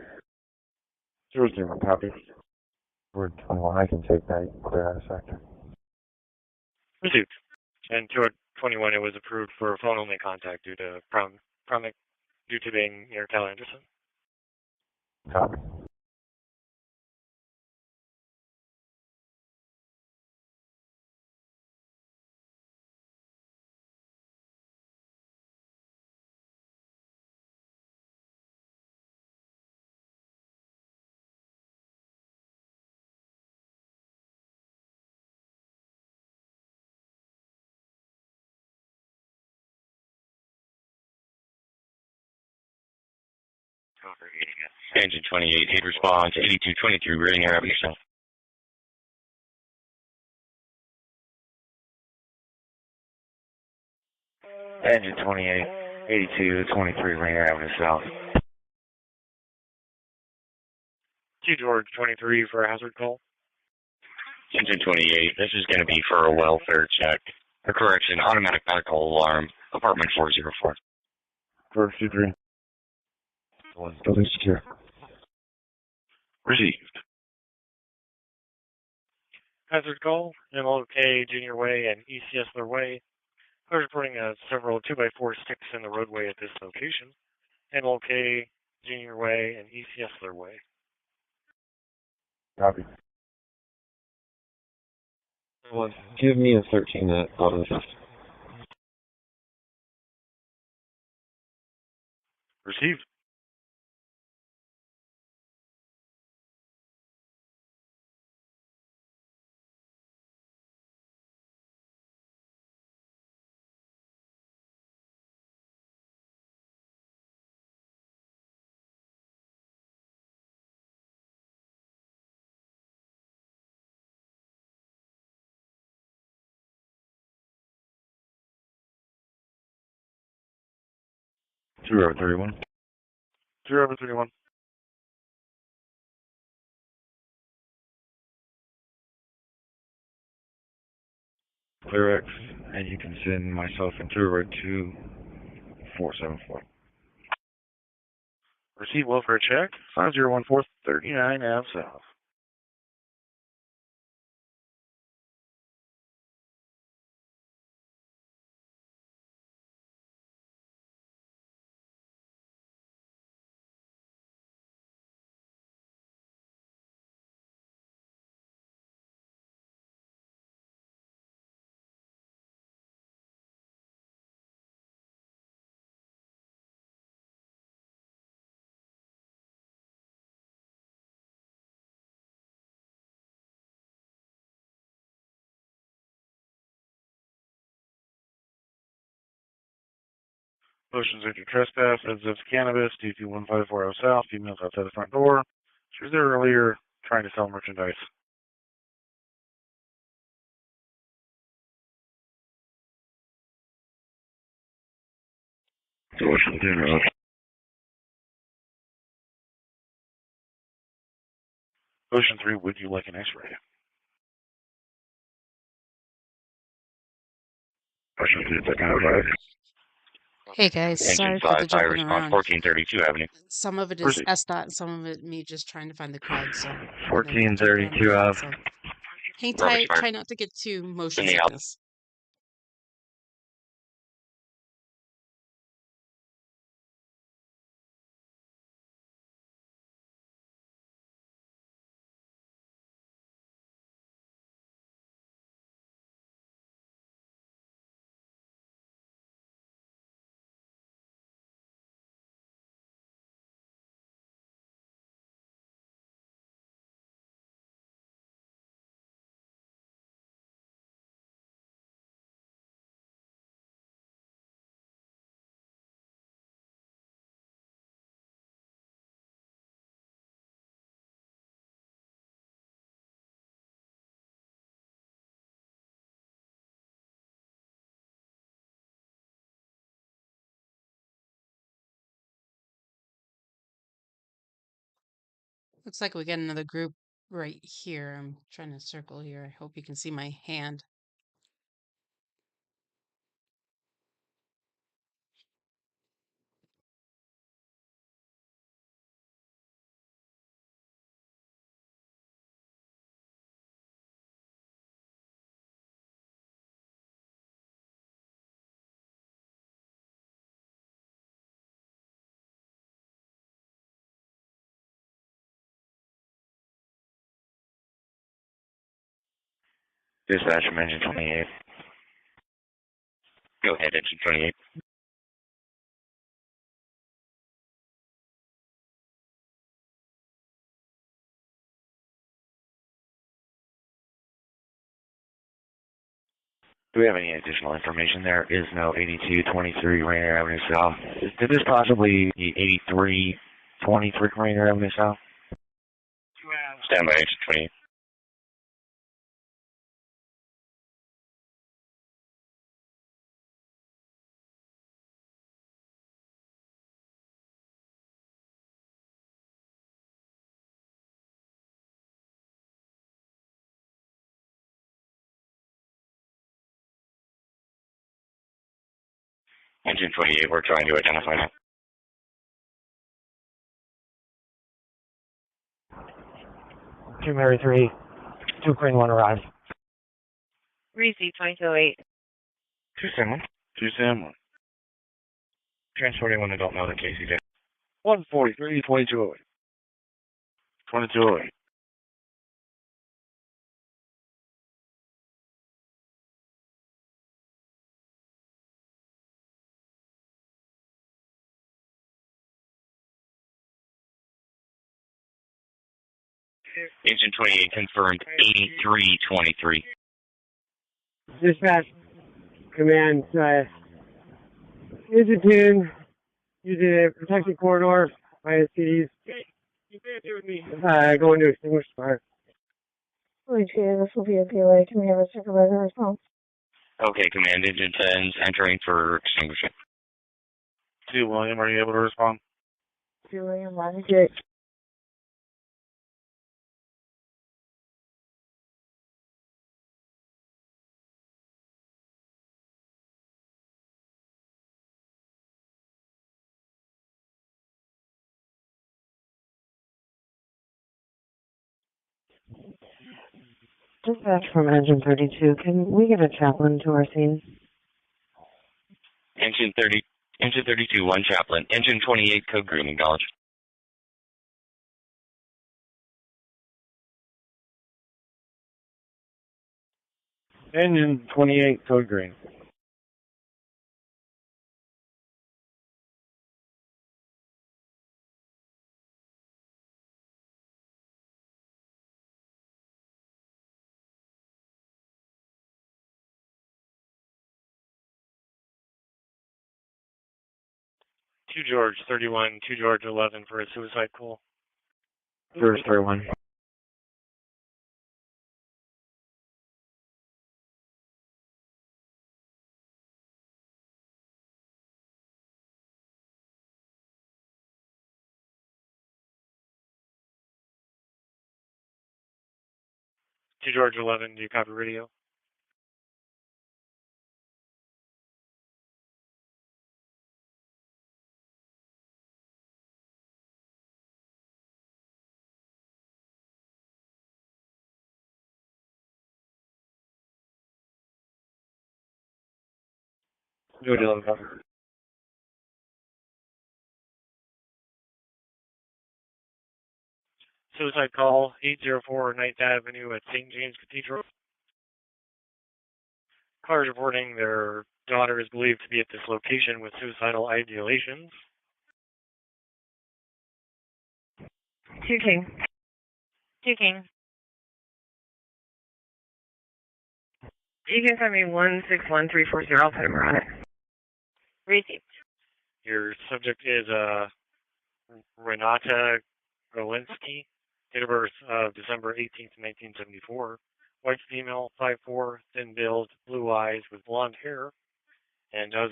0-0, copy. We're 21. I can take that. Clear out of sector. Received. And 221, it was approved for phone-only contact due to due to being near Cal Anderson. Copy. Engine 28, hit response, 8223, Reading Avenue South. Engine 28, 8223, Rainier Avenue South. 2 George 23 for a hazard call. Engine 28, this is going to be for a welfare check. A correction, automatic medical alarm, apartment 404. George 23. Building secure. Received. Hazard call, MLK Junior Way and East Yesler Way. I was reporting several 2x4 sticks in the roadway at this location. MLK Junior Way and East Yesler Way. Copy. Well, give me a 13 at bottom of the fifth. Received. Two over 31. 0 over 31. Clear X, and you can send myself and Tour to 474. Receive welfare check, 5014 39 Ave South. Motions into trespass, exhibits cannabis, D21540 South, females outside the front door. She was there earlier trying to sell merchandise. Motion 0. Motion 3, would you like an x-ray? Motion 3, second advice. Hey guys, sorry Engine for the 5, fire jumping response, around. 1432 Avenue. Some of it is Proceed. SDOT, some of it me just trying to find the crowd, so. 1432 Ave. So. Hang Robberies tight, try not to get too motion In the out. sickness. Looks like we got another group right here. I'm trying to circle here. I hope you can see my hand. Dispatch from Engine 28. Go ahead, Engine 28. Do we have any additional information? There is no 8223 Rainier Avenue South. Did this possibly be 83 23 Community Avenue South. Stand by, Agent 28. Engine 28, we're trying to identify that. 2 Mary 3, 2 Crane 1 arrived. Receipt 2208. 2 Sam 1. 2 Sam 1. Transporting one adult male to KCJ. 143, 2208. 2208. Agent 28 confirmed 8323. Dispatch command, Agent 10, using a protected corridor by SPDs, going to extinguish the fire. This will be a POA. Can we have a supervisor response? Okay, Command, Agent 10's entering for extinguishing. 2 William, are you able to respond? 2 William, Ron Jake. Dispatch from Engine 32. Can we get a chaplain to our scene? Engine 32, 1 chaplain. Engine 28, code green, acknowledge. Engine 28, code green. Two George 31, 2 George 11 for a suicide call. First 31. Two George 11, do you copy radio? George 11, copy. Suicide call 804 9th Avenue at St. James Cathedral. Callers reporting their daughter is believed to be at this location with suicidal ideations. 2 King. 2 King. You can send me 161340. I'll put him on it. Receipt. Your subject is Renata Golinsky, date of birth of December 18th, 1974. White female, 5'4", thin build, blue eyes with blonde hair, and does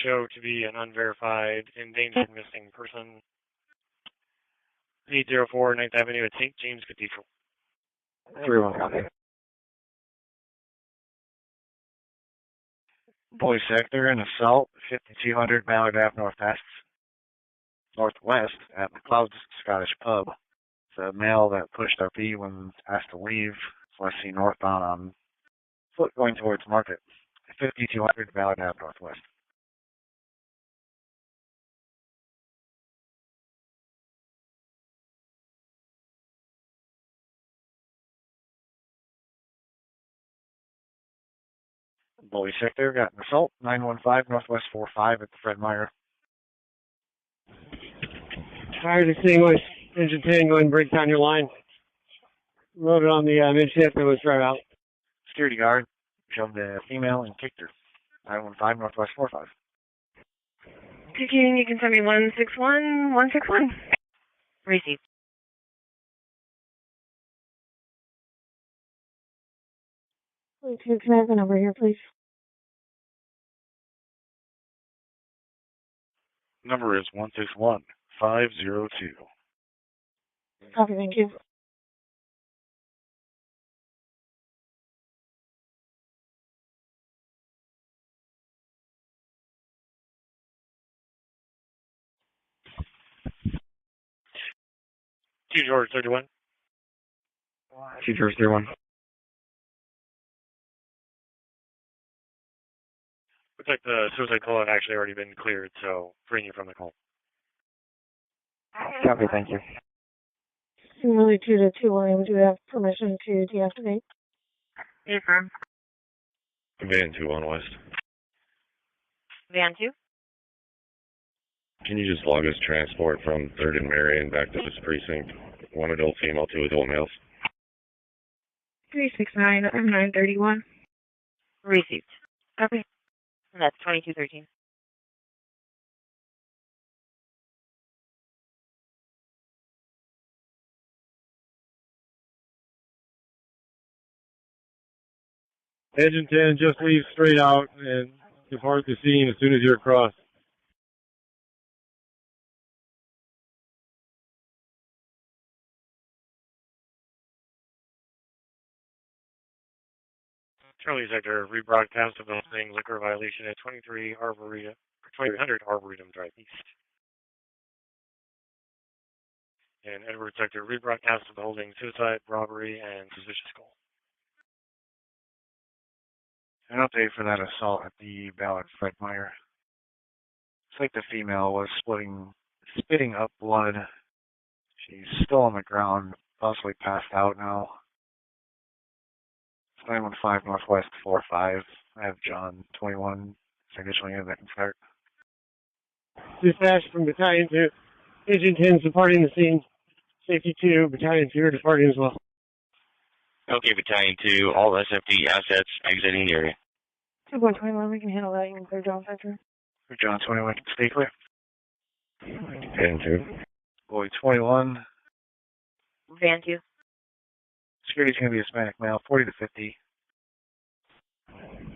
show to be an unverified endangered missing person. 804 9th Avenue at St. James Cathedral. 3-1 copy. Boy sector, an assault, 5200 Mallard Ave northwest at McLeod's Scottish Pub. It's a male that pushed RP when asked to leave. Let's see, northbound on foot going towards Market. 5200 Mallard Ave northwest. Bowie sector, got an assault, 915 Northwest 45 at the Fred Meyer. Fire distinguished. Engine 10, go ahead and break down your line. Load it on the midshift and let's drive out. Security guard shoved a female and kicked her. 915 Northwest 45. 2 King, you can send me 161161. Received. Can I have the number here, please? Number is 161502. Copy, thank you. Two George 31. 2 George 31. Looks like the suicide call had actually already been cleared, so freeing you from the call. Copy, thank you. Similarly to the 2-1, do we have permission to deactivate? Affirm. Van 2 on West. Van 2. Can you just log us transport from 3rd and Marion back to this precinct? 1 adult female, 2 adult males. 369 931. Received. Copy. And that's 2213. Agent 10, just leave straight out and depart the scene as soon as you're across. Charlie Sector rebroadcast of the thing liquor violation at 23 Arboretum, 2300 Arboretum Drive East. And Edward Sector rebroadcast of the holding suicide, robbery, and suspicious call. An update for that assault at the Ballard Fred Meyer. It's like the female was spitting up blood. She's still on the ground, possibly passed out now. It's 915 Northwest 45. I have John 21. Additionally, that can start. Dispatch from Battalion 2. Agent 10 departing the scene. Safety 2, Battalion 2 are departing as well. Okay, Battalion 2, all SFD assets exiting the area. 2.21, we can handle that. You can clear John Center. John 21, stay clear. Van 2. Boy 21. Van 2. Security's going to be Hispanic male, 40 to 50.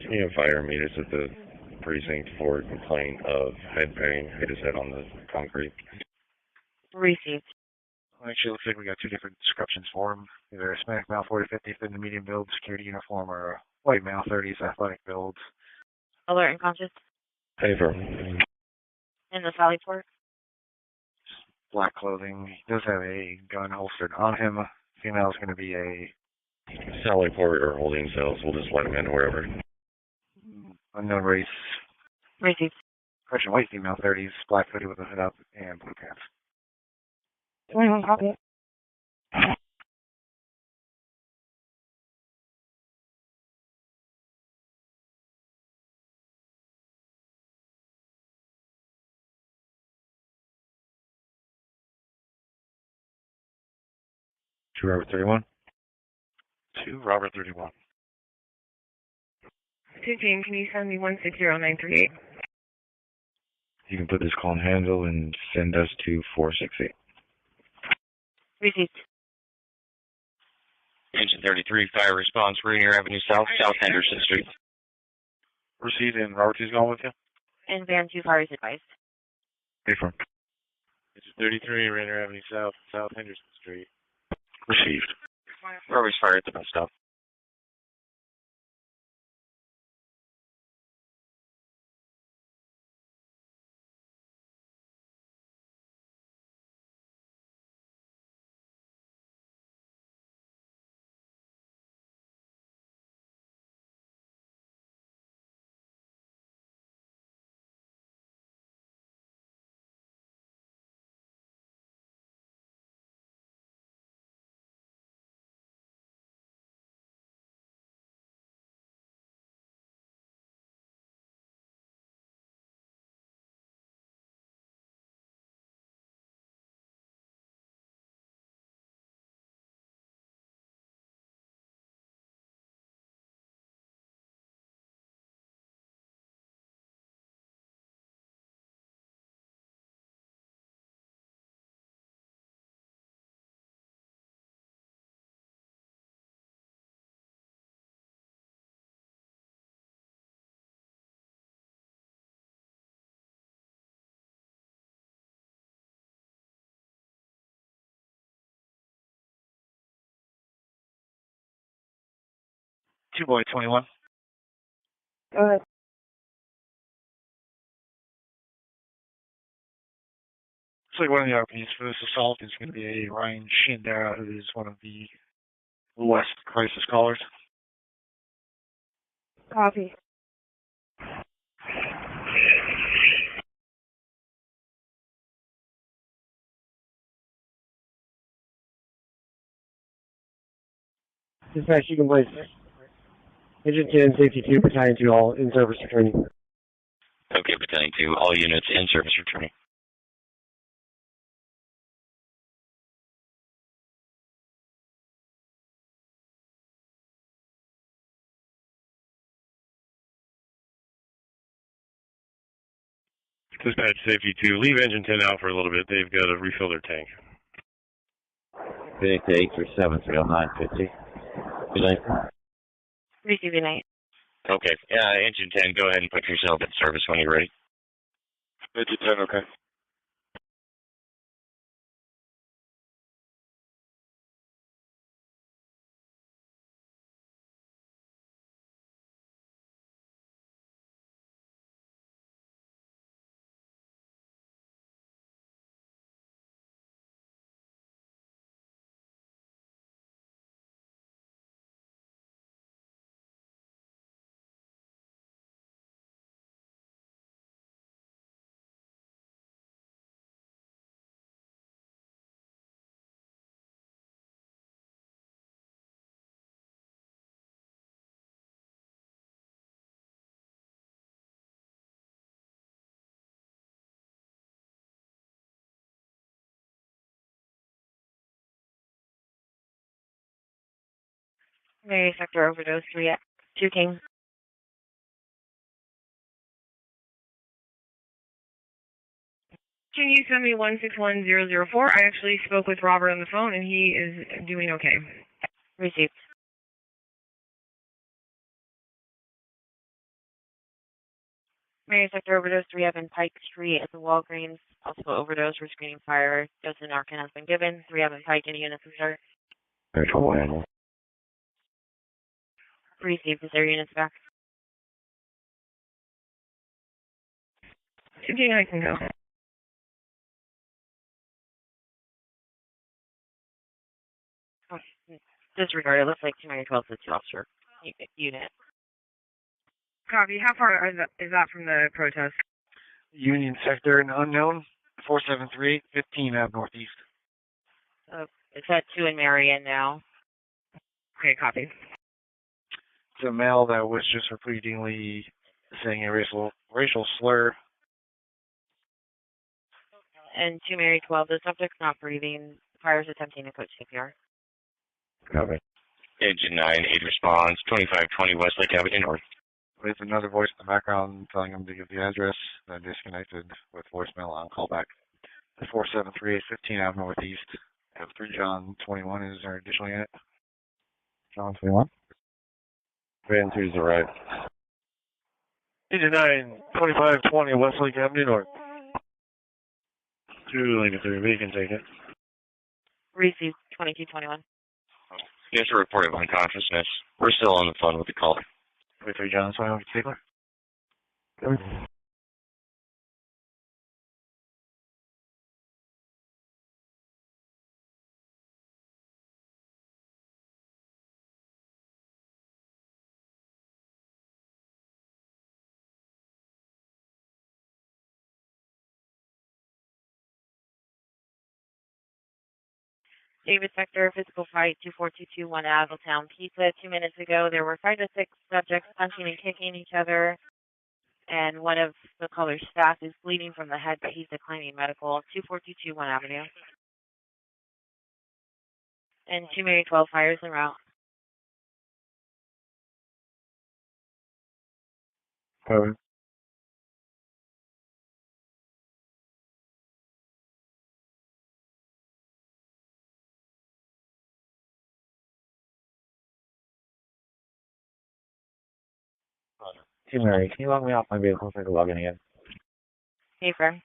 Can you have fire meet us at the precinct for a complaint of head pain? Hit his head on the concrete. Received. Actually, it looks like we got two different descriptions for him. Either Hispanic male, 40 to 50, fit in the medium build, security uniform, or white male, 30s, athletic build. Alert and conscious. Paper. In the Sally Port. Black clothing. He does have a gun holstered on him. Female is going to be a Sally Port or holding cells. We'll just let him in wherever. unknown race. Received. Correction, white female, 30s, black hoodie with a hood up, and blue pants. 21, copy. Two Robert 31. 2 Robert 31. 2 team, can you send me 160938? You can put this call on handle and send us to 468. Received. Engine 33, fire response, Rainier Avenue South, South Henderson Street. Received, and Robert 2's going with you? And Van 2 fire is advised. Affirm. It's 33 Rainier Avenue South, South Henderson Street. Received. Robberies fire at the bus stop. 2 boy 21. Go ahead. So one of the RPs for this assault is going to be a Ryan Shindara, who is one of the West crisis callers. Copy. Dispatch, you can place Agent 10, Safety 2, Battalion 2, all in service returning. Okay, Battalion 2, all units in service returning. Dispatch Safety 2, leave Engine 10 out for a little bit. They've got to refill their tank. Phoenix 837, 30950. Good night. Receive good night. Okay, Engine 10, go ahead and put yourself in service when you're ready. Engine 10, okay. Mary Sector Overdose 3 2 King. Can you send me 161004? I actually spoke with Robert on the phone, and he is doing okay. Received. Mary Sector Overdose 3 up in Pike Street at the Walgreens. Also overdose for screening fire. Dose of Narcan has been given. 3 up in Pike. Any units reserved? Control animal. Received. Is there units back? 2 I can go. Oh, disregard. It looks like 212 is 2 officer unit. Copy. How far is that from the protest? Union Sector and Unknown, 473, 15 Ave Northeast. It's at 2 in Marion now. Okay, copy. It's a male that was just repeatedly saying a racial slur. And 2 Mary 12. The subject's not breathing. The fire's attempting to coach CPR. Copy. Engine 9, 8 responds, 2520 Westlake Avenue North. With another voice in the background telling him to give the address, then disconnected with voicemail on callback. 473 15 Ave Northeast. F3 John 21 is our additional unit. John 21. Van 2's arrived. Engine 9, 2520 Westlake Avenue North. 2 Lincoln 3, we can take it. Received. 2221. Yes, a report of unconsciousness. We're still on the phone with the caller. 23 John 21 particular. David Sector, physical fight, 24221 Avaltown Pizza. 2 minutes ago, there were 5 to 6 subjects punching and kicking each other, and one of the caller's staff is bleeding from the head, but he's declining medical. 24221 Avenue. And 2 Mary 12 fires en route. Code. Hey, Mary, can you log me off my vehicle so I can log in again? Hey, firm.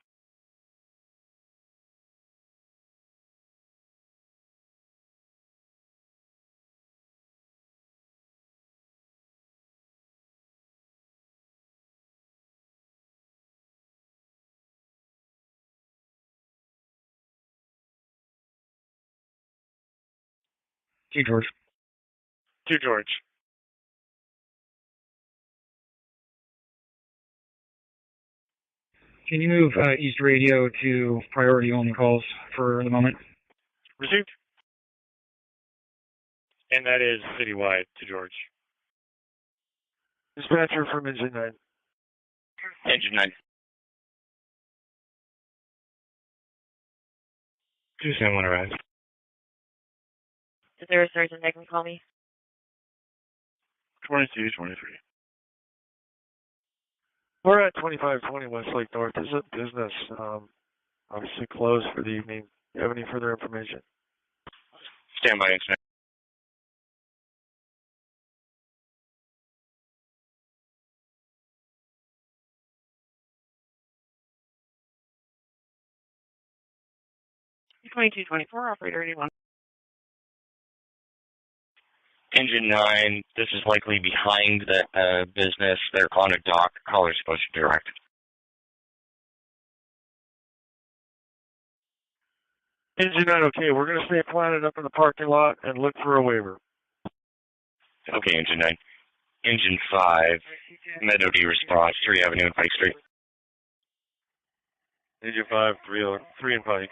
To George. To George. Can you move East Radio to priority only calls for the moment? Received. And that is citywide to George. Dispatcher from Engine 9. Engine 9. 271 arrives. Is there a sergeant that can call me? 2223. We're at 2520 Westlake North. This is a business. Obviously closed for the evening. Do you have any further information? Stand by, Engine 9. Operator 81. Engine 9, this is likely behind the business. They're on a dock. Caller's supposed to direct. Engine 9, okay. We're going to stay planted up in the parking lot and look for a waiver. Okay, Engine 9. Engine 5, Meadow D response, 3 Avenue and Pike Street. Engine 5, 3 and Pike.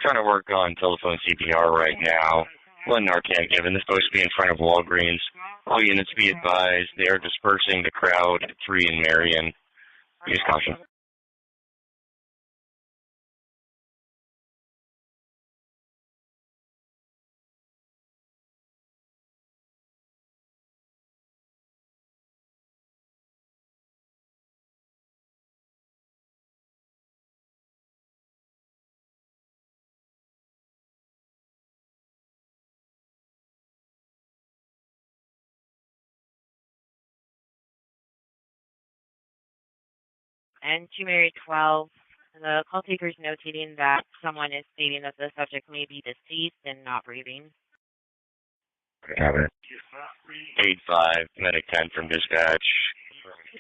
Trying to work on telephone CPR right now. One Narcan given. This supposed to be in front of Walgreens. All units be advised. They are dispersing the crowd at 3 in Marion. Use caution. And to Mary 12, the call taker is notating that someone is stating that the subject may be deceased and not breathing. Got it. 8-5, Medic 10 from dispatch.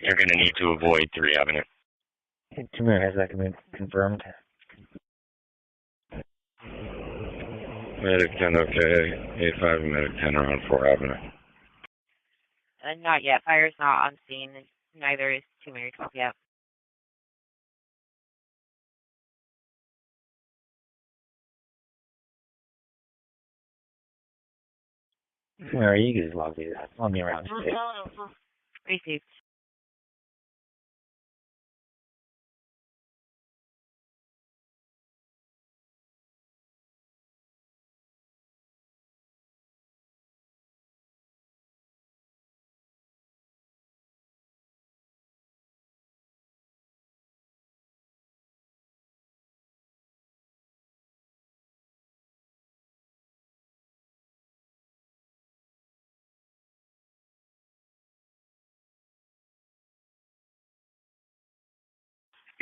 You're going to need to avoid 3 Avenue. 2 minutes, has that been confirmed? Medic 10, okay. 8-5 and Medic 10 are on 4 Avenue. Not yet. Fire is not on scene. Neither is to Mary 12 yet. Where are you guys logged in? On me around. Received.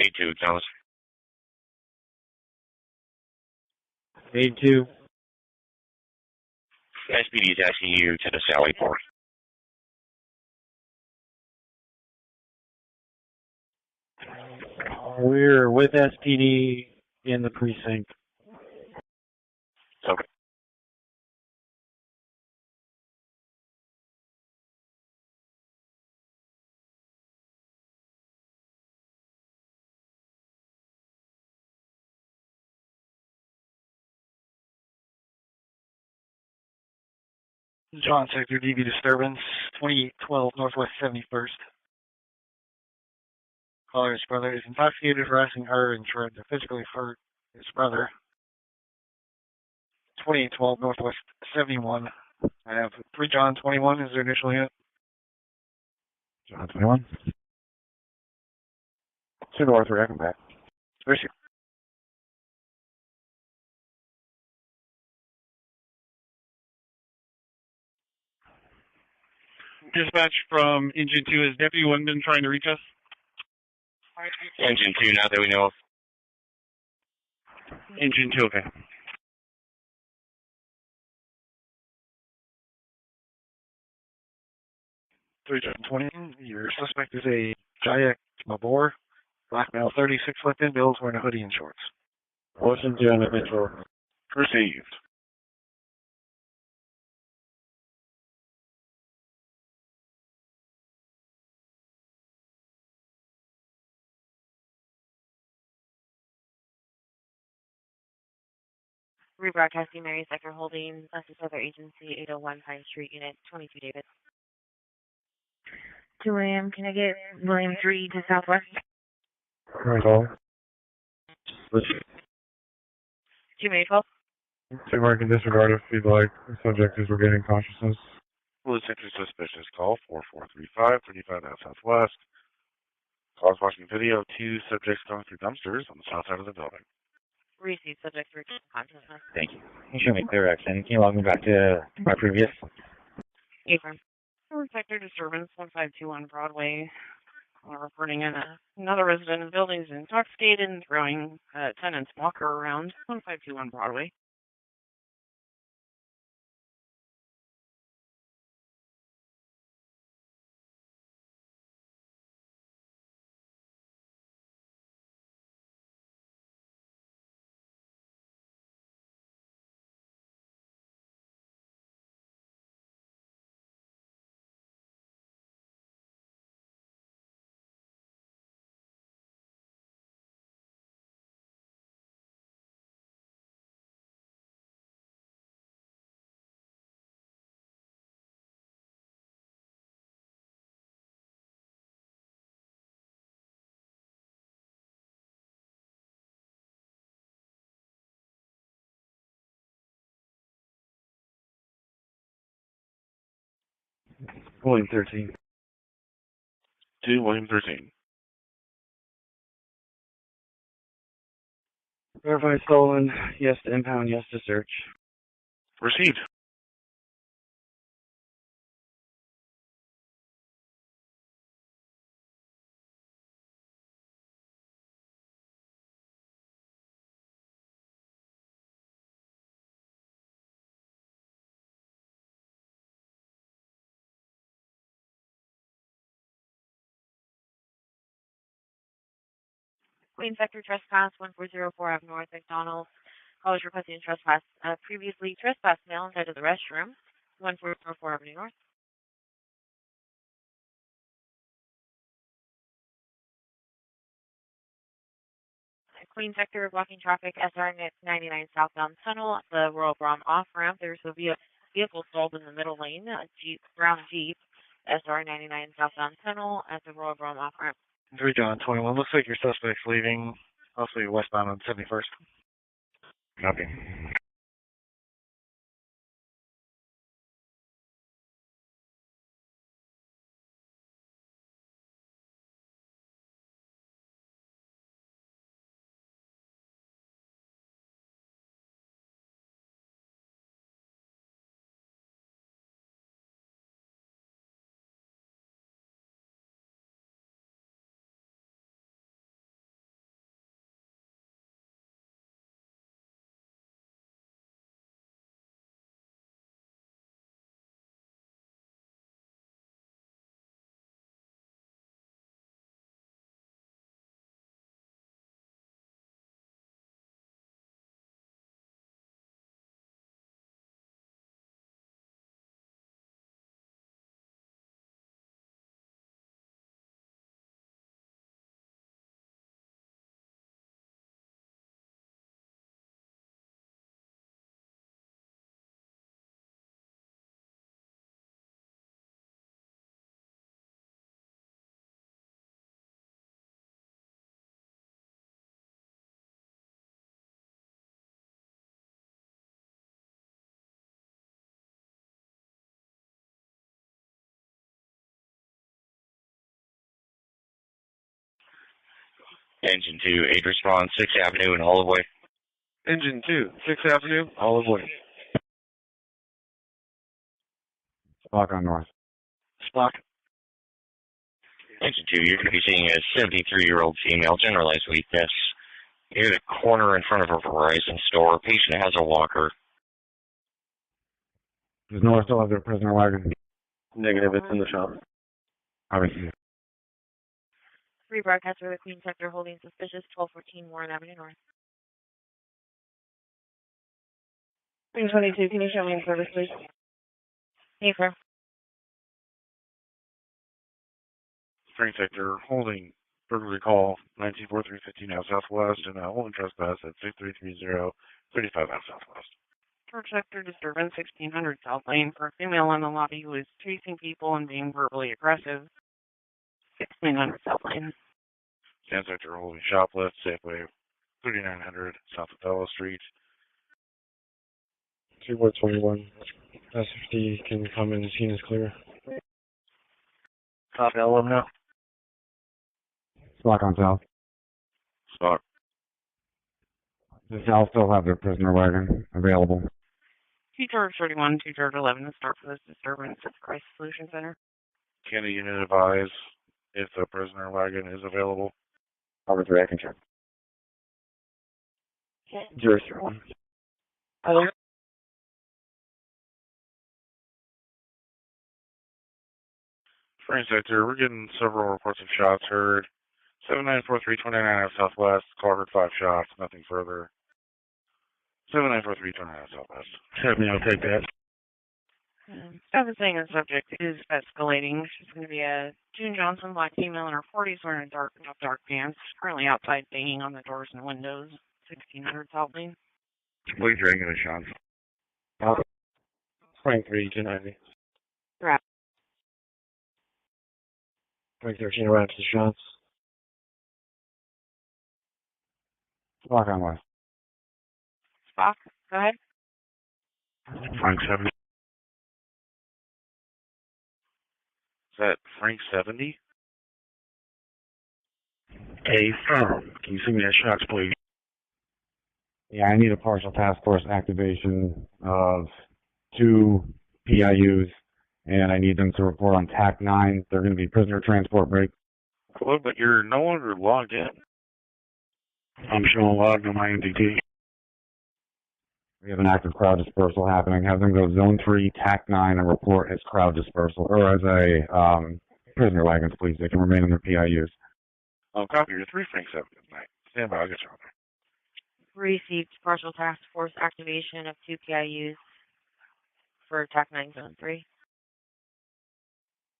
A2, Thomas. 82. SPD is asking you to the Sally Port. We're with SPD in the precinct. Okay. John, Sector DB Disturbance, 2812 Northwest 71st. Caller's brother is intoxicated, harassing her, and tried to physically hurt his brother. 2812 Northwest 71. I have 3 John 21 is their initial unit. John 21. 2 North, I come back. Where's your Dispatch from Engine 2, is Deputy Wingman trying to reach us? Engine 2, not that we know of. Engine 2, okay. 320. Your suspect is a Jayak Mabor. Black male, 36 foot thin build, wearing a hoodie and shorts. Ocean 2 individual. Received. Rebroadcasting Mary Sector Holding, Justice Other Agency, 801 Pine Street, Unit 22, David. 2 a.m., can I get William 3 to Southwest? Right on. 2 May 12th. Say mark and disregard if you'd like. The subject is regaining consciousness. Police interest suspicious call 4435 35 out Southwest. Cars watching video of 2 subjects going through dumpsters on the south side of the building. Receive subject for consciousness. Thank you. You show me clear action. Can you log me back to my previous? Apron. Sector disturbance 1521 Broadway. Reporting in another resident of the building is intoxicated and throwing a tenant's walker around 1521 Broadway. William 13. 2 William 13. Verify stolen. Yes to impound. Yes to search. Received. Queen Sector Trespass 1404 Ave North McDonald's. Call is requesting trespass. Previously trespassed male inside of the restroom. 1404 Avenue North. Queen Sector blocking traffic, SR 99 southbound tunnel at the Royal Brom off ramp. There's a vehicle stalled in the middle lane. A brown Jeep, SR 99 southbound tunnel at the Royal Brom off ramp. 3 John 21. Looks like your suspect's leaving, possibly westbound on 71st. Copy. Engine 2, 8 response, 6th Avenue and Olive Way. Engine 2, 6th Avenue, Olive Way. Spock on North. Spock. Engine 2, you're going to be seeing a 73-year-old female, generalized weakness. Near the corner in front of a Verizon store. Patient has a walker. Does North still have their prisoner wagon? Negative, it's in the shop. Obviously. Rebroadcast for the Queen Sector holding suspicious 1214 Warren Avenue North. Queen 22, can you show me in service, please? Hey, sir. Spring Sector holding burglary call 194315 out southwest and holding trespass at 6330 35 out southwest. Church Sector Disturbance 1600 South Lane for a female in the lobby who is chasing people and being verbally aggressive. 1600 South Lane. Sand Sector holding shoplift Safeway 3900 south of Bella Street. 2-4-21. S50 can come in. Scene is clear. Copy, I'll let them know. Stock on south. Stock. The south still have their prisoner wagon available. T-Charge 31, T-Charge 11 to start for this disturbance at the Crisis Solution Center. Can the unit advise if the prisoner wagon is available? Over 3, I can check. 0-1. Hello? Spring Sector, we're getting several reports of shots heard. 794329 out southwest. Call heard 5 shots, nothing further. 794329 out southwest. Certainly, I'll take that. Staff is saying the subject is escalating. She's going to be a June Johnson, black female in her 40s, wearing dark pants. Currently outside banging on the doors and windows. 1600 South Lane. Please ring the shots. Spring 3, 290. Right. Spring 13 around to the shots. Stock on west. Spock, go ahead. Frank 70. Is that Frank 70? Hey, firm. Can you send me that shots, please? Yeah, I need a partial task force activation of 2 PIUs, and I need them to report on TAC 9. They're going to be prisoner transport break. Cool, but you're no longer logged in. I'm showing logged on my MDT. We have an active crowd dispersal happening. Have them go Zone 3, TAC 9, and report as crowd dispersal, or as a prisoner wagons, please. They can remain in their PIUs. Copy, you're 3 Frank 70 tonight. Stand by, I'll get you on there. Received partial task force activation of 2 PIUs for TAC 9 Zone 3.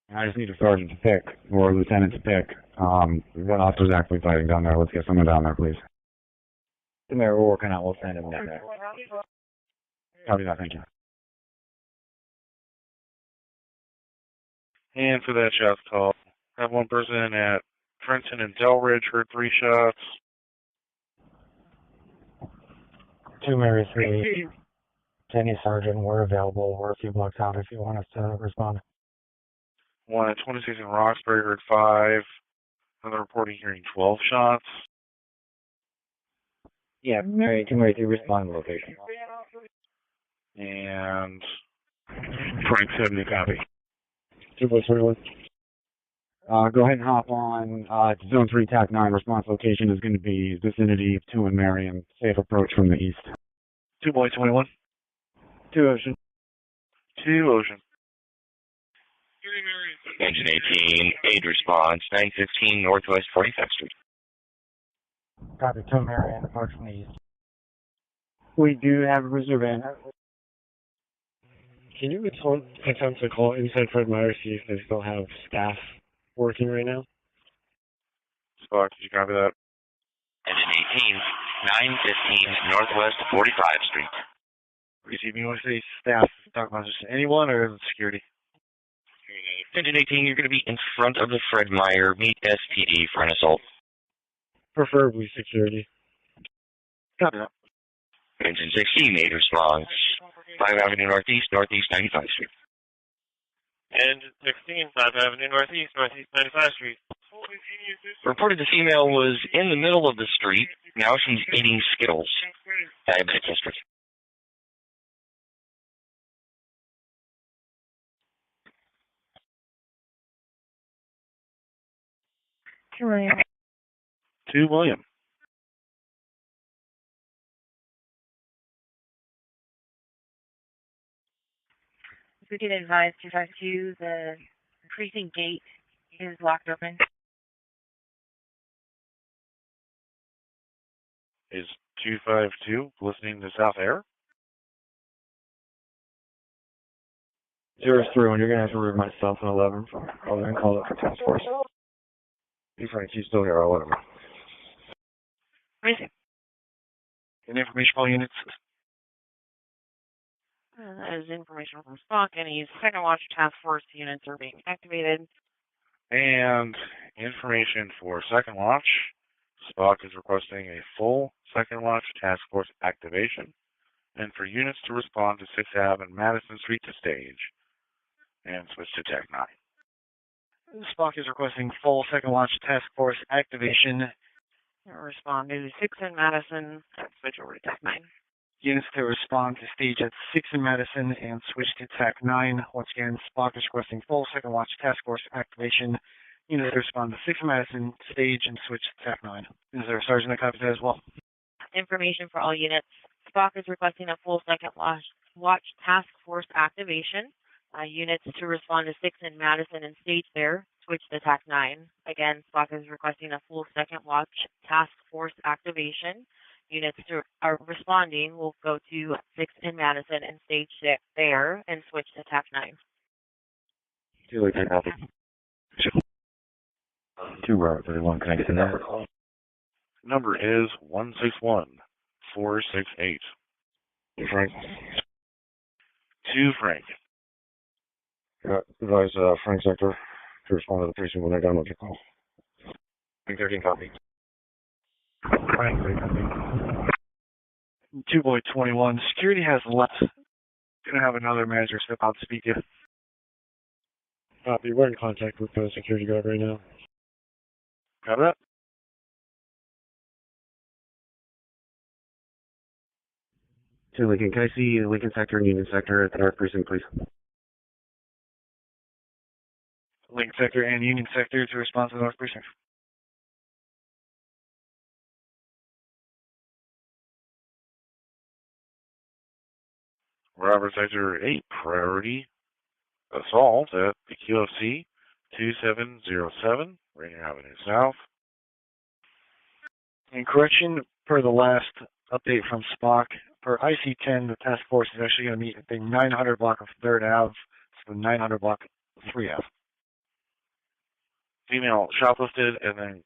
And I just need a sergeant to pick, or a lieutenant to pick. What officer's actually fighting down there? Let's get someone down there, please. The mayor, we're working out. We'll send him down there. Copy that, thank you. And for that shots call, have one person at Trenton and Delridge heard 3 shots. 2 Mary 3. Kenny Sergeant, we're available. We're a few blocks out if you want us to respond. One at 26 in Roxbury heard 5. Another reporting hearing 12 shots. Yeah, Mary 2 Mary 3, respond to location. And Frank 70, copy. 2-4-21. Go ahead and hop on Zone 3, TAC 9. Response location is going to be vicinity of 2 and Marion. Safe approach from the east. 2-21. 2 Ocean. 2 Ocean. Engine 18, aid response, 915 Northwest 45th Street. Copy, 2 Marion, approach from the east. We do have a reserve van. Can you attempt to call inside Fred Meyer, see if they still have staff working right now? Spock, did you copy that? Engine 18, 915 Northwest 45th Street. Receiving, you want to say staff? Talk about just anyone or is it security? Engine 18, you're going to be in front of the Fred Meyer. Meet SPD for an assault. Preferably security. Copy that. Engine 16, aid response, 5 Avenue Northeast, Northeast 95th Street. Engine 16, 5 Avenue Northeast, Northeast 95th Street. Reported the female was in the middle of the street. Now she's eating Skittles. Diabetic history. William. 2 William. We can advise 252 the precinct gate is locked open. Is 252 listening to South Air? 0 through, and you're going to have to remove myself and 11 from. I'll then call it for task force. Hey, Frank, you still here? I'll let him know. Racing. And information for all units. That is information from Spock. Any second watch task force units are being activated. And information for Second Watch. Spock is requesting a full Second Watch task force activation, and for units to respond to 6th Ave and Madison Street to stage, and switch to Tech 9. Spock is requesting full Second Watch task force activation. Respond to 6 in Madison, switch over to Tech 9. Units to respond to stage at 6 in Madison and switch to TAC 9. Once again, Spock is requesting full Second Watch task force activation. Units to respond to 6 in Madison, stage, and switch to TAC 9. Is there a sergeant that copies that as well? Information for all units. Spock is requesting a full Second Watch task force activation. Units to respond to 6 in Madison and stage there, switch to TAC 9. Again, Spock is requesting a full Second Watch task force activation. Units to are responding will go to 6 in Madison and stage 6 there and switch to TAC 9. Two, can copy. 2 Robert 31, can I get the number? Number is 161468. Frank. 2 Frank. Advise Frank Sector to respond to the precinct when they're done with your call. Frank 13, copy. Frank 13, copy. 2 Boy 21. Security has left. Going to have another manager step out to speak to you. Copy. We're in contact with the security guard right now. Got that? To Lincoln, can I see Lincoln Sector and Union Sector at the North Precinct, please? Lincoln Sector and Union Sector to respond to the North Precinct. Robert Sector 8, priority assault at the QFC 2707, Rainier Avenue South. In correction, per the last update from Spock, per IC-10, the task force is actually going to meet at the 900 block of 3rd Ave, so the 900 block of 3 Ave. Female shoplifted and then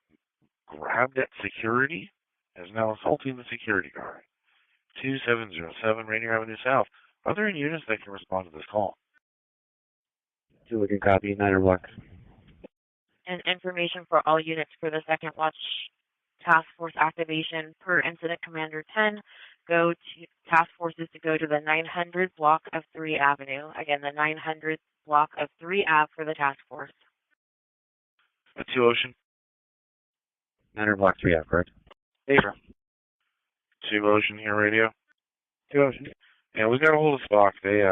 grabbed at security, is now assaulting the security guard. 2707, Rainier Avenue South. Are there any units that can respond to this call? To Lincoln, copy. 900 block. And information for all units for the Second Watch task force activation per Incident Commander 10. Go to task forces to go to the 900 block of 3 Avenue. Again, the 900 block of 3 Ave for the task force. A 2 Ocean. 900 block 3 Ave, correct? April. 2 Ocean here, radio. 2 Ocean. And we got a hold of Spock. They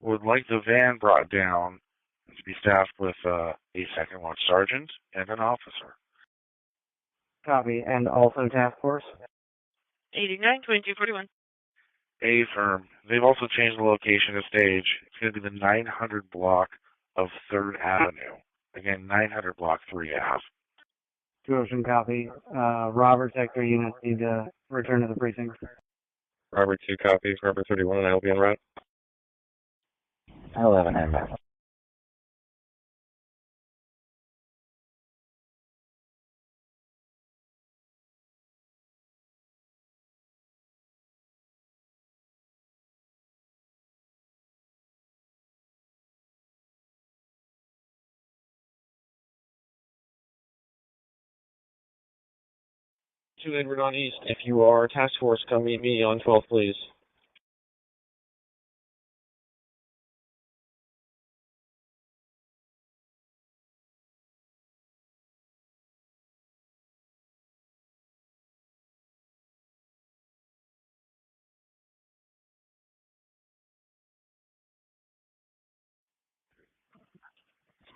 would like the van brought down to be staffed with a Second Watch sergeant and an officer. Copy. And also task force? 89-2241. A firm. They've also changed the location of stage. It's going to be the 900 block of 3rd Avenue. Again, 900 block 3 Ave. 2 Ocean, copy. Robert Sector units need to return to the precinct. Robert 2 copies, Robert 31, and I will be en route. 11 and back. To Edward on East. If you are task force, come meet me on 12, please.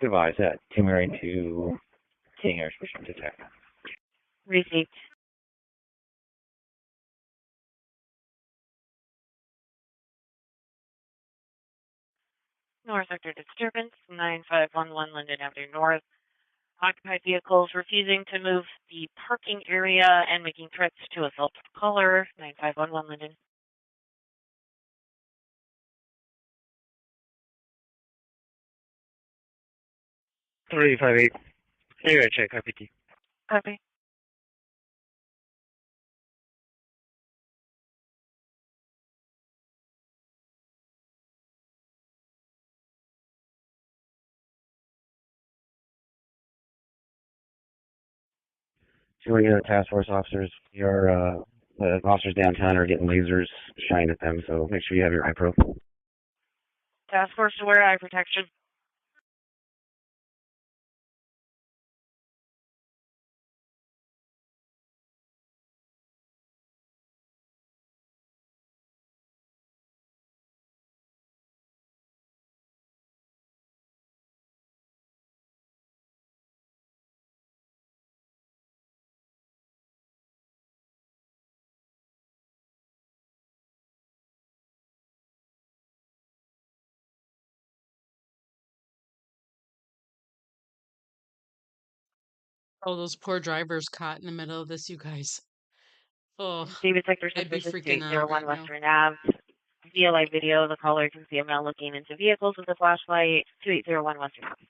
Device at Timmery to King Air Switching to Tech. Received. North Sector Disturbance, 9511 Linden Avenue North. Occupied vehicles refusing to move the parking area and making threats to assault caller. 9511 Linden. 3858. Area check, IPT. Copy. So we're the task force officers. Your the officers downtown are getting lasers shined at them, so make sure you have your eye pro. Task force to wear eye protection. Oh, those poor drivers caught in the middle of this, you guys. Oh, David Sector I'd be suspicious freaking out 201 right now. Western Ave. Via live video, the caller can see a man looking into vehicles with a flashlight. 2801 Western Ave.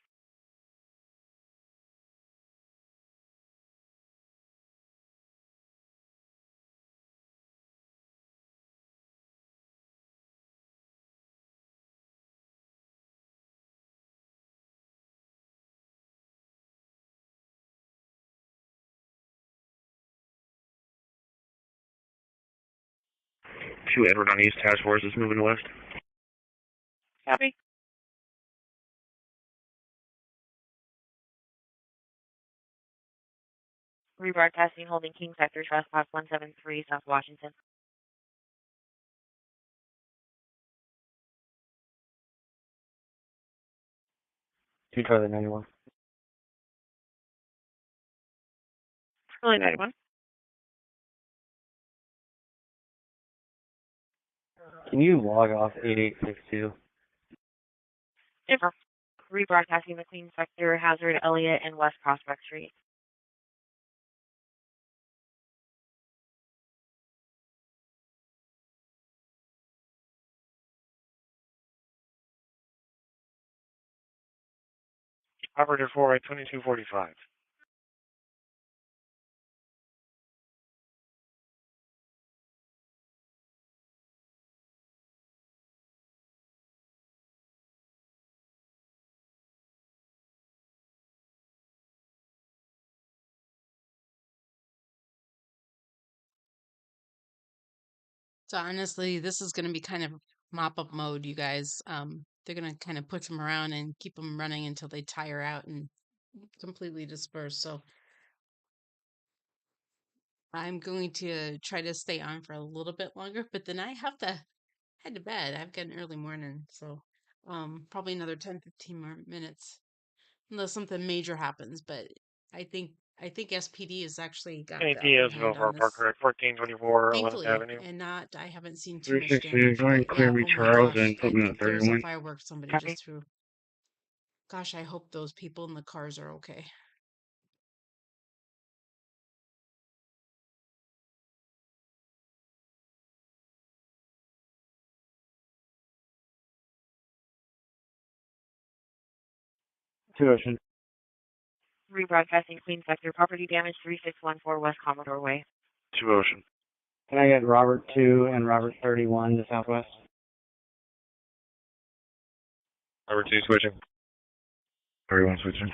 Two Edward on East Task Force is moving west. Copy. Rebroadcasting holding King Sector trespass 173 South Washington. Two Charlie 91. Charlie 91. Can you log off 8862? Different. Rebroadcasting the Queen Sector, Hazard, Elliott, and West Prospect Street. Operator 4 at 2245. So honestly, this is going to be kind of mop-up mode, you guys. They're going to kind of push them around and keep them running until they tire out and completely disperse. So I'm going to try to stay on for a little bit longer, but then I have to head to bed. I've got an early morning, so probably another 10-15 more minutes unless something major happens. But I think SPD has actually got the upper NAPS hand Villanova on Park this, Correct 1424 11th thankfully, Avenue. and not I haven't seen too much 360, damage. go ahead and But clear yeah, me oh my Charles gosh, and put me at there was a 31. firework somebody Copy. just threw. Gosh, I hope those people in the cars are okay. Two Ocean. Rebroadcasting Queen Sector, property damage 3614 West Commodore Way. 2 Ocean. Can I get Robert 2 and Robert 31 to Southwest? Robert 2 switching. 31 switching.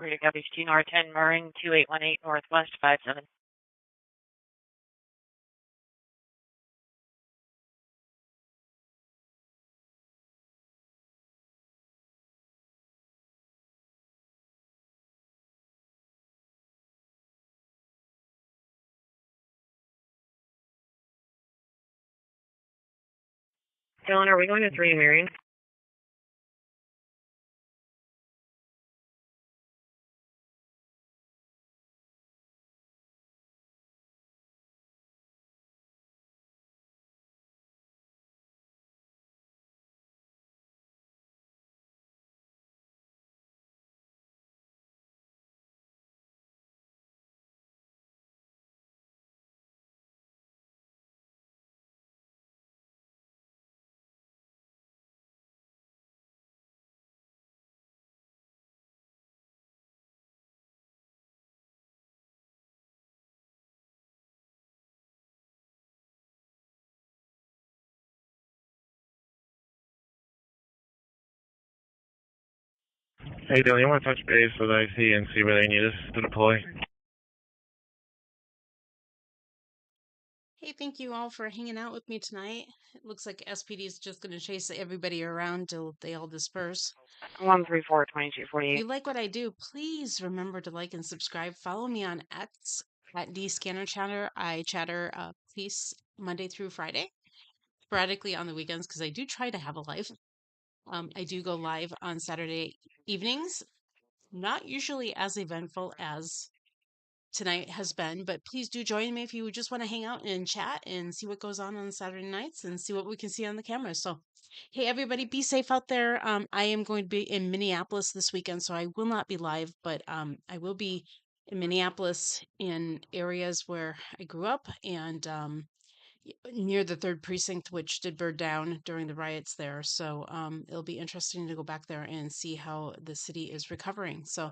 Radio WH2 R10 Murring 2818 Northwest 57. Dylan, are we going to 3 Marion? Hey, Dylan, you want to touch base with IT and see where they need us to deploy? Hey, thank you all for hanging out with me tonight. It looks like SPD is just going to chase everybody around till they all disperse. 134-2248. If you like what I do, please remember to like and subscribe. Follow me on X at @DScannerChatter. I chatter police Monday through Friday, sporadically on the weekends because I do try to have a life. I do go live on Saturday evenings, not usually as eventful as tonight has been, but please do join me if you just want to hang out and chat and see what goes on Saturday nights and see what we can see on the camera. So, hey, everybody, be safe out there. I am going to be in Minneapolis this weekend, so I will not be live, but I will be in Minneapolis in areas where I grew up and near the 3rd Precinct, which did burn down during the riots there. So it'll be interesting to go back there and see how the city is recovering. So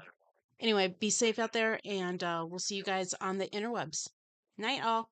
anyway, be safe out there, and we'll see you guys on the interwebs. Night, all.